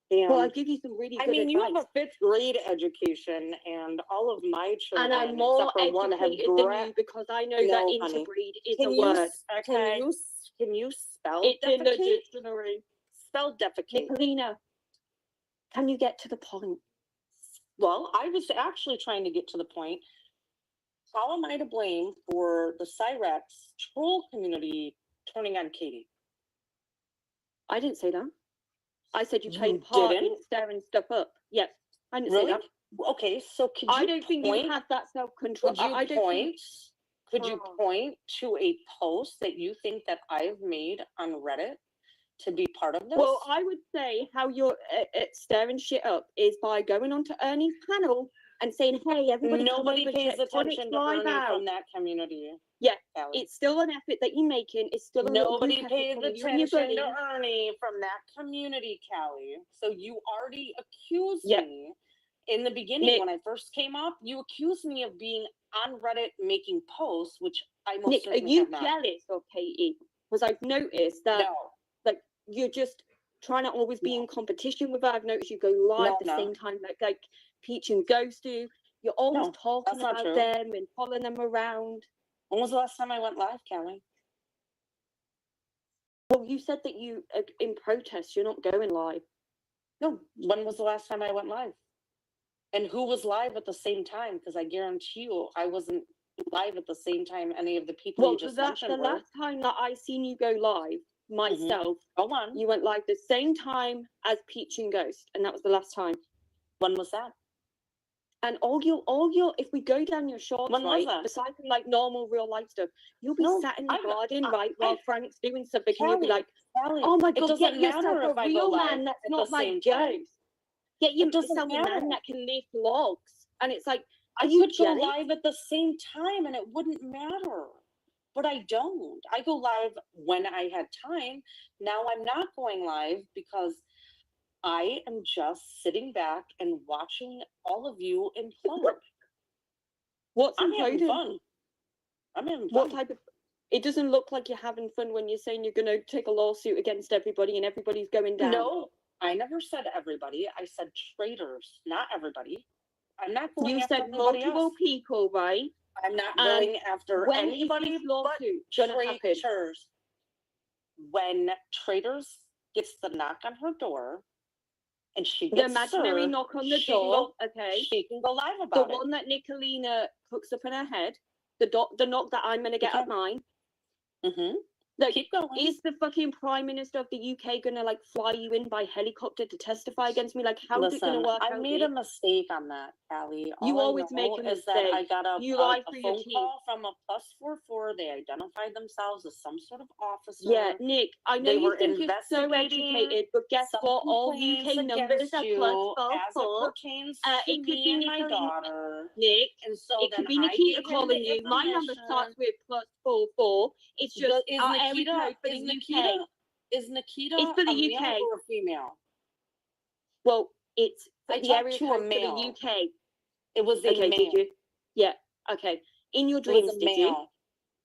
damn. Well, I'll give you some really I good mean, you have advice. a 5th grade education, and all of my children, And I'm more except for one, have educated than you because I know that No, honey. interbreed is Can a you word. Can you spell It's in the defecate? dictionary. Spell defecate. Nicolina, can you get to the point? Well, I was actually trying to get to the point. How am I to blame for the Cyrex troll community turning on Katie? I didn't say that. I said you You played part in didn't? stirring stuff up. Yes, I didn't say Really? that. Okay, so could you I don't think you point- have that self-control. Could you I don't point? think. Could you point to a post that you think that I've made on Reddit to be part of this? Well, I would say how you're stirring shit up is by going onto Ernie's panel and saying, "Hey, everybody, Nobody come over, pays check Tonics attention to Live Ernie out." from that community. Yeah, Callie. it's still an effort that you're making. It's still a little Nobody group effort pays from you and your attention buddies. to Ernie from that community, Callie. So you already accused Yeah. me in the beginning Nick. when I first came up. You accused me of being on Reddit making posts, which I most Nick, are certainly you have not. jealous of Katie? Because I've noticed that, No. like, you're just trying to always be in competition with her. I've noticed you go live No, the no. same time like Peach and Ghost do. You're always No, talking that's not about true. them and following them around. When was the last time I went live, Callie? Well, you said that you in protest. You're not going live. No. When was the last time I went live? And who was live at the same time? Because I guarantee you, I wasn't live at the same time any of the people Well, you just that's mentioned the were. last time that I seen you go live myself. Go on. You went live the same time as Peach and Ghost, and that was the last time. When was that? And all your, if we go down your shorts, When was right, that? besides like normal real life stuff, you'll be No, sat in the I'm- garden, I- right, while Frank's doing something, and you'll be Callie, like, Callie, "Oh my it God, doesn't get yourself matter a if I go real live man that's at not the like same time. Ghost. Get It doesn't yourself a man matter. that can lift logs." And it's like, I are you could go jealous? live at the same time and it wouldn't matter. But I don't. I go live when I had time. Now I'm not going live because I am just sitting back and watching all of you implode. What's I'm having imploding? fun. I'm having What fun. type of? It doesn't look like you're having fun when you're saying you're going to take a lawsuit against everybody and everybody's going down. No, I never said everybody. I said traitors, not everybody. I'm not going You after said everybody multiple else. people, right? I'm not And going after when is anybody this but lawsuit gonna happen? traitors. When traitors gets the knock on her door and she The gets imaginary served, knock on the she can door, go- okay? She can go live The about it. one that Nicolina cooks up in her head, the knock that I'm gonna get Okay. at mine. Mm-hmm. Like, Keep going. is the fucking Prime Minister of the UK gonna like fly you in by helicopter to testify against me? Like, how's it gonna Listen, work I out? made Nick? a mistake on that, Callie. You All I always make know a is that I mistake. got You lie a through your phone teeth. call from a +44. They identified themselves as some sort of officer. Yeah, Nick, I know They you were think you're so investigating educated, but guess some what? All complaints UK numbers against are you as it +44. pertains to It could me be and my Nicolina, daughter. Nick. And so It then could be I Nikita gave him calling the you. My number information. starts with +44. It's just Is our area Nikita code for is the Nikita UK. is Nikita It's for a the male UK. or a female? Well, it's I the talked area to a code for the male. UK. It was a Okay, male. did you? Yeah. Okay. In your It was dreams, a did you? male.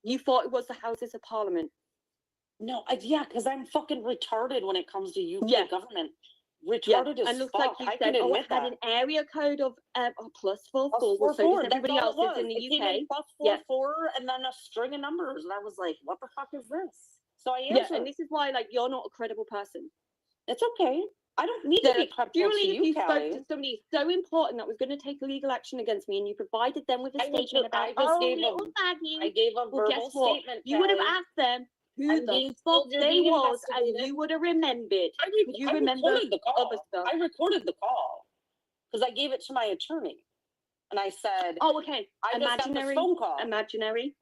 You thought it was the Houses of Parliament. No, yeah, because I'm fucking retarded when it comes to UK Yeah. government. Yeah, Retarded as and looks fuck. like you I said, can oh, it admit had that. an area code of +44, Plus well, so 44. does That's everybody all it else was. in the It came UK. in plus Yeah. 44 and then a string of numbers, and I was like, "What the fuck is this?" So I Yeah, answered. and this is why, like, you're not a credible person. It's okay. I don't need to be credible Purely to if you, you spoke Callie. to somebody so important that was going to take legal action against me, and you provided them with a I was statement just- I about, just oh, gave a- little baggy. I gave a Well, guess verbal what? statement, You would have Callie. asked them who I'm the being fuck told you're they being was, and investigated. you would have remembered. I You remember recorded the call. other stuff. I recorded the call because I gave it to my attorney, and I said, Oh, okay. I just got this Imaginary. phone call. Imaginary.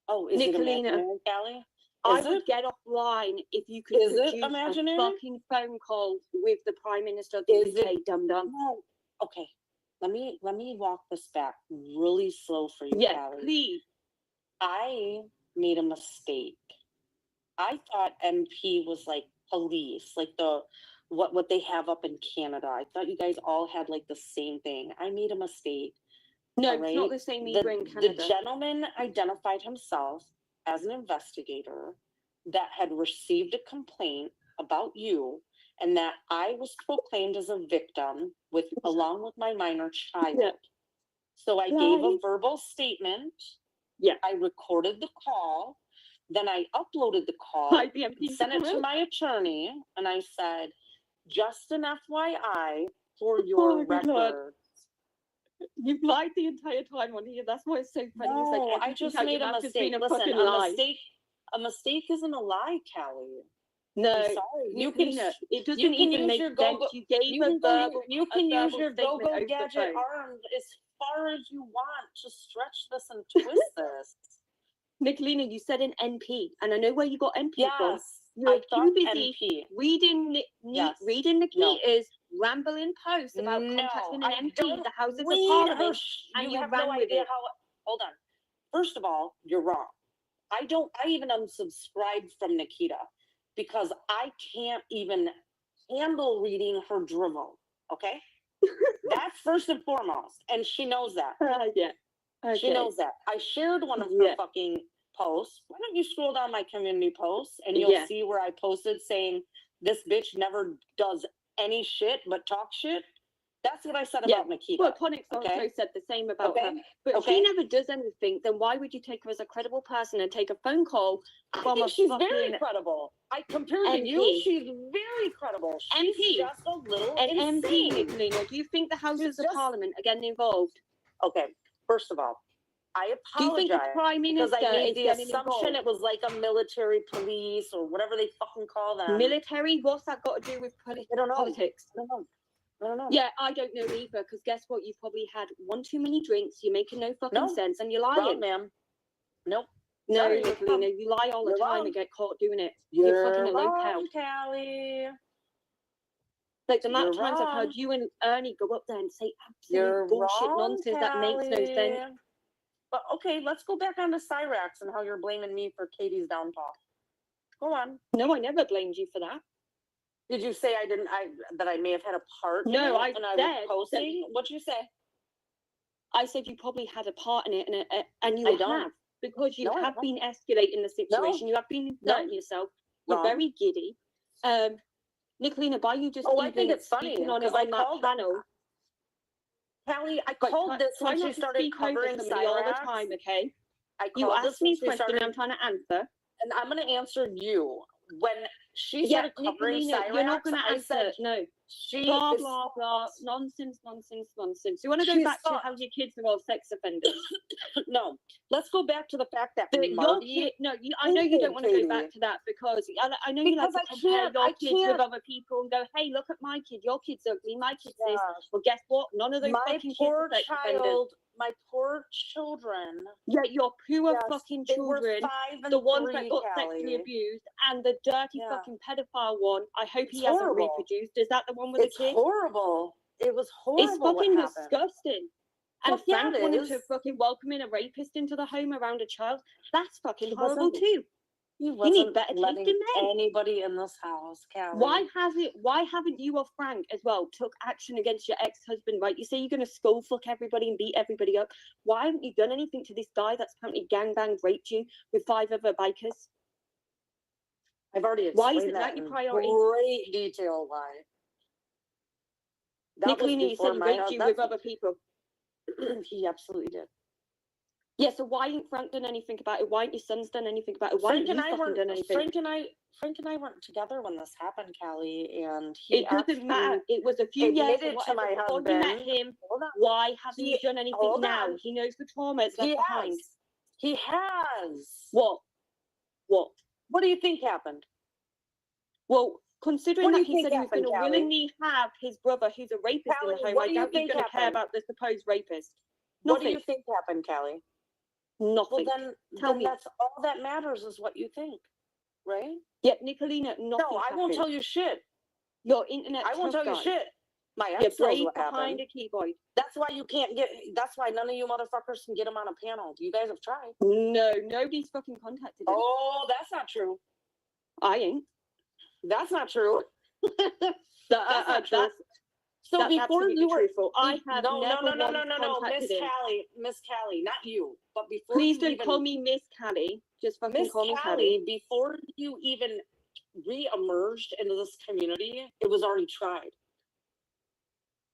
Oh, is it Nicolina, imaginary, Callie? I Is would it? get offline if you could Is it produce imaginary? a fucking phone call with the Prime Minister of the Is UK, it? dum dum. No. Okay. Let me walk this back really slow for you, Yeah, Callie. please. I made a mistake. I thought MP was like police, like what they have up in Canada. I thought you guys all had like the same thing. I made a mistake. No, all it's not right? the same either in Canada. The gentleman identified himself as an investigator that had received a complaint about you and that I was proclaimed as a victim along with my minor child. Yeah. So I gave a Right. verbal statement. Yeah. I recorded the call. Then I uploaded the call, Hi, the MP sent it to comment. my attorney, and I said, just an FYI for Oh your my God. record. You've lied the entire time on here. That's why it's so funny. It's like No, I everything just out made your a mouth has mistake. been a Listen, fucking a lie. mistake isn't a lie, Callie. No, I'm sorry. You can Nicolina, it doesn't you can even use make your sense. go-go. You gave You a can, verbal, you a can use verbal your statement go-go over the gadget phone. arm as far as you want to stretch this and twist this. Nicolina, you said an MP, and I know where you got MP from. Yes, You're I too thought busy MP. reading Yes. reading No. Nikita's rambling posts about No, contacting an I MP, don't the Houses of read Parliament, her. and You you have ran no with idea it. how. Hold on. First of all, you're wrong. I even unsubscribed from Nikita because I can't even handle reading her drivel. Okay, that's first and foremost, and she knows that. Yeah. Okay. She knows that. I shared one of her fucking posts. Why don't you scroll down my community posts and you'll Yeah. see where I posted saying this bitch never does any shit but talk shit. That's what I said Yeah. about Nikita. Well, Conix also okay? said the same about Okay. her. But if Okay. she never does anything, then why would you take her as a credible person and take a phone call I from think a she's fucking very credible. I compared to you, MP? she's very credible. She's MP. just a little An insane. MP, Nicolina, do you think the Houses of just- Parliament are getting involved? Okay, first of all, I Do you think the apologize Prime because Minister I made is the getting assumption involved? it was like a military police or whatever they fucking call them. Military? What's that got to do with I don't know. politics? I don't know. I don't know. Yeah, I don't know either, because guess what? You probably had one too many drinks, you're making no fucking No. sense, and you're Wrong, lying. ma'am. Nope. No, Sorry, you're wrong. Nicolina, you lie all the You're time wrong. and get caught doing it. You're fucking a low wrong, cow. Callie. Like the amount of You're times I've wrong. heard you and Ernie go up there and say absolute You're bullshit wrong, nonsense that makes no sense. Callie. But okay, let's go back on to Cyrax and how you're blaming me for Katie's downfall. Go on. No, I never blamed you for that. Did you say that I may have had a part in No, it I and I said was posting? What'd you say? I said you probably had a part in it, and you I don't. have, because you No, I have don't. been escalating the situation. You have been No. exerting yourself. You're Wrong. very giddy. Nicolina, by you just Oh, even I think it's funny speaking on it because I on that called panel. Callie, I Right, called this try when she not to started speak over covering somebody all the Cyrax. time, okay? I You called this asked me when a she question, started, I'm trying to answer. and I'm going to answer you. When she Yeah, started covering Nicolina, Cyrax, you're not going to I answer. said, No. she Blah, is blah, blah. Nonsense, nonsense, nonsense. You want to go She's back to fucked. how your kids are all sex offenders? No, let's go back to the fact that But your Marty kid, no, I know you don't want to go back Katie. to that because I know you like Because to I compare can't- your I kids with can't- other people and go, hey, look at my kid. Your kid's ugly. My kid's this. Gosh. Well, guess what? None of those My fucking kids poor are sex offenders. child, my poor children. Yeah, your poor Yes, fucking they were children, 5 and the ones 3, that got sexually Callie. abused, and the dirty Yeah. fucking pedophile one. I hope It's he hasn't horrible. reproduced. Is that the one with It's the kid? horrible. It was horrible. It's fucking what happened. disgusting. And Fuck yeah, Frank it wanted is. to fucking welcome in a rapist into the home around a child. That's fucking He horrible wasn't- too. He You need wasn't better taste letting in men. anybody in this house, Callie. Why haven't you or Frank as well took action against your ex-husband, right? You say you're gonna skull fuck everybody and beat everybody up. Why haven't you done anything to this guy that's apparently gangbanged, raped you with 5 other bikers? I've already Why explained isn't that in your priority? great detail why. That was Nicolina, you before said he my raped you with that's- other people. He absolutely did. Yeah, so why ain't Frank done anything about it? Why ain't your sons done anything about it? Why ain't you fucking done anything? Frank and I weren't together when this happened, Callie, and It doesn't matter. It was a few years admitted or to my whatever before you met husband. him. Hold on. Why hasn't He- he done anything hold now? on. He knows the trauma it's He left behind. has. He has. What? What do you think happened? Well, considering What do that you he think said he was happened, going to Callie? willingly have his brother, who's a rapist, in Callie, the home, what I do you doubt he's think going to care happened? about the supposed rapist. What Nothing. do you think happened, Callie? Nothing. Well, Tell then me. that's all that matters is what you think, right? Yeah, Nicolina, nothing No, I won't happened. tell you shit. Your internet I won't tough tell you guy. shit. My You're ex knows brave what behind happened. a keyboard. That's why you can't get. That's why none of you motherfuckers can get him on a panel. You guys have tried. No, nobody's fucking contacted him. Oh, that's not true. I ain't. That's not true. That's not true. So That's before absolutely you were, truthful. I have no, never no, no, no, once no, no, contacted Miss him. Callie, not you. But before Please you don't even, call me Miss Callie. Just fucking Miss call me Callie, Callie. before you even re-emerged into this community, it was already tried.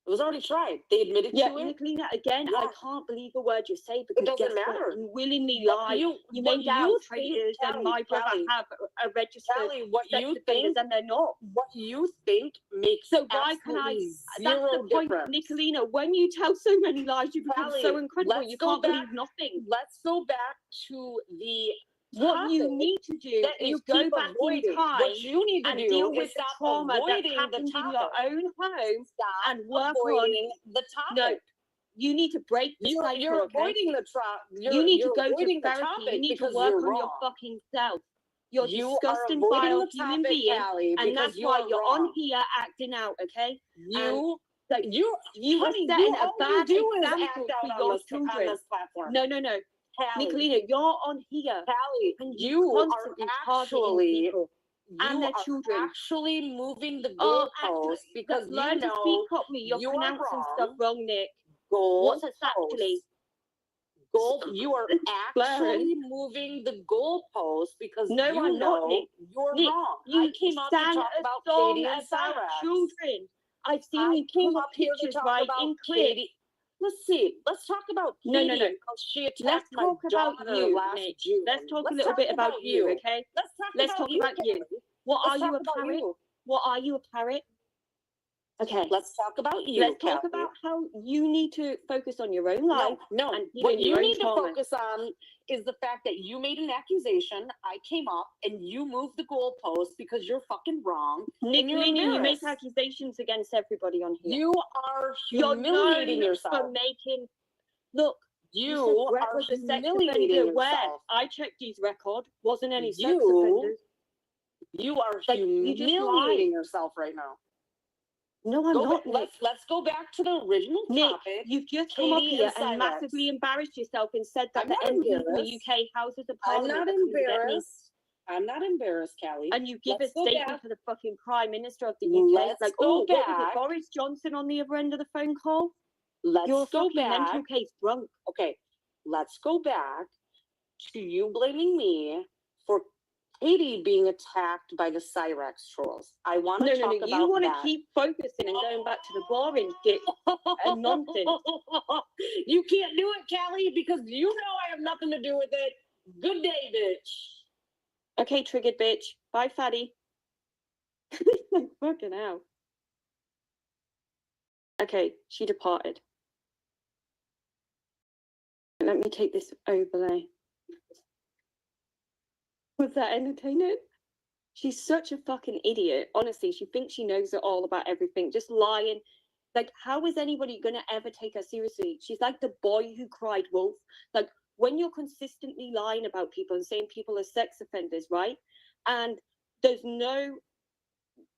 It was already tried. They admitted Yeah, to it. Nicolina, again, I can't believe a word you say because doesn't guess matter. what? You willingly What lie. you- You what made out you traitors think, and my brother Callie, have a registered Callie, what sex you offenders think, and they're not. what you think makes So why can I? absolutely That's zero the point, difference. Nicolina. When you tell so many lies, you become so Callie, incredible. let's You go can't back- believe nothing. Let's go back to the What you topic need to do that is you go keep back avoiding. in time What you need to and do deal is with the stop trauma that avoiding the happened in your topic. own home Stop and work avoiding on. the topic. No, you need to break the cycle. You're okay? avoiding the You need to you're go to avoiding the therapy. You topic need to because work you're on your wrong. fucking self. You're You are disgusting, avoiding vile the human topic, being, Callie, and because that's you why are you're wrong. on here acting out. Okay? You, Like, you you are honey, setting you, a all bad you do is example act for out on your this, children. on this platform. No, Callie, Nicolina, you're on here. Callie, And you are constantly targeting actually people and you their are children. actually moving the Oh, goalposts actually, because learn you to know speak properly. You're you are pronouncing wrong. stuff wrong, Nick. Goalposts. What's this actually? You are actually moving the goalposts because No, you I'm not, know Nick. you're Nick, wrong. you I came up to sang talk a about song Katie and about Cyrax. children. I've seen I you came pull up here to pictures talk right about in clips. Katie. Let's see. Let's talk about No, Katie. no, no. Because she attacked Let's my talk about daughter you, last Nick. June. Let's talk a Let's little talk bit about you, you. okay? Let's talk you, about you. Kelly. What Let's are you, talk a about parrot? you. What are you, a parrot? Okay. Let's talk about you. Let's talk Kelly. about how you need to focus on your own life. No. And What healing you your own need to trauma. focus on is the fact that you made an accusation. I came up and you moved the goalpost because you're fucking wrong. and you're Nicolina, you make embarrassed. accusations against everybody on here. You are You're humiliating known yourself. for making. Look, You said Brett are was a sex humiliating offender. Where yourself. I checked his record, wasn't any sex You- offenders. You are Like, you just humiliating lied. yourself right now. No, I'm not. Nick. Let's go back to the original Nick, topic. you've just come up Katie here and and Cyrax. massively embarrassed yourself and said that I'm the not MPs in the embarrassed. UK Houses of I'm Parliament not are coming to get me. embarrassed. I'm not embarraed, Callie. And you give Let's a go statement back. to the fucking Prime Minister of the UK. Let's like, go oh, what was it, back. Boris Johnson on the other end of the phone call? Let's You're a go fucking back. mental case drunk. Okay, let's go back to you blaming me for Katie being attacked by the Cyrax trolls. I want to No, talk no, about you want to that. keep focusing and going back to the boring shit and nonsense. You can't do it, Callie, because you know I have nothing to do with it. Good day, bitch. Okay, triggered bitch. Bye, fatty. Fucking hell. Okay, she departed. Let me take this overlay. Was that entertaining? She's such a fucking idiot. Honestly, she thinks she knows it all about everything, just lying. Like, how is anybody gonna ever take her seriously? She's like the boy who cried wolf. Like, when you're consistently lying about people and saying people are sex offenders, right? And there's no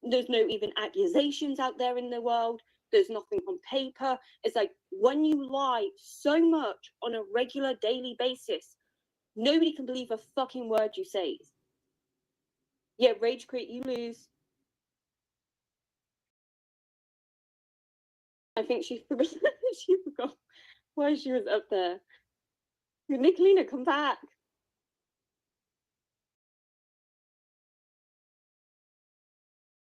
even accusations out there in the world. There's nothing on paper. It's like when you lie so much on a regular daily basis, nobody can believe a fucking word you say. Yeah, rage quit, you lose. I think she forgot, she forgot why she was up there. Nicolina, come back.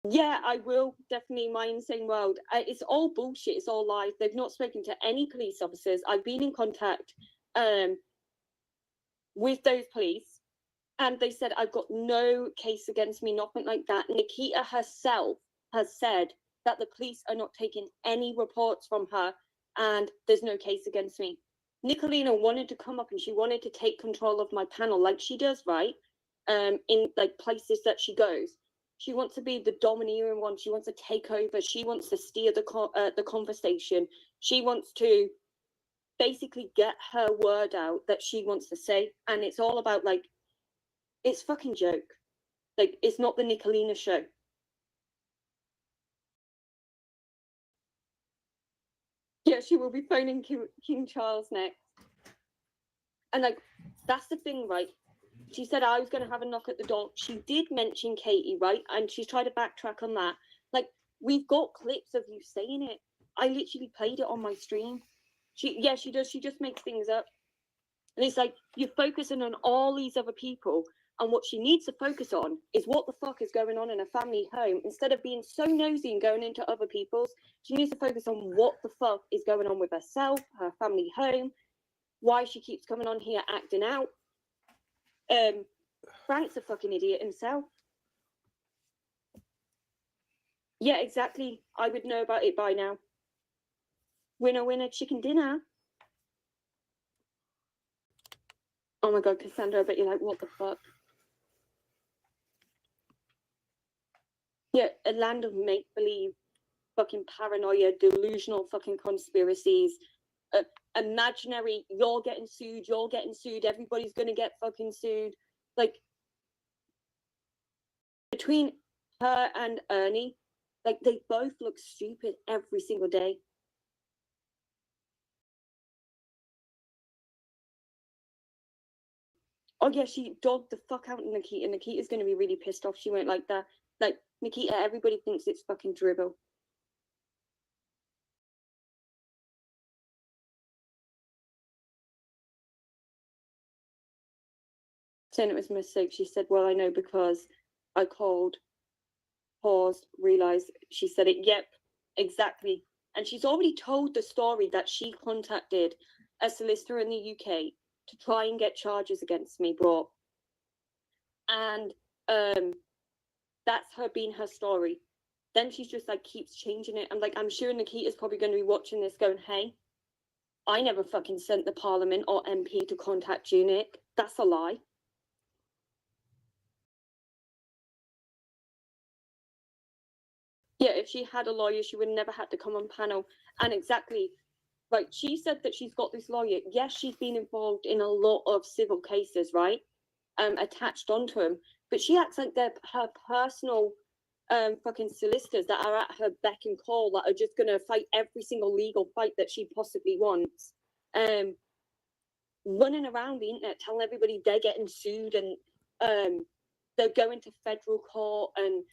Yeah, I will definitely. My insane world. It's all bullshit. It's all lies. They've not spoken to any police officers. I've been in contact with those police, and they said I've got no case against me, nothing like that. Nikita herself has said that the police are not taking any reports from her, and there's no case against me. Nicolina wanted to come up and she wanted to take control of my panel, like she does, right? In like places that she goes. She wants to be the domineering one. She wants to take over. She wants to steer the conversation. She wants to basically get her word out that she wants to say. And it's all about like, it's fucking joke. Like, it's not the Nicolina show. Yeah, she will be phoning King Charles next. And like, that's the thing, right? She said I was going to have a knock at the door. She did mention Katie, right? And she's tried to backtrack on that. Like, we've got clips of you saying it. I literally played it on my stream. She does. She just makes things up. And it's like, you're focusing on all these other people. And what she needs to focus on is what the fuck is going on in a family home. Instead of being so nosy and going into other people's, she needs to focus on what the fuck is going on with herself, her family home, why she keeps coming on here acting out. Frank's a fucking idiot himself. Yeah, exactly. I would know about it by now. Winner, winner, chicken dinner. Oh my god, Cassandra, I bet you're like, what the fuck? Yeah, a land of make-believe, fucking paranoia, delusional fucking conspiracies, imaginary, you're getting sued, everybody's gonna get fucking sued. Like, between her and Ernie, like, they both look stupid every single day. Oh yeah, she dogged the fuck out of Nikita. Nikita's gonna be really pissed off. She won't like that. Like, Nikita, everybody thinks it's fucking dribble. Saying it was a mistake. She said, well, I know because I called, paused, realised she said it. Yep, exactly. And she's already told the story that she contacted a solicitor in the UK to try and get charges against me brought. And that's her being her story. Then she's just like keeps changing it. I'm sure Nikita's probably going to be watching this going, hey, I never fucking sent the Parliament or MP to contact you, Nick. That's a lie. Yeah, if she had a lawyer, she would never had to come on panel. And exactly, right, she said that she's got this lawyer. Yes, she's been involved in a lot of civil cases, right? Attached onto him. But she acts like they're her personal fucking solicitors that are at her beck and call, that are just going to fight every single legal fight that she possibly wants. Running around the internet telling everybody they're getting sued and they're going to federal court, and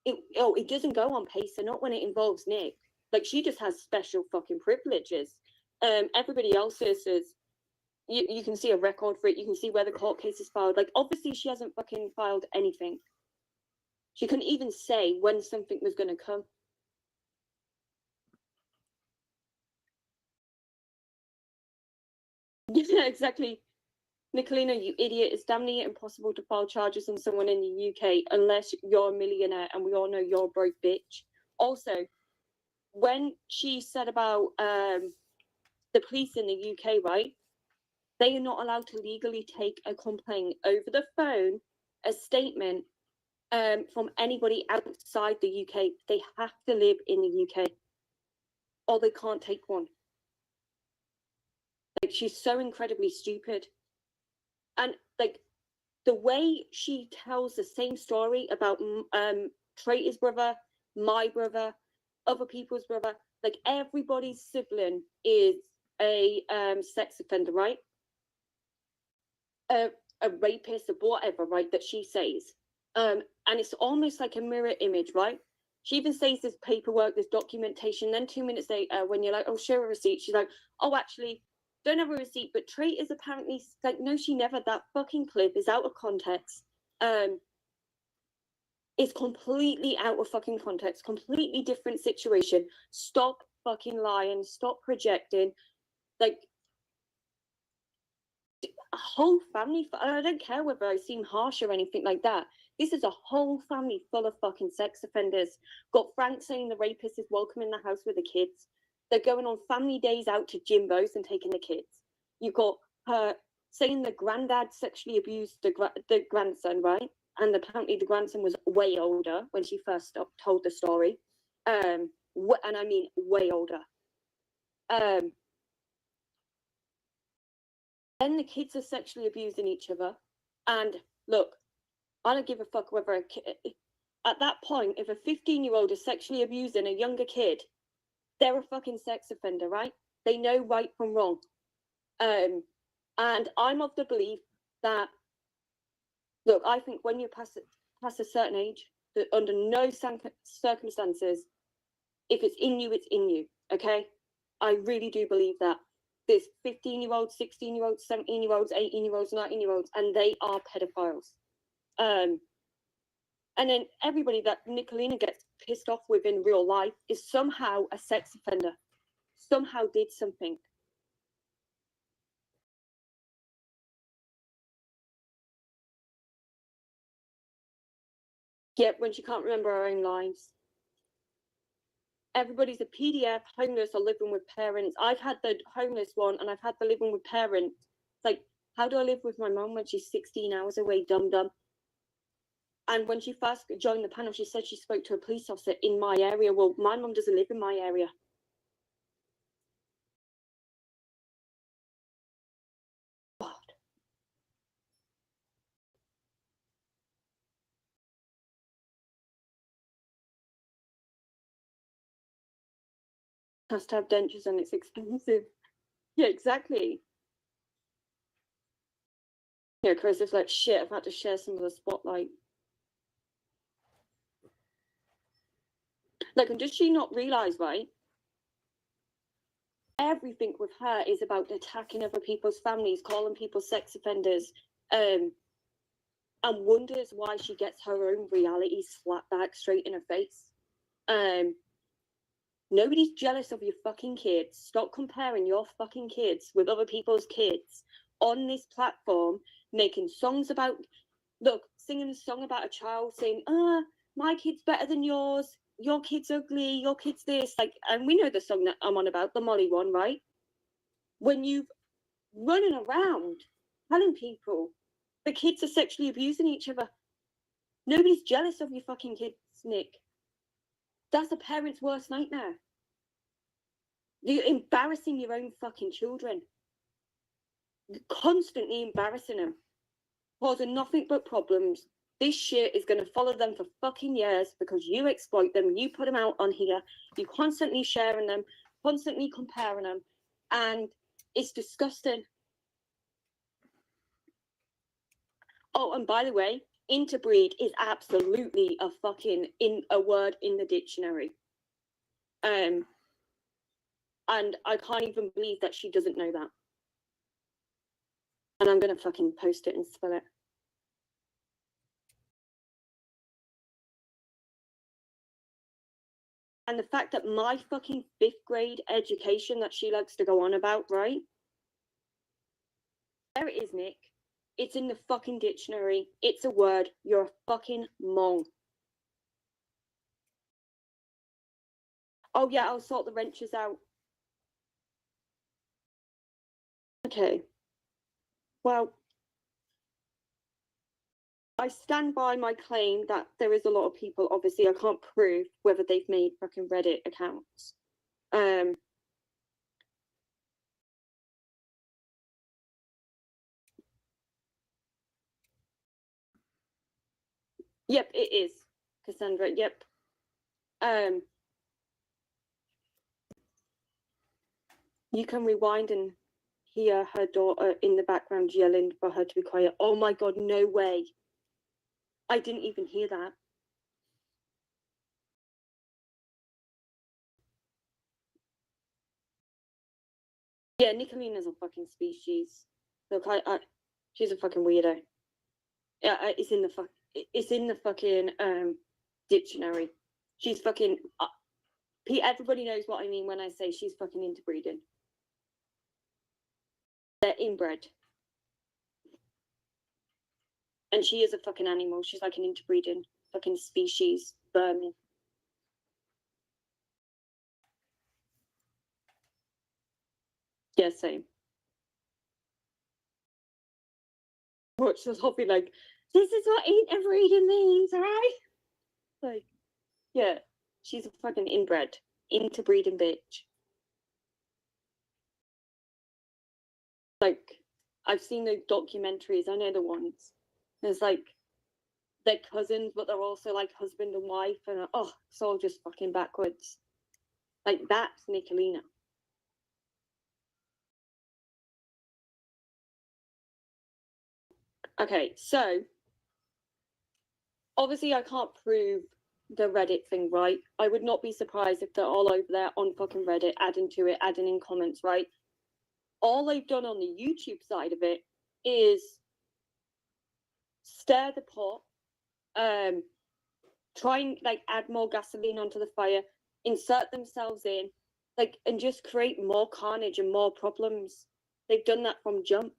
it doesn't go on Pacer, not when it involves Nick. Like, she just has special fucking privileges. Everybody else is you can see a record for it, you can see where the court case is filed. Like, obviously she hasn't fucking filed anything. She couldn't even say when something was going to come. Yeah, exactly. Nicolina, you idiot. It's damn near impossible to file charges on someone in the UK unless you're a millionaire, and we all know you're a broke bitch. Also, when she said about the police in the UK, right? They are not allowed to legally take a complaint over the phone, a statement from anybody outside the UK. They have to live in the UK, or they can't take one. Like, she's so incredibly stupid. And like, the way she tells the same story about Traitor's brother, my brother, other people's brother, like, everybody's sibling is a sex offender, right? A rapist or whatever, right, that she says. And it's almost like a mirror image, right? She even says there's paperwork, there's documentation. Then 2 minutes later, when you're like, oh, show a receipt, she's like, oh, actually, don't have a receipt, but Trait is apparently like, no, she never. That fucking clip is out of context. It's completely out of fucking context, completely different situation. Stop fucking lying, stop projecting. Like, a whole family, I don't care whether I seem harsh or anything like that. This is a whole family full of fucking sex offenders. Got Frank saying the rapist is welcome in the house with the kids. They're going on family days out to Jimbo's and taking the kids. You got her saying the granddad sexually abused the grandson, right? And apparently the grandson was way older when she first told the story. And I mean way older. Then the kids are sexually abusing each other. And look, I don't give a fuck whether at that point, if a 15-year-old is sexually abusing a younger kid, they're a fucking sex offender, right? They know right from wrong. And I'm of the belief that, look, I think when you pass a certain age, that under no circumstances, if it's in you, it's in you, okay? I really do believe that. There's 15-year-olds, 16-year-olds, 17-year-olds, 18-year-olds, 19-year-olds, and they are pedophiles. And then everybody that Nicolina gets pissed off with in real life is somehow a sex offender, somehow did something. Yet when she can't remember her own lives. Everybody's a PDF, homeless, or living with parents. I've had the homeless one, and I've had the living with parents. It's like, how do I live with my mum when she's 16 hours away, dum-dum? And when she first joined the panel, she said she spoke to a police officer in my area. Well, my mum doesn't live in my area. God. Has to have dentures and it's expensive. Yeah, exactly. Yeah, Chris is like, shit, I've had to share some of the spotlight. Like, and does she not realise, right? Everything with her is about attacking other people's families, calling people sex offenders, and wonders why she gets her own reality slapped back straight in her face. Nobody's jealous of your fucking kids. Stop comparing your fucking kids with other people's kids on this platform, making songs about, look, singing a song about a child saying, my kid's better than yours, your kid's ugly, your kid's this, like, and we know the song that I'm on about, the Molly one, right? When you've running around telling people the kids are sexually abusing each other. Nobody's jealous of your fucking kids, Nick. That's a parent's worst nightmare. You're embarrassing your own fucking children. You're constantly embarrassing them. Causing nothing but problems. This shit is going to follow them for fucking years because you exploit them, you put them out on here, you constantly sharing them, constantly comparing them, and it's disgusting. Oh, and by the way, interbreed is absolutely a fucking a word in the dictionary. And I can't even believe that she doesn't know that. And I'm gonna fucking post it and spell it. And the fact that my fucking 5th grade education that she likes to go on about, right? There it is, Nick. It's in the fucking dictionary. It's a word. You're a fucking mong. Oh yeah, I'll sort the wrenches out. Okay. Well, I stand by my claim that there is a lot of people, obviously I can't prove whether they've made fucking Reddit accounts. Yep, it is, Cassandra, yep. You can rewind and hear her daughter in the background yelling for her to be quiet. Oh my God, no way. I didn't even hear that. Yeah, Nicolina's a fucking species. Look, she's a fucking weirdo. Yeah, it's in the fucking Dictionary. She's fucking. Everybody knows what I mean when I say she's fucking into breeding. They're inbred. And she is a fucking animal. She's like an interbreeding fucking species. Vermin. Yeah, same. Watch this whole be like, this is what interbreeding means, alright? Like, yeah, she's a fucking inbred, interbreeding bitch. Like, I've seen the documentaries, I know the ones. There's like, they're cousins, but they're also like husband and wife, and oh, it's all just fucking backwards. Like, that's Nicolina. Okay, so obviously I can't prove the Reddit thing, right? I would not be surprised if they're all over there on fucking Reddit, adding to it, adding in comments, right? All they've done on the YouTube side of it is stir the pot, try and like add more gasoline onto the fire, insert themselves in, like, and just create more carnage and more problems. They've done that from jump.